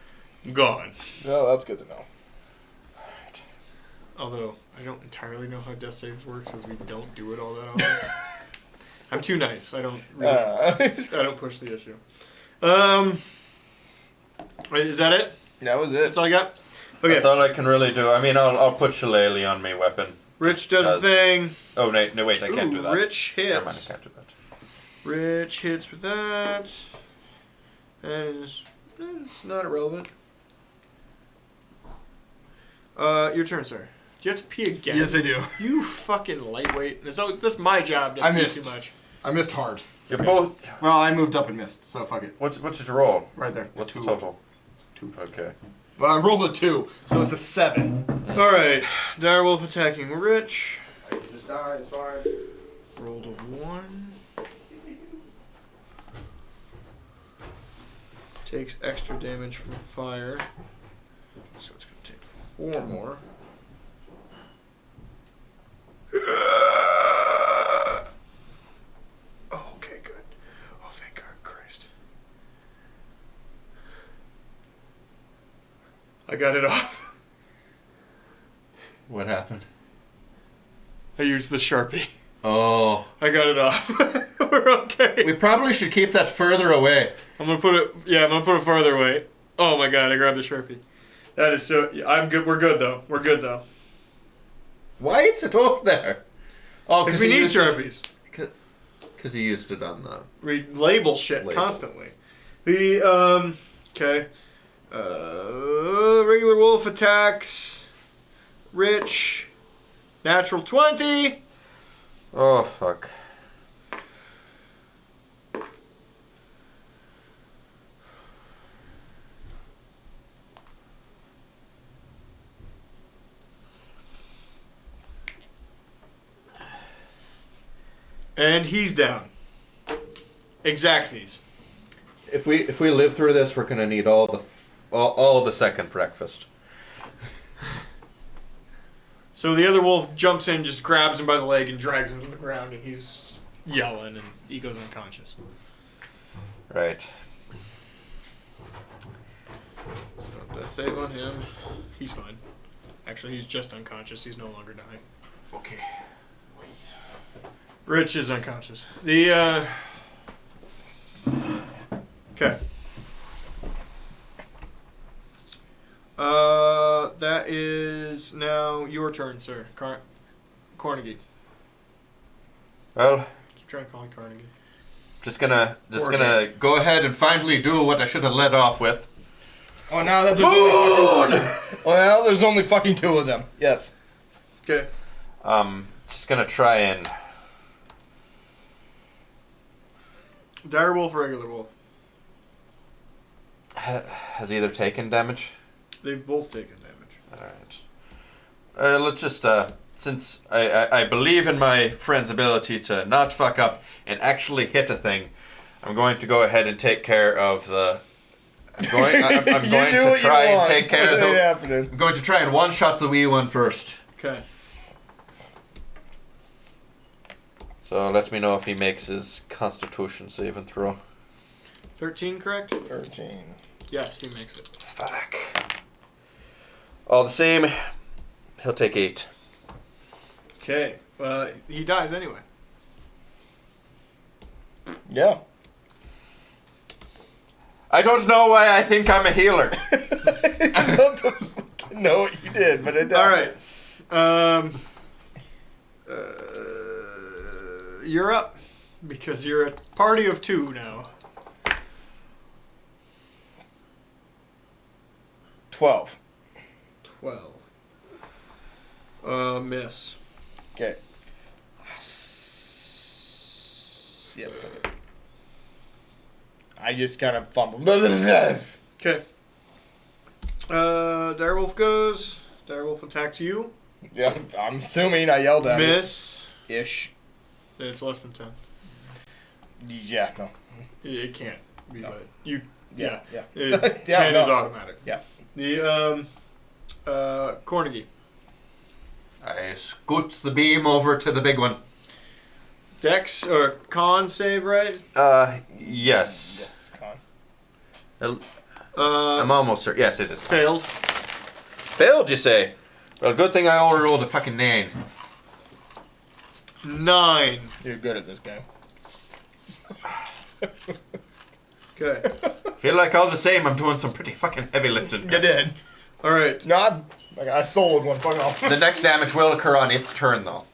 gone. No, that's good to know. Although, I don't entirely know how death saves work, because we don't do it all that often. I'm too nice. I don't really, I don't push the issue. Is that it? That was it. That's all I got? Okay. That's all I can really do. I mean, I'll put Shillelagh on my weapon. Rich does the thing. Oh, no, wait, I can't do that. Rich Never mind, I hits. can't do that. Rich hits with that. That is it's not irrelevant. Your turn, sir. Do you have to pee again? Yes, I do. You fucking lightweight. So this is my job to I pee missed. too much. I missed hard. You're both. Well, I moved up and missed, so fuck it. What's your roll? Right there. What's the Two. total? 2. Okay. Well, I rolled a 2, so it's a 7. All right. Direwolf attacking Rich. I can just die. It's fine. Rolled a 1. Takes extra damage from fire. So it's going to take 4 more. Oh, okay, good. Oh, thank God, Christ. I got it off. What happened? I used the Sharpie. Oh. I got it off. We're okay. We probably should keep that further away. I'm gonna put it. Yeah, I'm gonna put it farther away. Oh my God! I grabbed the Sharpie. That is so. I'm good. We're good though. We're good though. Why is it over there? Oh, Because we need Sharpies. Because he used it on the... We label shit Labels. constantly. The Okay. Regular wolf attacks. Rich. Natural 20. Oh, fuck. And he's down. Exactsies. If we live through this, we're gonna need all the second breakfast. So the other wolf jumps in, just grabs him by the leg and drags him to the ground, and he's yelling, and he goes unconscious. Right. So death save on him. He's fine. Actually, he's just unconscious. He's no longer dying. Okay. Rich is unconscious. The Okay. That is now your turn, sir. Carnegie. Well, Keep trying to call him Carnegie. just gonna Organ. go ahead and finally do what I should have led off with. Oh, now that there's only fucking... Oh, now there's only fucking 2 of them. Yes. Okay. Just gonna try and... Dire wolf or regular wolf? Has either taken damage? They've both taken damage. Alright. Let's just, since I believe in my friend's ability to not fuck up and actually hit a thing, I'm going to go ahead and take care of the... I'm going to try and take care of the... I'm going to try and one-shot the wee one first. Okay. So let me know if he makes his Constitution saving throw. 13, correct? 13. Yes, he makes it. Fuck. All the same, he'll take 8. Okay. Well, he dies anyway. Yeah. I don't know why I think I'm a healer. I don't fucking know what you did, but it All right. You're up because you're a party of 2 now. 12. 12. Miss. Okay. Yep. I just kind of fumbled. Okay. Direwolf goes. Direwolf attacks you. Yeah, I'm assuming I yelled at Miss. it. Ish. It's less than 10. Yeah, no. It can't be No. but you. Yeah, yeah. It, Yeah, 10 no. is automatic. Yeah. The Carnegie. I scoot the beam over to the big one. Dex or con save, right? Yes. Yes, con. I'm almost certain. Yes, it is. Failed. Failed, you say? Well, good thing I only rolled a fucking 9. 9. You're good at this game. Okay. Feel like all the same, I'm doing some pretty fucking heavy lifting. You did. All right. No, I soloed one. Fuck off. The next damage will occur on its turn, though,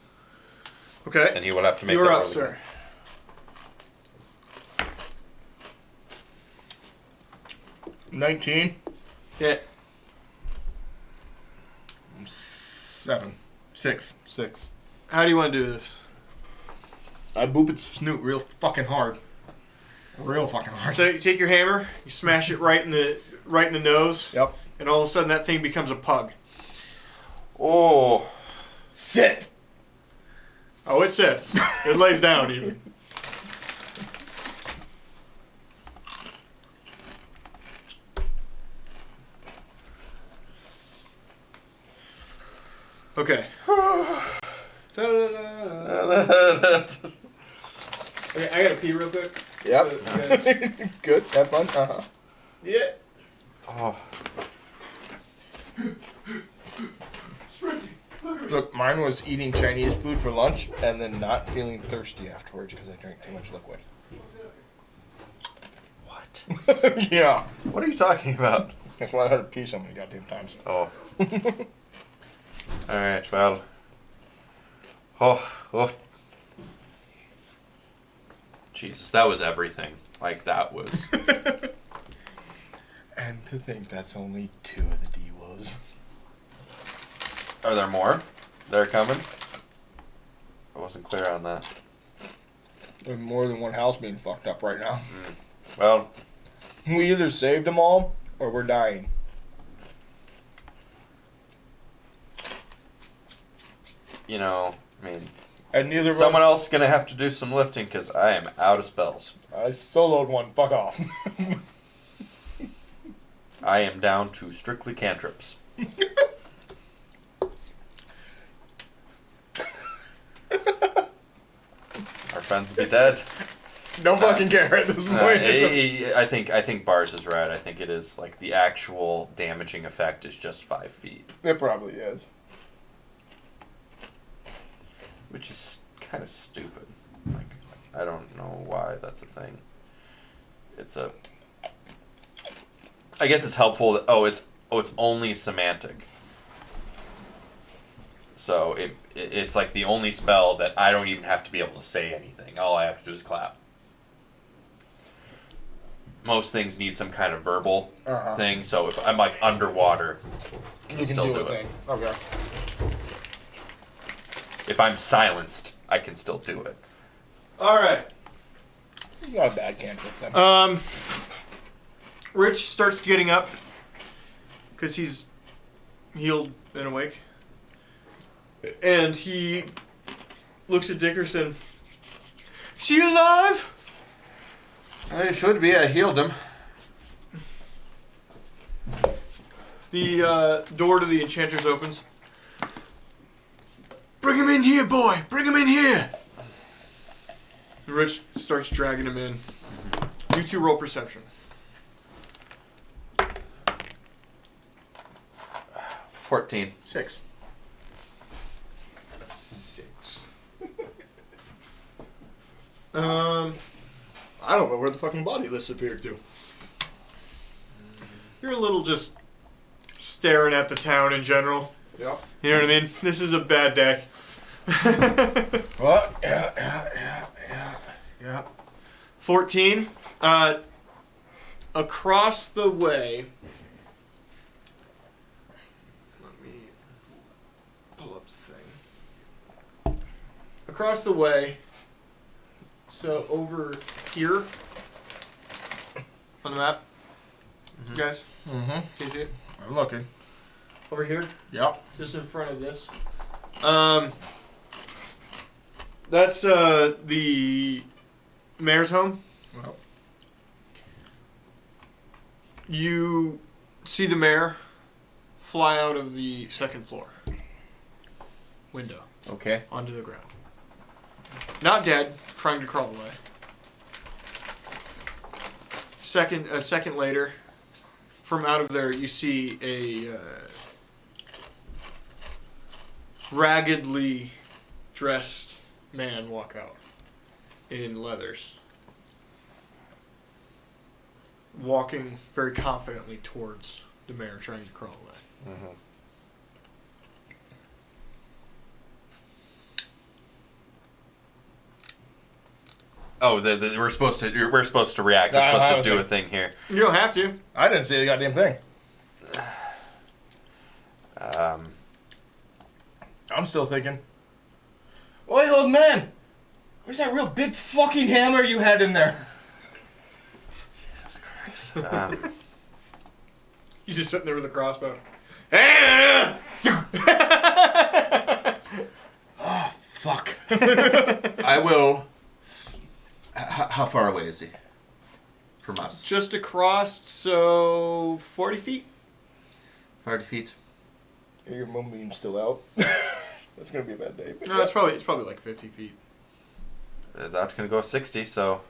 Okay. and he will have to make. You're that up, roll sir. again. 19. Yeah. 7. 6. 6. How do you want to do this? I boop its snoot real fucking hard. Real fucking hard. So you take your hammer, you smash it right in the nose, Yep. and all of a sudden that thing becomes a pug. Oh, Sit! Oh, it sits. It lays down even. Okay. Okay, I gotta pee real quick. Yep. So, guys- Good. Have fun. Uh-huh. yeah. oh. Look, mine was eating Chinese food for lunch and then not feeling thirsty afterwards because I drank too much liquid. What? Yeah. What are you talking about? That's why I had to pee so many goddamn times. Oh. All right. Well. Oh. Jesus, that was everything. Like that was. And to think that's only 2 of the D-Woes. Are there more? They're coming. I wasn't clear on that. There's more than one house being fucked up right now. Well, We either saved them all or we're dying. you know, I mean, And neither of someone us. else is gonna have to do some lifting because I am out of spells. I soloed one. Fuck off. I am down to strictly cantrips. Our friends will be dead. Don't fucking care at this point. I think Bars is right. I think it is like the actual damaging effect is just 5 feet, It probably is. which is kind of stupid. Like I don't know why that's a thing. It's a. I guess it's helpful that it's only semantic. So it's like the only spell that I don't even have to be able to say anything. All I have to do is clap. Most things need some kind of verbal Uh-huh. thing. So if I'm like underwater, You can still do do a it. thing. Okay. if I'm silenced, I can still do it. All right. Not a bad cantrip then. Rich starts getting up because he's healed and awake, and he looks at Dickerson. She alive? I should be. I healed him. The door to the enchanters opens. Bring him in here, boy! Bring him in here! And Rich starts dragging him in. You two roll perception. 14. 6. 6. I don't know where the fucking body disappeared to. You're a little just staring at the town in general. Yep. You know what I mean? This is a bad deck. Well, yeah. 14. Across the way. Let me pull up the thing. Across the way. So over here on the map. You guys, Mm-hmm. can you see it? I'm looking. Over here, Yep. just in front of this. That's the mayor's home. Well. You see the mayor fly out of the second floor window Okay. onto the ground. Not dead, trying to crawl away. A second later, from out of there, you see a raggedly dressed man walk out in leathers. walking very confidently towards the mare, trying to crawl away. Mm-hmm. Oh, we're supposed to react. We're supposed to do a thing here. You don't have to. I didn't say the goddamn thing. I'm still thinking. Oi, old man! Where's that real big fucking hammer you had in there? Jesus Christ. He's just sitting there with a crossbow. Oh, fuck. I will. How far away is he from us? Just across, so 40 feet. 40 feet. Are your moonbeams still out? That's gonna be a bad day. No, it's probably like 50 feet. That's gonna go 60. So.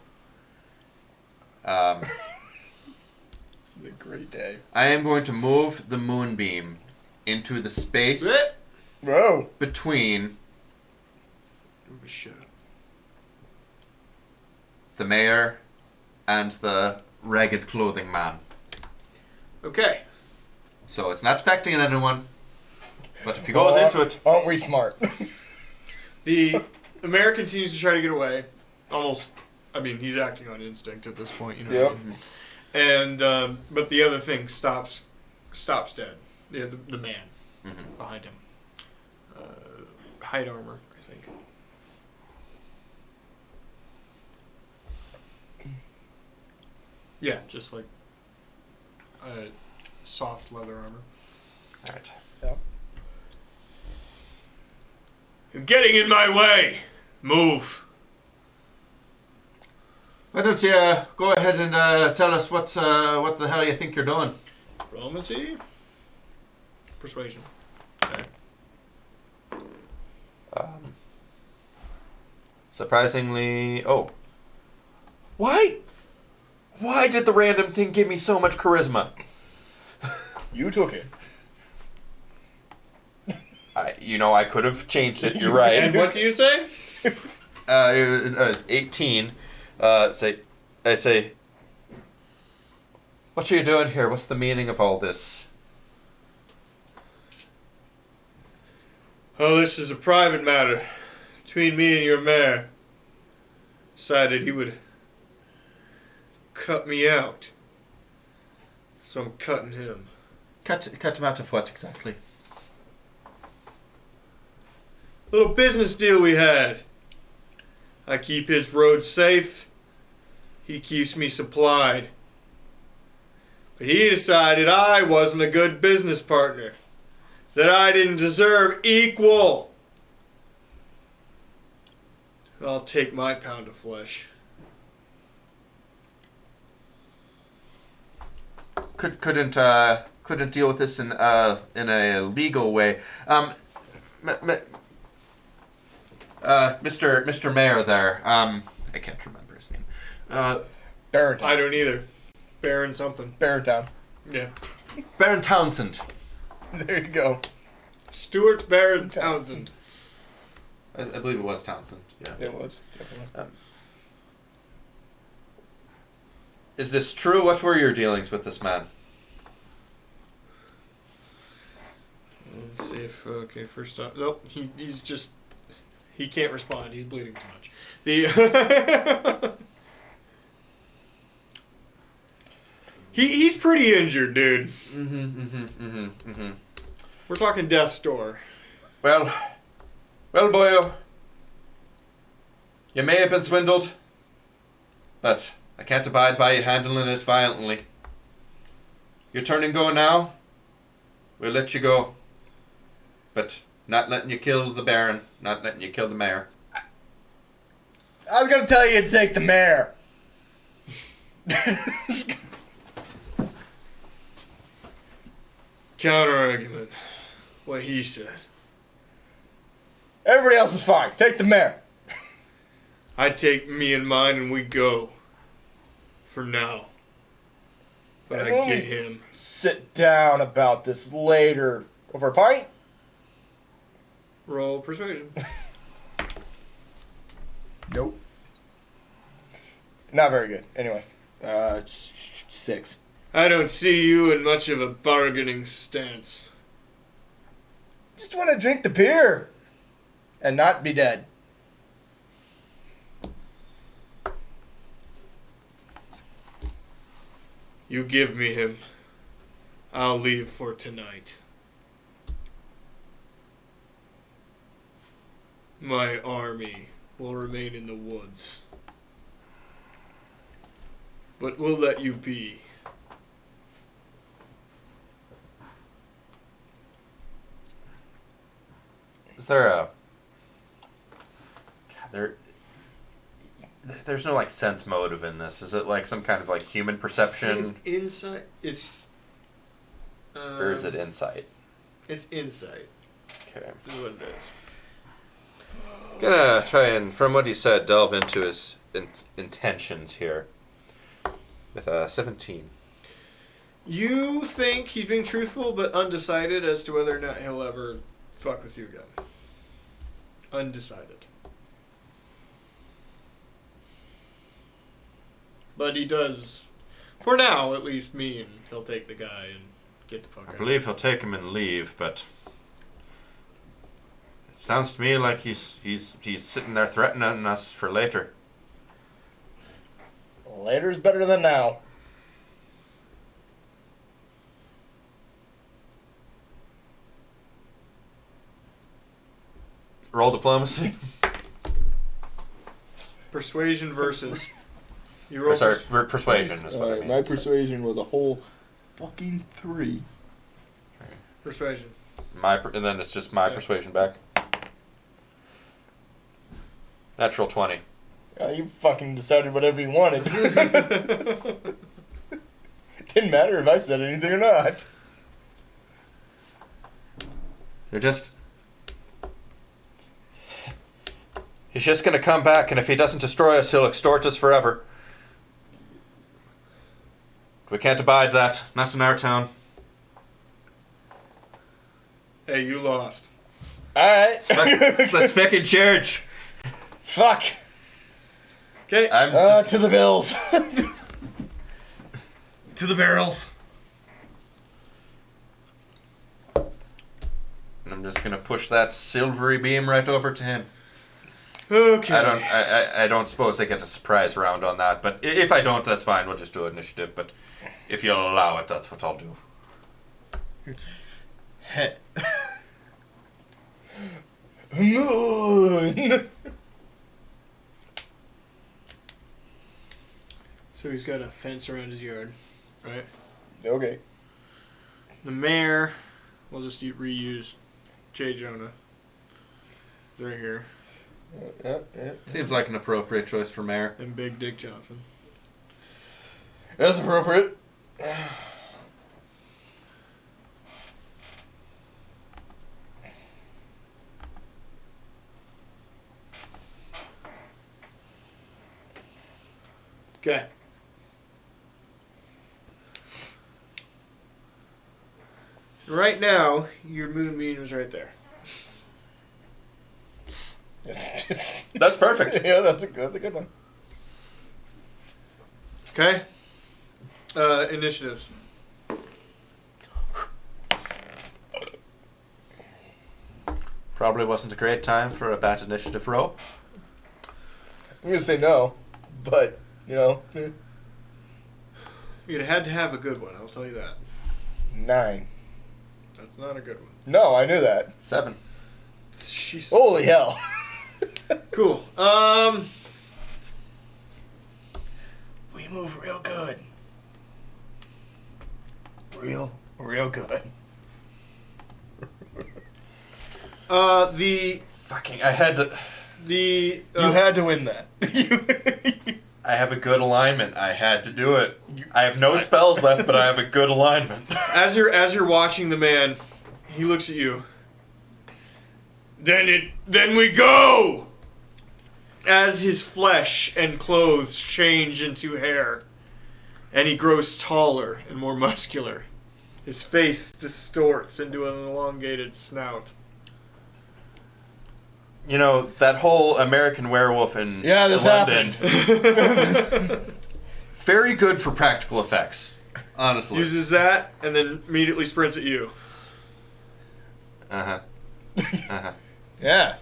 This is a great day. I am going to move the moonbeam into the space Whoa. between Shut up. the mayor and the ragged clothing man. Okay. So it's not affecting anyone. But if he goes into it, Aren't we smart? The mayor continues to try to get away. Almost, I mean, he's acting on instinct at this point, you know. Yep. What I mean? And but the other thing stops dead. The man behind him. Hide armor, I think. Yeah, just like soft leather armor. Alright. Yep. You're getting in my way. Move. Why don't you go ahead and tell us what the hell you think you're doing? Diplomacy. Persuasion. Okay. Surprisingly, why did the random thing give me so much charisma? You took it. I could have changed it. You're right. And what do you say? It was 18. I say, what are you doing here? What's the meaning of all this? Oh, this is a private matter between me and your mayor. Decided he would cut me out. So I'm cutting him. Cut him out of what exactly? Little business deal we had. I keep his roads safe. He keeps me supplied. But he decided I wasn't a good business partner. That I didn't deserve equal. I'll take my pound of flesh. Couldn't deal with this in a legal way. Mr. Mayor there. I can't remember his name. Baron. I don't either. Baron something. Baron Town. Yeah. Baron Townsend. There you go. Stuart Baron Townsend. I believe it was Townsend. Yeah. It was, definitely. Is this true? What were your dealings with this man? Let's see if first off, nope. He's just he can't respond. He's bleeding too much. He's pretty injured, dude. We're talking death's door. Well, boyo. You may have been swindled, but I can't abide by you handling it violently. Your turn and go now. We'll let you go. But not letting you kill the Baron, not letting you kill the mayor. I was gonna tell you to take the mayor. Counter argument. What he said. Everybody else is fine. Take the mayor. I take me and mine and we go. For now. But I get him. Sit down about this later. Over a pint? Roll persuasion. Nope. Not very good. Anyway. 6. I don't see you in much of a bargaining stance. Just want to drink the beer and not be dead. You give me him. I'll leave for tonight. My army will remain in the woods. But we'll let you be. Is there a... God, there's no, like, sense motive in this. Is it, like, some kind of, like, human perception? It's insight. It's... Or is it insight? It's insight. Okay. Is what it is. Gonna try and, from what he said, delve into his intentions here. With 17. You think he's being truthful but undecided as to whether or not he'll ever fuck with you again. Undecided. But he does, for now at least, mean he'll take the guy and get the fuck out. I believe he'll take him and leave, but... It sounds to me like he's sitting there threatening us for later. Later's better than now. Roll diplomacy. Persuasion versus. You Or roll sorry, persuasion is what I Alright, mean. my persuasion was a whole fucking 3. persuasion. And then it's just my Okay. persuasion back. Natural 20. You fucking decided whatever you wanted. Didn't matter if I said anything or not. They're just... He's just gonna come back, and if he doesn't destroy us, he'll extort us forever. We can't abide that. Not in our town. Hey, you lost. Alright. Let's fucking charge. Fuck. Okay. To the bills. To the barrels. And I'm just gonna push that silvery beam right over to him. Okay. I don't suppose I get a surprise round on that, but if I don't, that's fine. We'll just do initiative. But if you'll allow it, that's what I'll do. Moon. So he's got a fence around his yard, right? Okay. The mayor, we'll just reuse J. Jonah. Right here. Yeah. Seems like an appropriate choice for mayor. And Big Dick Johnson. That's appropriate. Okay. Right now, your moonbeam is right there. That's perfect. Yeah, that's a good one. Okay? Initiatives. Probably wasn't a great time for a bat initiative roll. I'm gonna say no, but you know, You'd had to have a good one, I'll tell you that. 9. That's not a good one. No, I knew that. 7. Jeez. Holy hell! Cool. We move real good. Real good. The Fucking, I had to... you You had to win that. I have a good alignment. I had to do it. I have no spells left, but I have a good alignment. as you're watching the man, he looks at you. Then we go. As his flesh and clothes change into hair, and he grows taller and more muscular, his face distorts into an elongated snout. You know, that whole American Werewolf in Yeah, this London. happened. very good for practical effects. Honestly. Uses that and then immediately sprints at you. Uh-huh. Uh-huh. Yeah.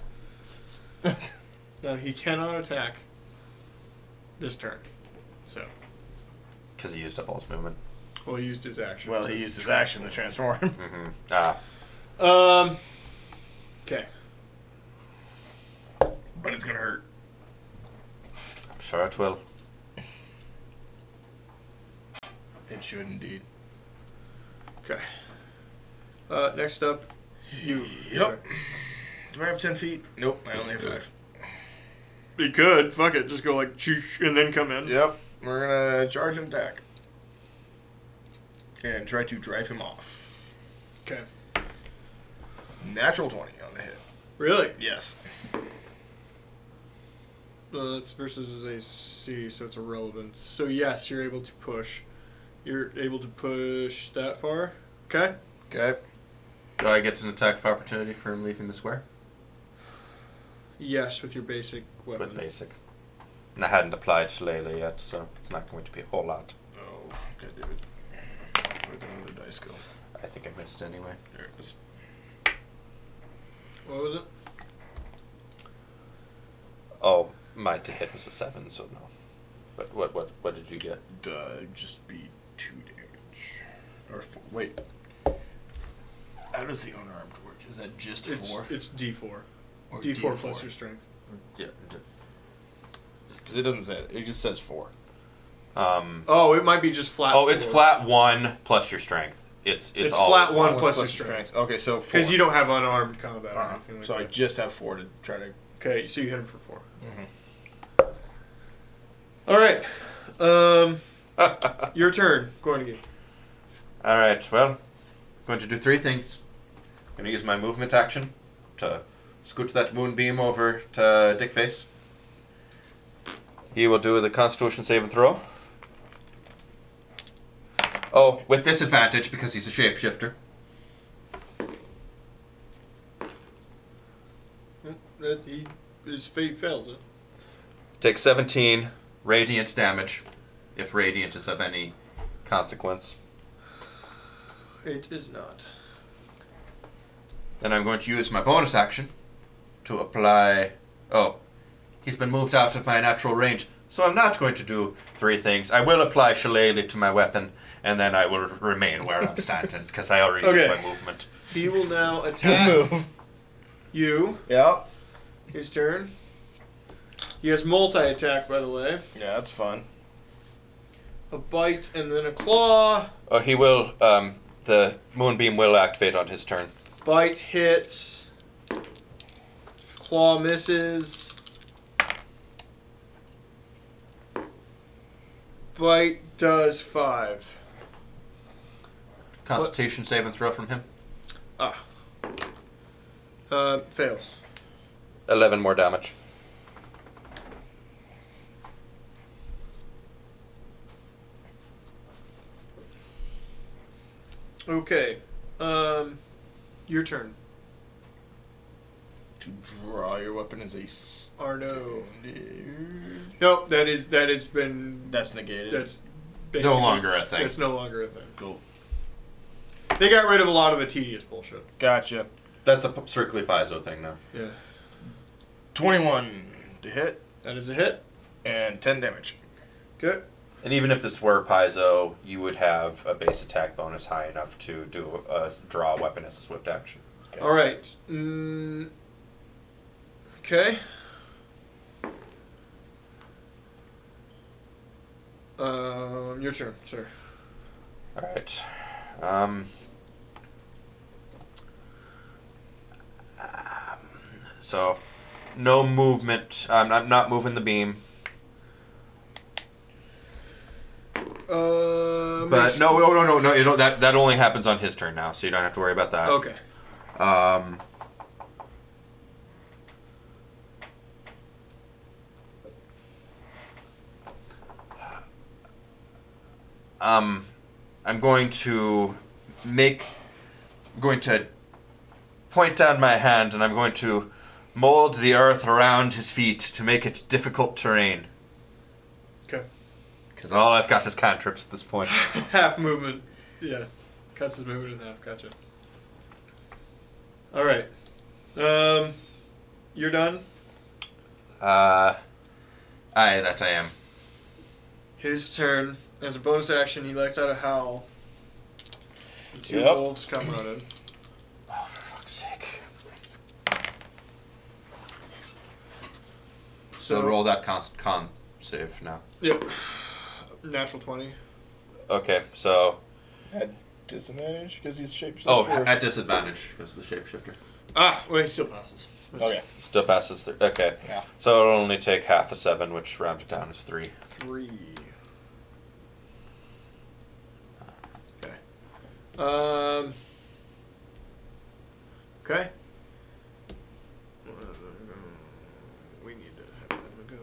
Now he cannot attack this turn. So, Because he used up all his movement. well, he used his action. Well, he used his action to transform him. Mm-hmm. Ah. Okay. But it's gonna hurt. I'm sure it will. It should indeed. Okay. Next up, you. Yep. Do I have 10 feet? Nope, I only have 5. You could. Fuck it. Just go like, choosh, and then come in. Yep. We're gonna charge and attack. And try to drive him off. Okay. Natural 20 on the hit. Really? Yes. That's versus AC, so it's irrelevant. So yes, you're able to push. You're able to push that far. Okay. Okay. Do I get an attack of opportunity for him leaving the square? Yes, with your basic weapon. With basic. And I hadn't applied Shillelagh yet, so it's not going to be a whole lot. Oh, okay, David. Where'd the other dice go? I think I missed anyway. There it is. What was it? Oh, my to hit was a 7, so no. But what did you get? Just be 2 damage. Or 4. Wait. How does the unarmed work? Is that just 4? It's D4. Or D4 plus your strength. Yeah. Because it doesn't say it. It just says 4. Oh, it might be just flat. Oh, it's flat 1 plus your strength. It's It's always flat 1 plus your strength. Okay, so 4. Because you don't have unarmed combat or anything like So I that. just have 4 to try to... Okay, so you hit him for 4. Mm-hmm. All right. Your turn, Gornigi. All right. Well, I'm going to do 3 things. I'm going to use my movement action to scoot that moonbeam over to Dickface. He will do the Constitution save and throw. Oh, with disadvantage because he's a shapeshifter. His fate fails it. Takes 17 radiant damage, if radiant is of any consequence. It is not. Then I'm going to use my bonus action to apply... Oh, he's been moved out of my natural range, so I'm not going to do 3 things. I will apply Shillelagh to my weapon, and then I will remain where I'm standing, because I already used my movement. He will now attack move. you. Yeah. His turn. He has multi-attack, by the way. Yeah, that's fun. A bite and then a claw. Oh, he will... the moonbeam will activate on his turn. Bite hits. Claw misses. Bite does 5. Constitution save and throw from him. Fails. 11 more damage. Okay. Your turn. To draw your weapon is a... Arno. Nope, that has been... That's negated. That's No longer a thing. That's no longer a thing. Cool. They got rid of a lot of the tedious bullshit. Gotcha. That's a strictly Paizo thing now. Yeah. 21 to hit That is a hit. and 10 damage. Good. And even if this were Paizo, you would have a base attack bonus high enough to do draw a weapon as a swift action. Okay. All right. Okay. Your turn, sir. All right. So, no movement. I'm not moving the beam. But no. You know that only happens on his turn now, so you don't have to worry about that. Okay. I'm going to point down my hand and I'm going to mold the earth around his feet to make it difficult terrain. Okay. Because all I've got is cantrips at this point. Half movement. Yeah. Cuts his movement in half. Gotcha. Alright. You're done? Aye, that I am. His turn. As a bonus action, he lets out a howl. The two Yep. wolves come running. Oh, for fuck's sake. So roll that con save now. Yep. Natural 20. Okay, so... At disadvantage because he's shapeshifter. Oh, at disadvantage because of the shapeshifter. Ah, well, he still passes. Okay. Still passes. Okay. Yeah. So it'll only take half a 7, which rounded down is 3. 3. Okay. Okay. We need to have them go.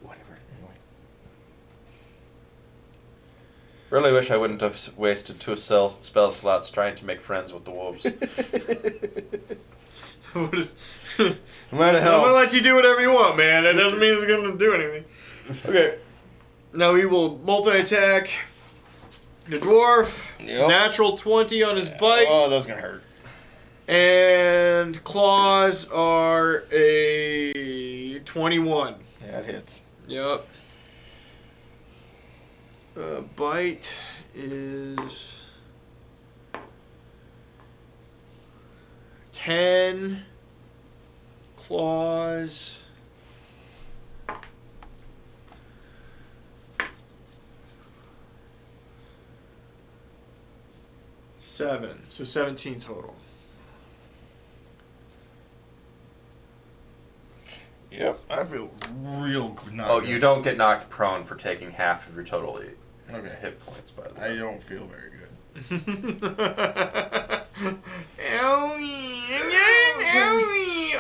Whatever. Anyway. Really wish I wouldn't have wasted 2 spell slots trying to make friends with the wolves. I'm gonna I'm gonna help. let you do whatever you want, man. That doesn't mean it's gonna do anything. Okay. Now he will multi-attack the dwarf. Yep. Natural 20 on his bite. Oh, that's gonna hurt. And claws are a 21. Yeah, it hits. Yep. Bite is 10. Claws. Seven. So 17 total. Yep. I feel real good. Oh, you don't get knocked prone for taking half of your total Okay. hit points, by the way. I don't feel very good.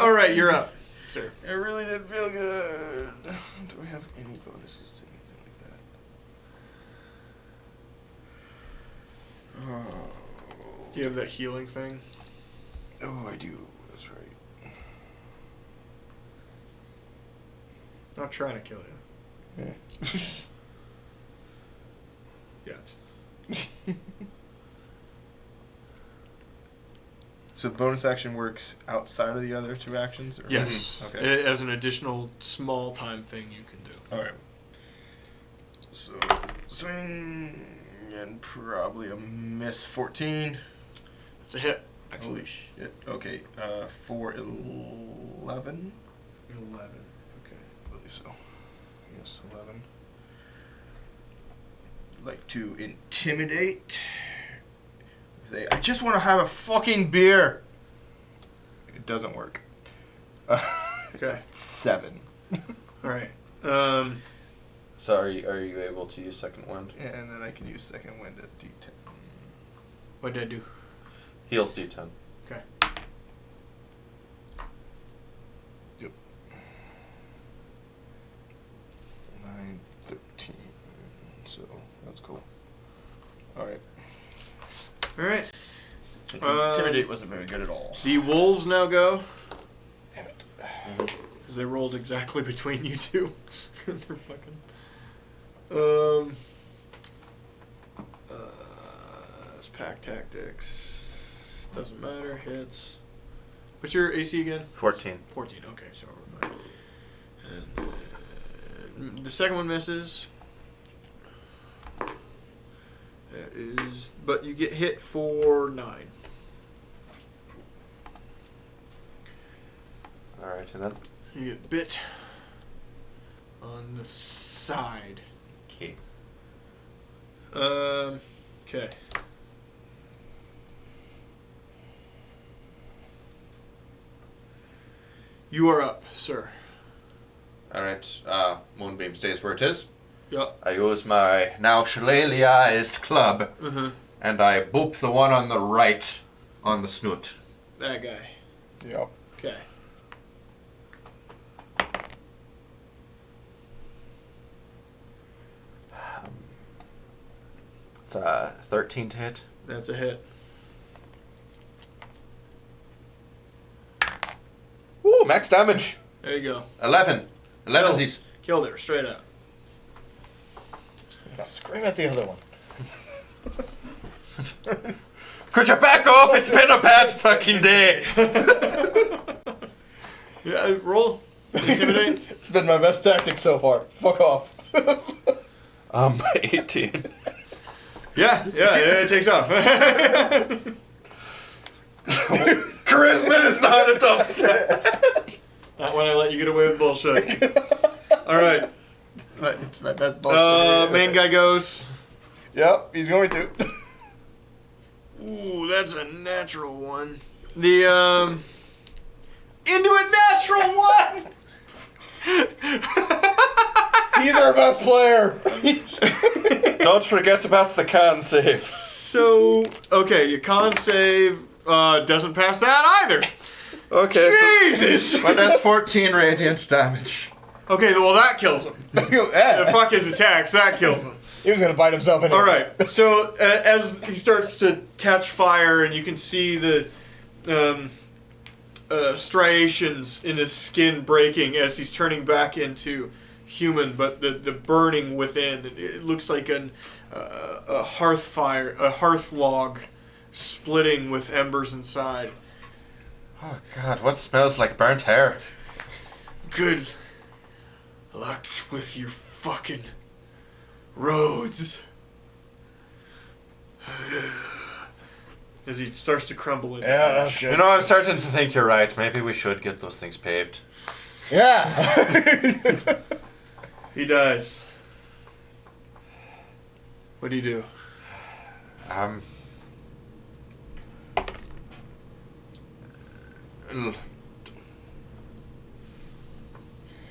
Alright, you're up, sir. It really didn't feel good. Do we have any bonuses to anything like that? Oh. Do you have that healing thing? Oh, I do. That's right. Not trying to kill you. Yeah. Yet. So bonus action works outside of the other 2 actions? Or? Yes. Okay. As an additional small time thing you can do. Alright. So, swing and probably a miss 14. It's a hit, actually. Holy shit. Okay, for 11? 11. Okay. I believe so. Yes, 11. Like to intimidate. I just want to have a fucking beer. It doesn't work. Okay. 7. Alright. So are you able to use second wind? And then I can use second wind at D10. What did I do? Heals D10. Okay. Yep. 9, 13. So that's cool. Alright. Alright. Since intimidate wasn't very good at all. The wolves now go. Damn it. Because they rolled exactly between you two. They're fucking. It's pack tactics. Doesn't matter. Hits. What's your AC again? 14. 14. Okay, so we're fine. And the second one misses. That is, but you get hit for 9. Alright, and then? You get bit on the side. Key. Okay. You are up, sir. Alright, Moonbeam stays where it is. Yup. I use my now shillelagh-ized club, and I boop the one on the right on the snoot. That guy. Yep. Okay. It's 13 to hit. That's a hit. max damage. There you go. 11. 11sies. Killed her straight up. Now scream at the other one. Could you back off? It's been a bad fucking day. Yeah, roll. Intimidate. It's been my best tactic so far. Fuck off. 18. Yeah, it takes off. Charisma is not a dump set. Not when I let you get away with bullshit. All right. It's my best bullshit. Main guy goes. Yep, he's going to. Ooh, that's a natural one. The into a natural one. He's our best player. Don't forget about the con save. So okay, your con save doesn't pass that either. Okay. Jesus. But that's 14 radiant damage. Okay, well that kills him. Yeah. Fuck his attacks, that kills him. He was gonna bite himself in. All right. So as he starts to catch fire, and you can see the striations in his skin breaking as he's turning back into human, but the burning within, it looks like a hearth log splitting with embers inside. Oh god, what smells like burnt hair? Good luck with your fucking roads. As he starts to crumble in. Yeah, that's good. You know, I'm starting to think you're right. Maybe we should get those things paved. Yeah. He dies. What do you do?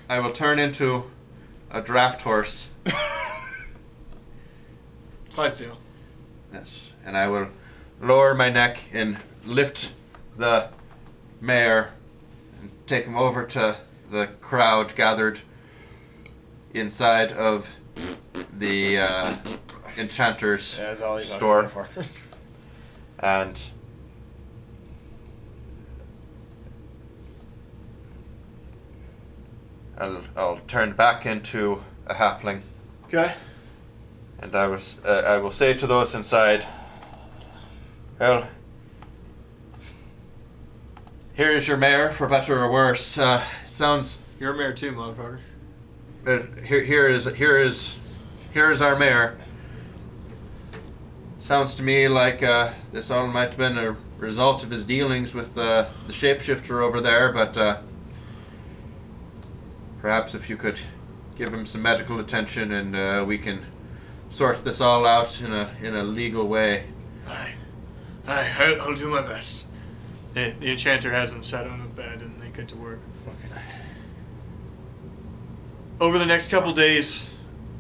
I will turn into a draft horse. Clydesdale. Yes, and I will lower my neck and lift the mayor and take him over to the crowd gathered inside of the enchanter's That's all he's store. for. And I'll turn back into a halfling, Okay. and I will say to those inside, well, here is your mayor, for better or worse. Sounds You're a mayor too, motherfucker. here is our mayor. Sounds to me like this all might have been a result of his dealings with the shapeshifter over there, but perhaps if you could give him some medical attention and we can sort this all out in a legal way. I'll do my best. The enchanter has him set on a bed and they get to work. Over the next couple days,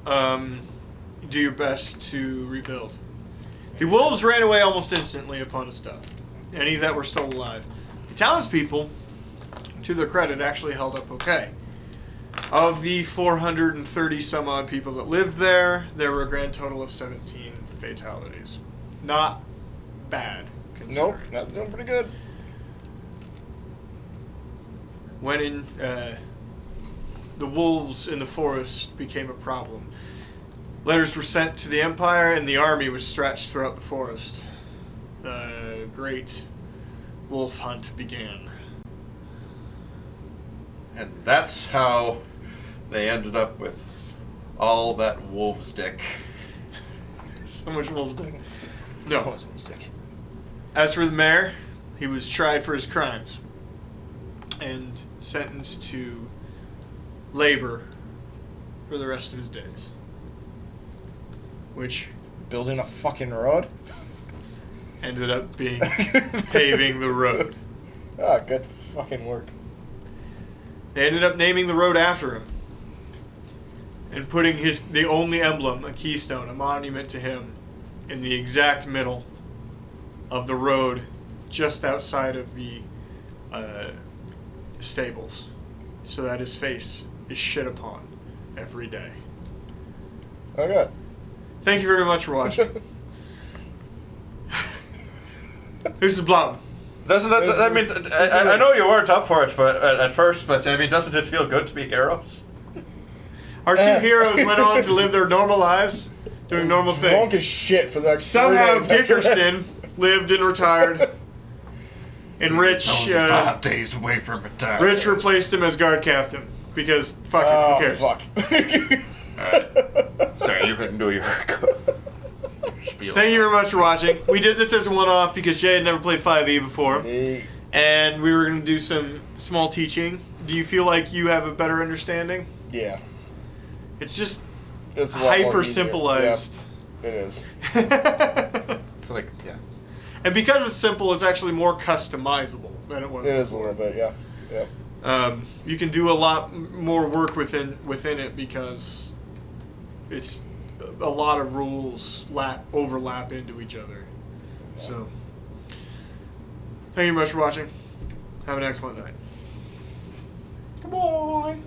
do your best to rebuild. The wolves ran away almost instantly upon his death. Any that were still alive. The townspeople, to their credit, actually held up okay. Of the 430 some odd people that lived there, there were a grand total of 17 fatalities. Not bad, Nope, considering. not doing pretty good. When the wolves in the forest became a problem, letters were sent to the Empire and the army was stretched throughout the forest. A great wolf hunt began. And that's how they ended up with all that wolf's dick. So much wolf's dick. That No. was a mistake. As for the mayor, he was tried for his crimes and sentenced to labor for the rest of his days. Which Building a fucking road? ended up being paving the road. Ah, good fucking work. They ended up naming the road after him and putting the only emblem, a keystone, a monument to him, in the exact middle of the road, just outside of the stables, so that his face is shit upon every day. Oh, good. Thank you very much for watching. This is Blum. Doesn't it? I mean, I know you weren't up for it, but at first, but I mean, doesn't it feel good to be heroes? Our two heroes went on to live their normal lives, doing normal Drunk things. as shit for the next 3 Somehow days after that. Dickerson lived and retired, and Rich Only 5 days away from retirement. Rich replaced him as guard captain because fuck it, Oh, who cares? fuck. Sorry, you couldn't do your spiel. Thank you very much for watching. We did this as a one-off because Jay had never played 5e before, Hey, and we were going to do some small teaching. Do you feel like you have a better understanding? yeah. It's just It's a lot more hyper easier. simplified. Yeah, it is. It's like, yeah. And because it's simple, it's actually more customizable than it was. It is a little bit, yeah. Yeah. You can do a lot more work within it because it's a lot of rules overlap into each other. So, thank you very much for watching. Have an excellent night. Come on.